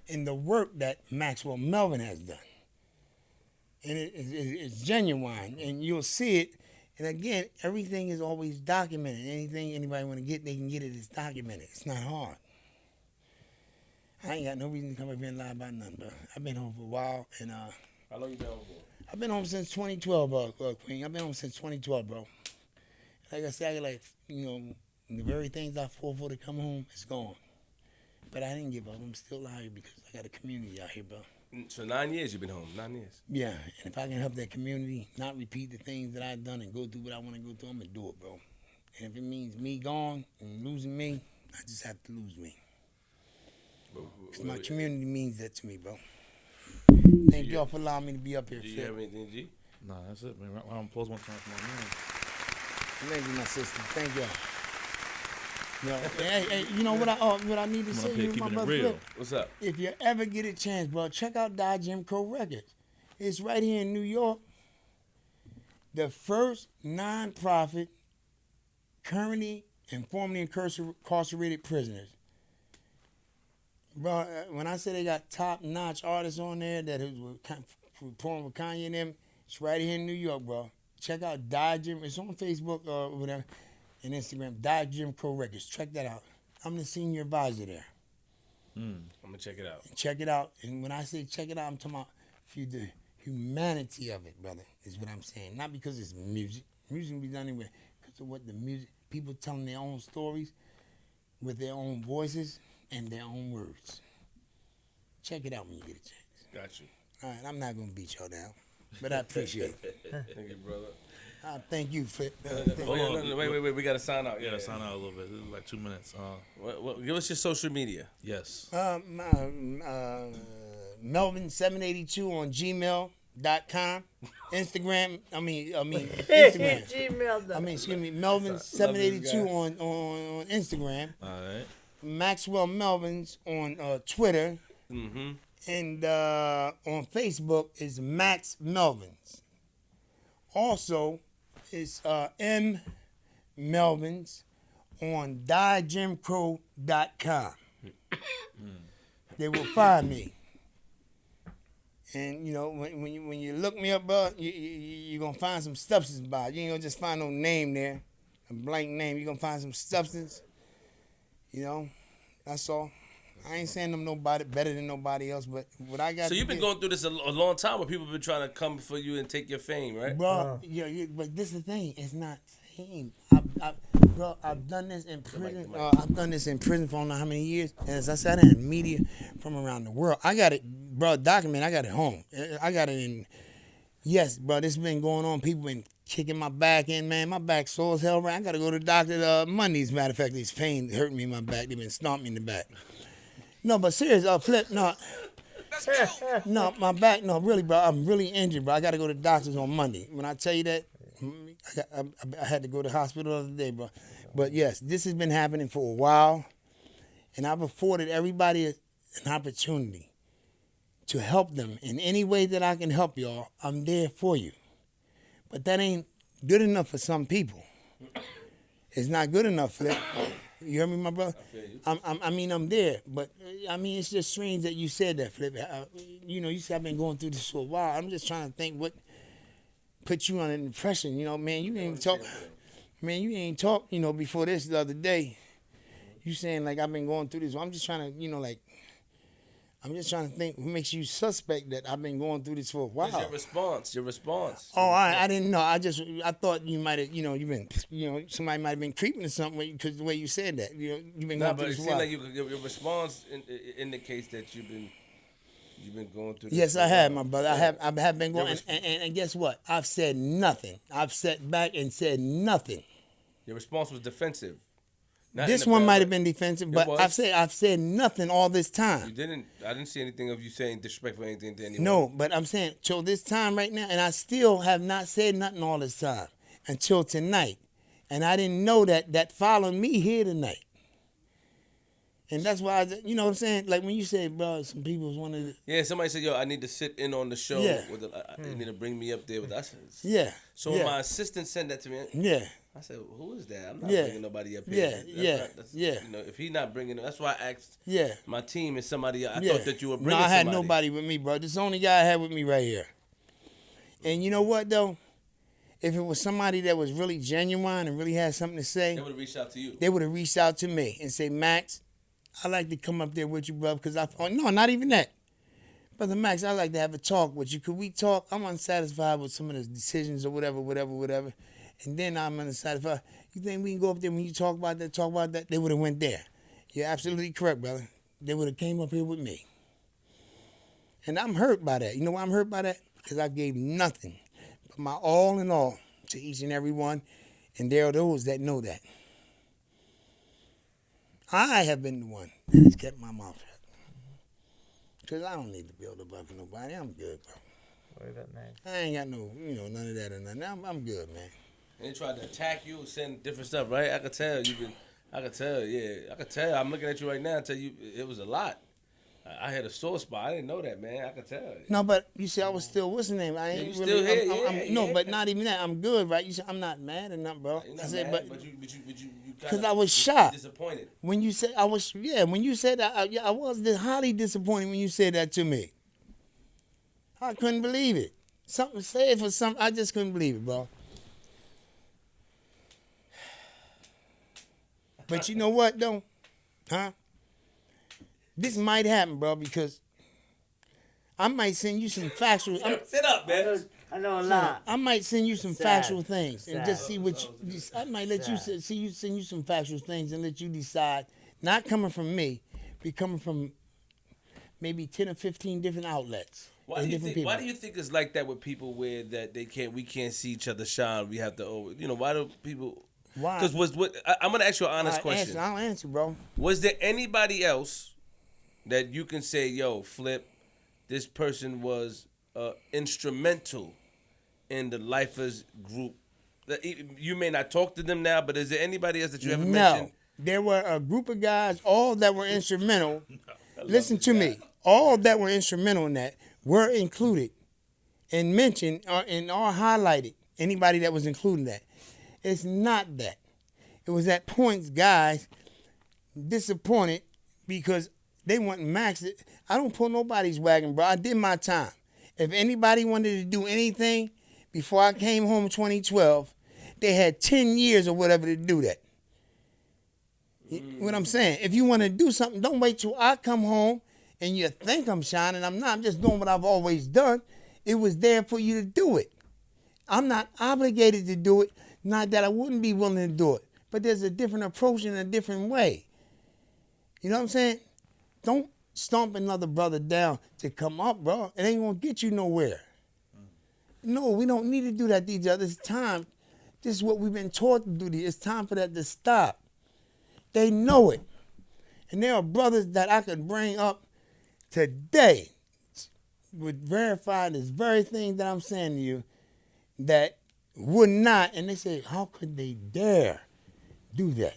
and the work that Maxwell Melvin has done. And it's genuine, and you'll see it. And again, everything is always documented. Anything anybody want to get, they can get it. It's documented. It's not hard. I ain't got no reason to come up here and lie about nothing, bro. I've been home for a while, and How long you been home for? I've been home since 2012, Queen. I've been home since 2012, bro. Like I said, the very things I fought for to come home, it's gone. But I didn't give up. I'm still out here because I got a community out here, bro. So 9 years you've been home. 9 years. Yeah, and if I can help that community not repeat the things that I've done and go through what I want to go through, I'm going to do it, bro. And if it means me gone and losing me, I just have to lose me. Because my community means that to me, bro. Thank y'all for allowing me to be up here. Do you have anything, G? Nah, that's it, man. I'm close one time for my man. Thank you, my sister. Thank y'all. Hey, you know what I need to say to you, my brother Flip? What's up? If you ever get a chance, bro, check out Die Jim Crow Records. It's right here in New York. The first non-profit currently and formerly incarcerated prisoners. Bro, when I say they got top-notch artists on there that was performing with Kanye and them, it's right here in New York, bro. Check out Die Jim. It's on Facebook or whatever, and Instagram. Die Jim Crow Records. Check that out. I'm the senior advisor there. I'm gonna check it out. Check it out. And when I say check it out, I'm talking about the humanity of it, brother. Is what I'm saying. Not because it's music. Music can be done anywhere. Because of what the music people telling their own stories with their own voices and their own words. Check it out when you get a chance. Got you. All right, I'm not gonna beat y'all down, but I appreciate it. Thank you, brother. Thank you, Flip. Wait. We gotta sign out. Yeah, sign out a little bit. This is like 2 minutes. Give us your social media. Yes. Melvin782 on gmail.com. Instagram. Instagram. Excuse me. Melvin782 on Instagram. All right. Maxwell Melvins on Twitter. Mm-hmm. And on Facebook is Max Melvins. Also, it's M Melvins on diejimcrow.com. They will find me. And, you know, when you look me up, bro, you're going to find some substance about it. You ain't going to just find no name there, a blank name. You're going to find some substance. You know, that's all. I ain't saying I'm nobody better than nobody else, but what I got. So you've been going through this a long time where people have been trying to come for you and take your fame, right? Bro, yeah, but this is the thing. It's not fame. Bro, I've done this in prison. I've done this in prison for I don't know how many years. And as I said, I had media from around the world. I got it, bro, document. I got it home. I got it in. Yes, bro, this been going on. People been kicking my back in, man. My back sore as hell, right? I got to go to the doctor Monday. As a matter of fact, this pain hurting me in my back. They been stomping me in the back. No, but serious, Flip, no. No, my back, no, really, bro, I'm really injured, bro. I got to go to the doctors on Monday. When I tell you that, I had to go to the hospital the other day, bro. But yes, this has been happening for a while, and I've afforded everybody an opportunity to help them in any way that I can help y'all. I'm there for you. But that ain't good enough for some people. It's not good enough, Flip. You hear me, my brother? I mean, I'm there, but I mean, it's just strange that you said that, Flip. You know, you said I've been going through this for a while. I'm just trying to think what put you on an impression. You know, man, you ain't talk. Man, you ain't talk. You know, before this the other day, you saying like I've been going through this. Well, I'm just trying to, you know, like I'm just trying to think what makes you suspect that I've been going through this for a while. Your response. Oh, I didn't know. I thought you might have, you know, somebody might have been creeping or something because the way you said that. You know, you've been going through this for a while. But it seems like your response indicates that you've been going through this. Yes, I have, my brother. I have been going, and guess what? I've said nothing. I've sat back and said nothing. Your response was defensive. This one might have been defensive, but I've said nothing all this time. You didn't. I didn't see anything of you saying disrespectful or anything to anyone. No, but I'm saying till this time right now, and I still have not said nothing all this time until tonight, and I didn't know that followed me here tonight. And that's why, you know what I'm saying? Like when you said, bro, some people wanted to... Yeah, somebody said, yo, I need to sit in on the show. Yeah. They need to bring me up there with us. Yeah. So when my assistant sent that to me, yeah. I said, who is that? I'm not bringing nobody up here. Yeah. You know, if he's not bringing them, that's why I asked my team and somebody. I thought that you were bringing somebody. No, I had nobody with me, bro. This is the only guy I had with me right here. And you know what, though? If it was somebody that was really genuine and really had something to say... They would have reached out to you. They would have reached out to me and say, Max, I'd like to come up there with you, bro, because no, not even that. Brother Max, I'd like to have a talk with you. Could we talk? I'm unsatisfied with some of the decisions or whatever. And then I'm unsatisfied. You think we can go up there when you talk about that? They would have went there. You're absolutely correct, brother. They would have came up here with me. And I'm hurt by that. You know why I'm hurt by that? Because I gave nothing but my all in all to each and every one. And there are those that know that. I have been the one that has kept my mouth shut. Because I don't need to build up for nobody. I'm good, bro. What about next? I ain't got no, none of that or nothing. I'm good, man. And they tried to attack you, send different stuff, right? I could tell I could tell. I'm looking at you right now and tell you it was a lot. I had a sore spot. I didn't know that, man. I could tell. No, but you see, I was still, what's the name? I ain't you still here, No, but not even that. I'm good, right? You said I'm not mad or nothing, bro. You're not mad, but you because I was shocked. Disappointed. When you said when you said that, I was highly disappointed when you said that to me. I couldn't believe it. Something said for something, I just couldn't believe it, bro. But you know what, though? Huh? This might happen, bro, because I might send you some factual... Sit up, man. I know a lot. I might send you some factual things and just see what you... I might let you send you some factual things and let you decide, not coming from me, but coming from maybe 10 or 15 different outlets. Why do you think it's like that with people where that we can't see each other shine? We have to, why do people... Why? Because I'm going to ask you an honest question. I'll answer, bro. Was there anybody else that you can say, yo, Flip, this person was instrumental in the Lifers group? You may not talk to them now, but is there anybody else that you ever mentioned? No. There were a group of guys, all that were instrumental. Listen to me. all that were instrumental in that were included and mentioned and are highlighted. Anybody that was included in that. It's not that. It was at points guys disappointed because they want Max. I don't pull nobody's wagon, bro. I did my time. If anybody wanted to do anything before I came home in 2012, they had 10 years or whatever to do that. What I'm saying, if you want to do something, don't wait till I come home and you think I'm shining. I'm not. I'm just doing what I've always done. It was there for you to do it. I'm not obligated to do it. Not that I wouldn't be willing to do it. But there's a different approach and a different way. You know what I'm saying? Don't stomp another brother down to come up, bro. It ain't going to get you nowhere. No, we don't need to do that to each other. It's time. This is what we've been taught to do. It's time for that to stop. They know it. And there are brothers that I could bring up today would verify this very thing that I'm saying to you that would not, and they say, how could they dare do that?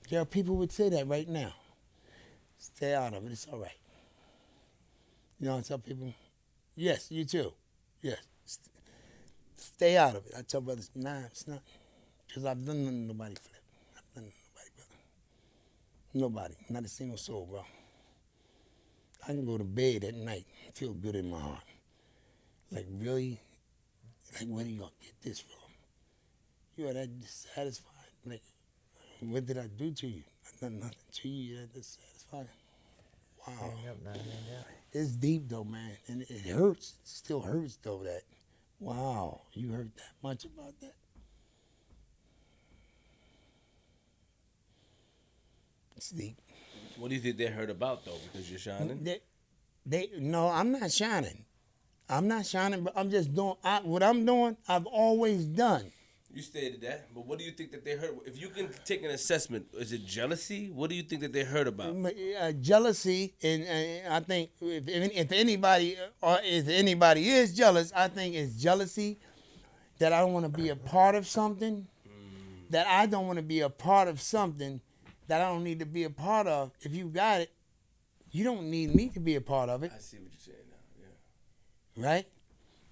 There are people who would say that right now. Stay out of it. It's all right. You know, I tell people, yes, you too. Yes. Stay out of it. I tell brothers, nah, it's not. Because I've done nothing to nobody for that. I've done nothing to nobody, brother. Nobody. Not a single soul, bro. I can go to bed at night and feel good in my heart. Like, really? Like, where are you going to get this from? You are that dissatisfied. Like, what did I do to you? I've done nothing to you. You're that dissatisfied. Wow. It's deep, though, man. And it hurts. It still hurts, though, that, wow, you hurt that much about that? It's deep. What do you think they heard about, though? Because you're shining? No, I'm not shining. I'm not shining, but I'm just doing what I'm doing, I've always done. You stated that, but what do you think that they heard? If you can take an assessment, is it jealousy? What do you think that they heard about? Jealousy, and I think if anybody is jealous, I think it's jealousy that I don't want to be a part of something, that I don't want to be a part of something that I don't need to be a part of. If you got it, you don't need me to be a part of it. I see what you're saying now, yeah. Right?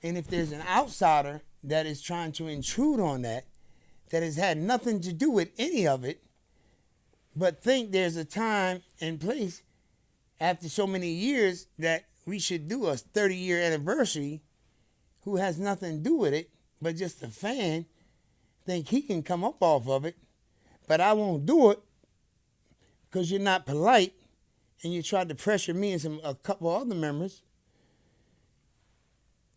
And if there's an outsider that is trying to intrude on that has had nothing to do with any of it, but think there's a time and place after so many years that we should do a 30-year anniversary, who has nothing to do with it, but just a fan, think he can come up off of it, but I won't do it because you're not polite and you tried to pressure me and a couple other members.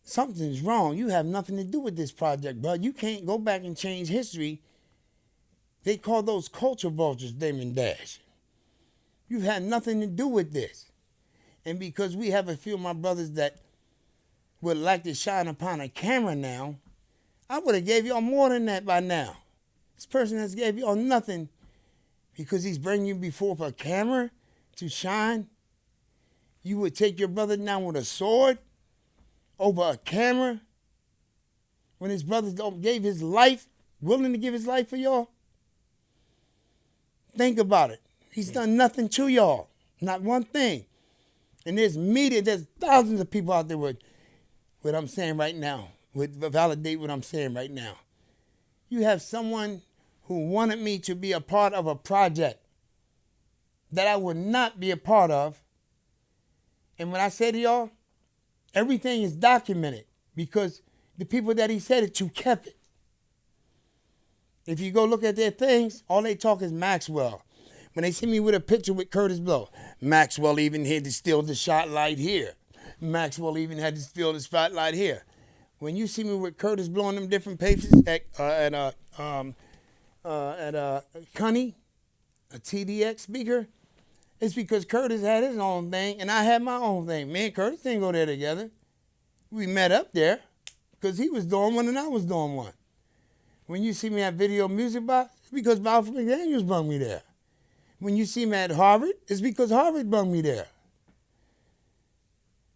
Something's wrong. You have nothing to do with this project, bro. You can't go back and change history. They call those culture vultures, Damon Dash. You've had nothing to do with this. And because we have a few of my brothers that would like to shine upon a camera now, I would have gave y'all more than that by now. This person has gave y'all nothing because he's bringing you before a camera to shine. You would take your brother down with a sword over a camera when his brother gave his life, willing to give his life for y'all? Think about it. He's done nothing to y'all, not one thing. And there's media, there's thousands of people out there with what I'm saying right now, would validate what I'm saying right now. You have someone who wanted me to be a part of a project that I would not be a part of. And when I say to y'all, everything is documented because the people that he said it to kept it. If you go look at their things, all they talk is Maxwell. When they see me with a picture with Curtis Blow, Maxwell even had to steal the spotlight here. Maxwell even had to steal the spotlight here. When you see me with Curtis Blow on them different pages at Cunny, a TDX speaker, it's because Curtis had his own thing and I had my own thing. Me and Curtis didn't go there together. We met up there because he was doing one and I was doing one. When you see me at Video Music Box, it's because Alfred McDaniels brought me there. When you see me at Harvard, it's because Harvard brought me there.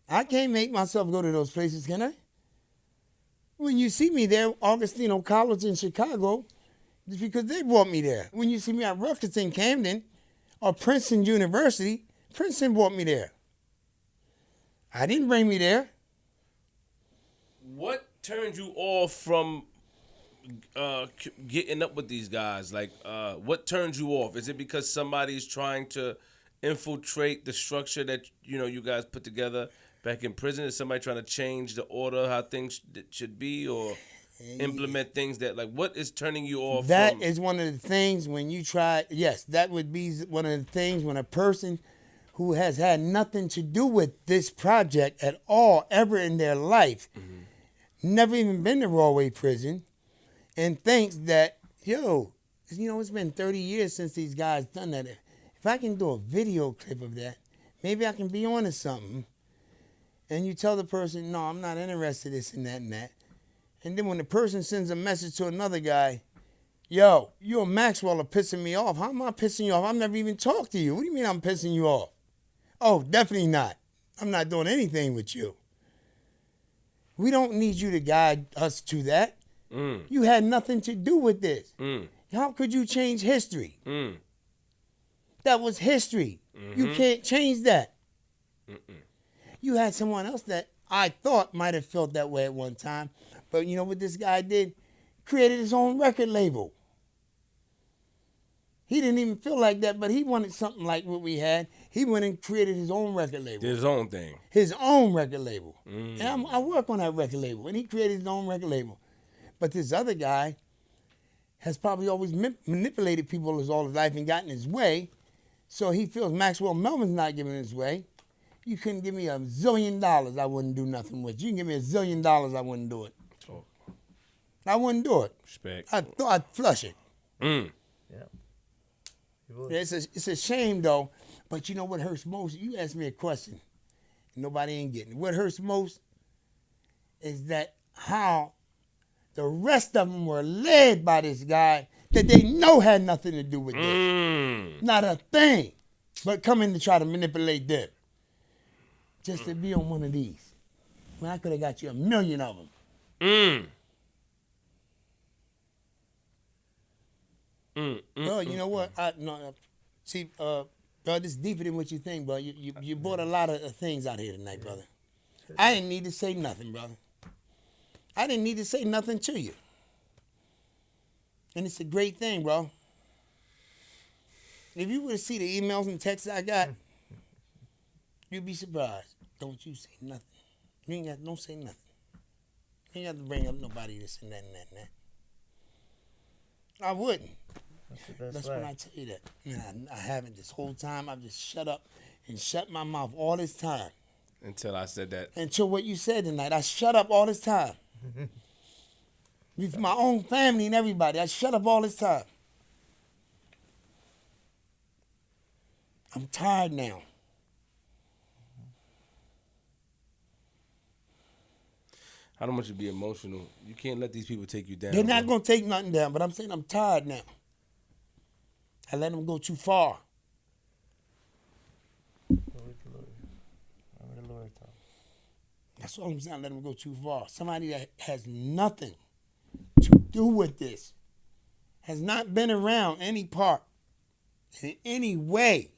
I can't make myself go to those places, can I? When you see me there, Augustino College in Chicago, it's because they brought me there. When you see me at Rutgers in Camden or Princeton University, Princeton brought me there. I didn't bring me there. What turned you off from getting up with these guys? Like, what turns you off? Is it because somebody's trying to infiltrate the structure that you guys put together back in prison? Is somebody trying to change the order, how things should be, or implement things that, like, what is turning you off? That is one of the things when you try. Yes, that would be one of the things when a person who has had nothing to do with this project at all ever in their life, never even been to Rawway Prison, and thinks that, it's been 30 years since these guys done that. If I can do a video clip of that, maybe I can be on to something. And you tell the person, no, I'm not interested in this and that and that. And then when the person sends a message to another guy, yo, you and Maxwell are pissing me off. How am I pissing you off? I've never even talked to you. What do you mean I'm pissing you off? Oh, definitely not. I'm not doing anything with you. We don't need you to guide us to that. You had nothing to do with this. How could you change history? That was history. You can't change that. You had someone else that I thought might have felt that way at one time. But you know what this guy did? Created his own record label. He didn't even feel like that, but he wanted something like what we had. He went and created his own record label. His own thing. His own record label. And I work on that record label. And he created his own record label. But this other guy has probably always manipulated people all his life and gotten his way. So he feels Maxwell Melvin's not giving his way. You couldn't give me $1 zillion, I wouldn't do nothing with. You can give me $1 zillion, I wouldn't do it. Oh. I wouldn't do it. Respect. I'd flush it. Yeah. It's a shame, though. But you know what hurts most? You asked me a question. Nobody ain't getting it. What hurts most is that how the rest of them were led by this guy that they know had nothing to do with this. Not a thing. But coming to try to manipulate them. Just to be on one of these. When I could have got you 1 million of them. Bro, you know what? Bro, this is deeper than what you think, bro. You brought a lot of things out here tonight, brother. I didn't need to say nothing, brother. I didn't need to say nothing to you. And it's a great thing, bro. If you were to see the emails and texts I got, you'd be surprised. Don't you say nothing. Don't say nothing. You ain't got to bring up nobody this and that and that and that. I wouldn't. That's when I tell you that. Man, I haven't this whole time. I've just shut up and shut my mouth all this time. Until I said that. Until what you said tonight. I shut up all this time. With my own family and everybody. I shut up all this time. I'm tired now. I don't want you to be emotional. You can't let these people take you down. They're not going to take nothing down, but I'm saying I'm tired now. I let them go too far. That's all I'm saying. I let them go too far. Somebody that has nothing to do with this, has not been around any part in any way.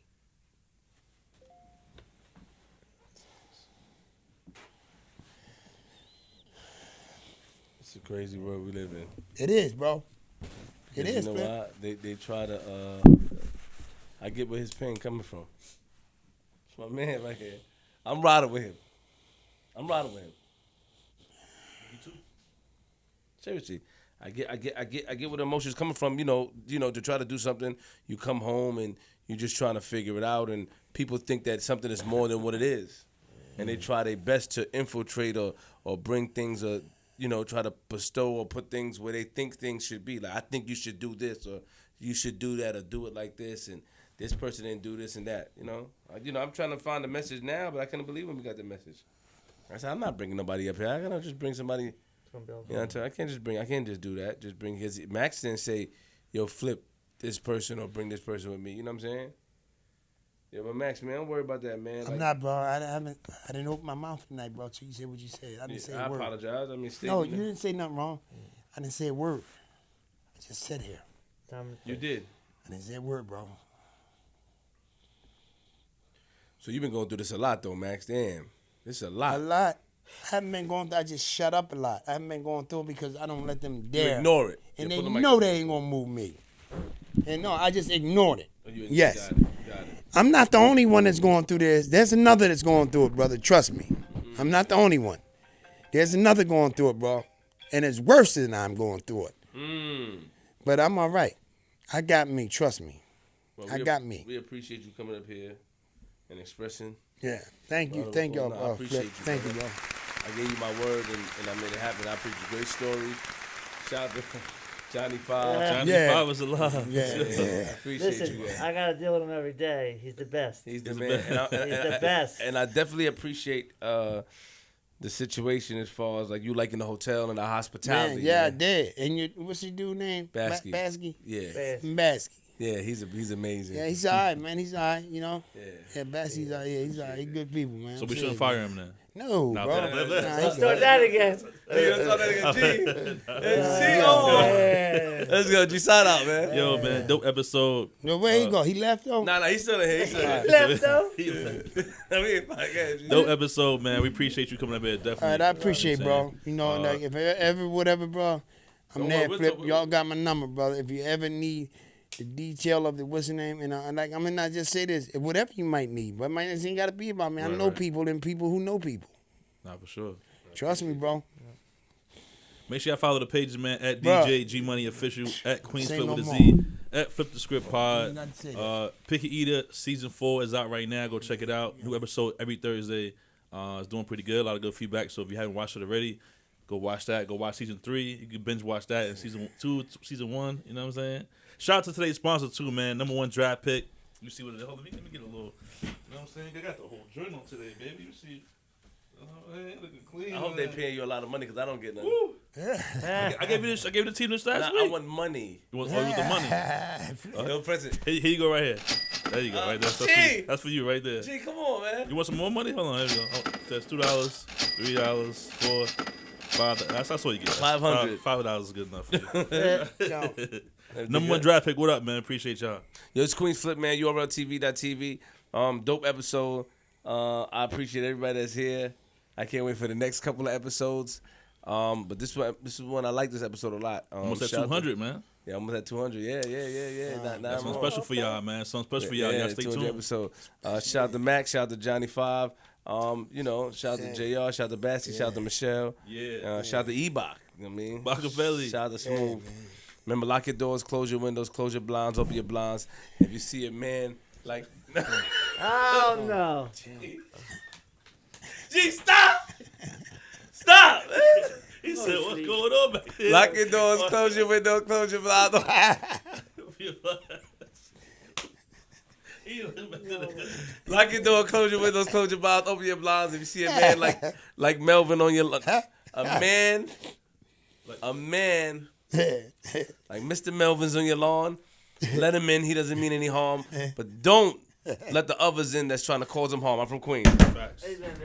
It's a crazy world we live in. It is, bro. It Because is, you know man. why? They try to. I get where his pain coming from. It's my man right here. I'm riding with him. You too. Seriously, I get where the emotions coming from. You know, to try to do something. You come home and you're just trying to figure it out, and people think that something is more than what it is, and they try their best to infiltrate or bring things try to bestow or put things where they think things should be. Like, I think you should do this, or you should do that, or do it like this, and this person didn't do this and that. I'm trying to find the message now, but I couldn't believe when we got the message. I said, I'm not bringing nobody up here. I gotta just bring somebody. I can't just do that. Just bring his. Max didn't say, yo, flip this person or bring this person with me. You know what I'm saying? Yeah, but Max, man, don't worry about that, man. I'm not, bro. I didn't open my mouth tonight, bro. So you said what you said. I didn't say a word. I apologize. No, you didn't say nothing wrong. I didn't say a word. I just sat here. You did. I didn't say a word, bro. So you've been going through this a lot, though, Max. Damn, this is a lot. A lot. I haven't been going through. I just shut up a lot. I haven't been going through it because I don't let them You dare. ignore it. And You they put the mic- know they ain't gonna move me. And no, I just ignored it. Oh, you Yes. got it. I'm not the only one that's going through this. There's another that's going through it, brother. Trust me. I'm not the only one. There's another going through it, bro. And it's worse than I'm going through it. But I'm all right. I got me. Trust me. Well, I got me. We appreciate you coming up here and expressing. Yeah. Thank you. Well, Thank well, y'all, no, I appreciate Flip. you, Thank you, brother. bro. I gave you my word and I made it happen. I appreciate you. Great story. Shout out to Johnny Five. Johnny Yeah. 5 is alive. Yeah. I appreciate Listen, you, man. I gotta deal with him every day. He's the best. He's the He's the man. best. And He's the best. And I definitely appreciate the situation as far as like you like in the hotel and the hospitality. Man, yeah, I man. did. And you, what's your dude name? Baskey. Baskey? Yeah. Best. Baskey. Yeah, he's amazing. Yeah, he's all right, man. He's all right, you know. Yeah. Yeah, Baskey's all right. Yeah, he's all right. He's good people, man. So I'm we shouldn't serious, fire man. him then. No, Nah, bro. nah, nah, Nah, Let's he start good. that again. Let's go that G. Yeah. Let's go. G, sign out, man. Yo, man, dope episode. No, where he go? He left though. Nah, he's still in here. He's still in here. Left though. We ain't fucking G. Dope episode, man. We appreciate you coming up here. Definitely. All right, I appreciate, You know what I'm bro. saying? You know, like if ever whatever, bro, I'm Don't there. worry, Flip, we'll- y'all got my number, brother. If you ever need the detail of the what's the name, and like I'm gonna not just say this, whatever you might need, but it might ain't gotta be about me. I Right, know right. people and people who know people. Nah, for sure. Trust me, bro. Make sure y'all follow the pages, man, at Bruh. DJ G Money Official, at Queens Say Flip no with a more. Z, at Flip the Script Pod. Nothing to say that. Pick a Eater season 4 is out right now. Go check it out. New episode every Thursday. It's doing pretty good. A lot of good feedback. So if you haven't watched it already, go watch that. Go watch season 3. You can binge watch that in season 2, season 1. You know what I'm saying? Shout out to today's sponsor too, man. Number 1 draft pick. You see what it is? Hold on, let me get a little. You know what I'm saying? I got the whole journal today, baby. You see? Hey, looking clean. I hope they paying you a lot of money because I don't get nothing. Woo. I gave you the team this last I week. want money. You want the money? Go press it. Here you go, right here. There you go, right there. G. That's for you, right there. Gee, come on, man. You want some more money? Hold on, here we go. Oh, it says $2, $3, $4, $5. That's all you get. $500. $5 is good enough for you. Yo, Number 1 draft pick. What up, man? Appreciate y'all. Yo, it's Queens Flip, man. URLTV.tv. Dope episode. I appreciate everybody that's here. I can't wait for the next couple of episodes. But this is one I like this episode a lot. Almost at shout out to- 200, man. Yeah, almost at 200. Yeah. That's Not something more. special for y'all, man. Something special for y'all. Yeah, Y'all stay 200 tuned. episode. Shout out to Max. Shout out to Johnny Five. Shout out to JR. Shout out to Bassy. Shout out to Michelle. Yeah. Shout out to Ebach. You know what I mean? Machiavelli. Shout out to Smooth. Remember, lock your doors, close your windows, close your blinds, open your blinds. If you see a man like, Oh no. Gee, stop! Stop! He said, what's going on back there? Lock your doors, close your windows, close your blinds. Lock your door, close your windows, close your blinds, open your blinds. If you see a man like Melvin on your a man like Mr. Melvin's on your lawn, let him in. He doesn't mean any harm, but don't let the others in that's trying to cause him harm. I'm from Queens. Facts.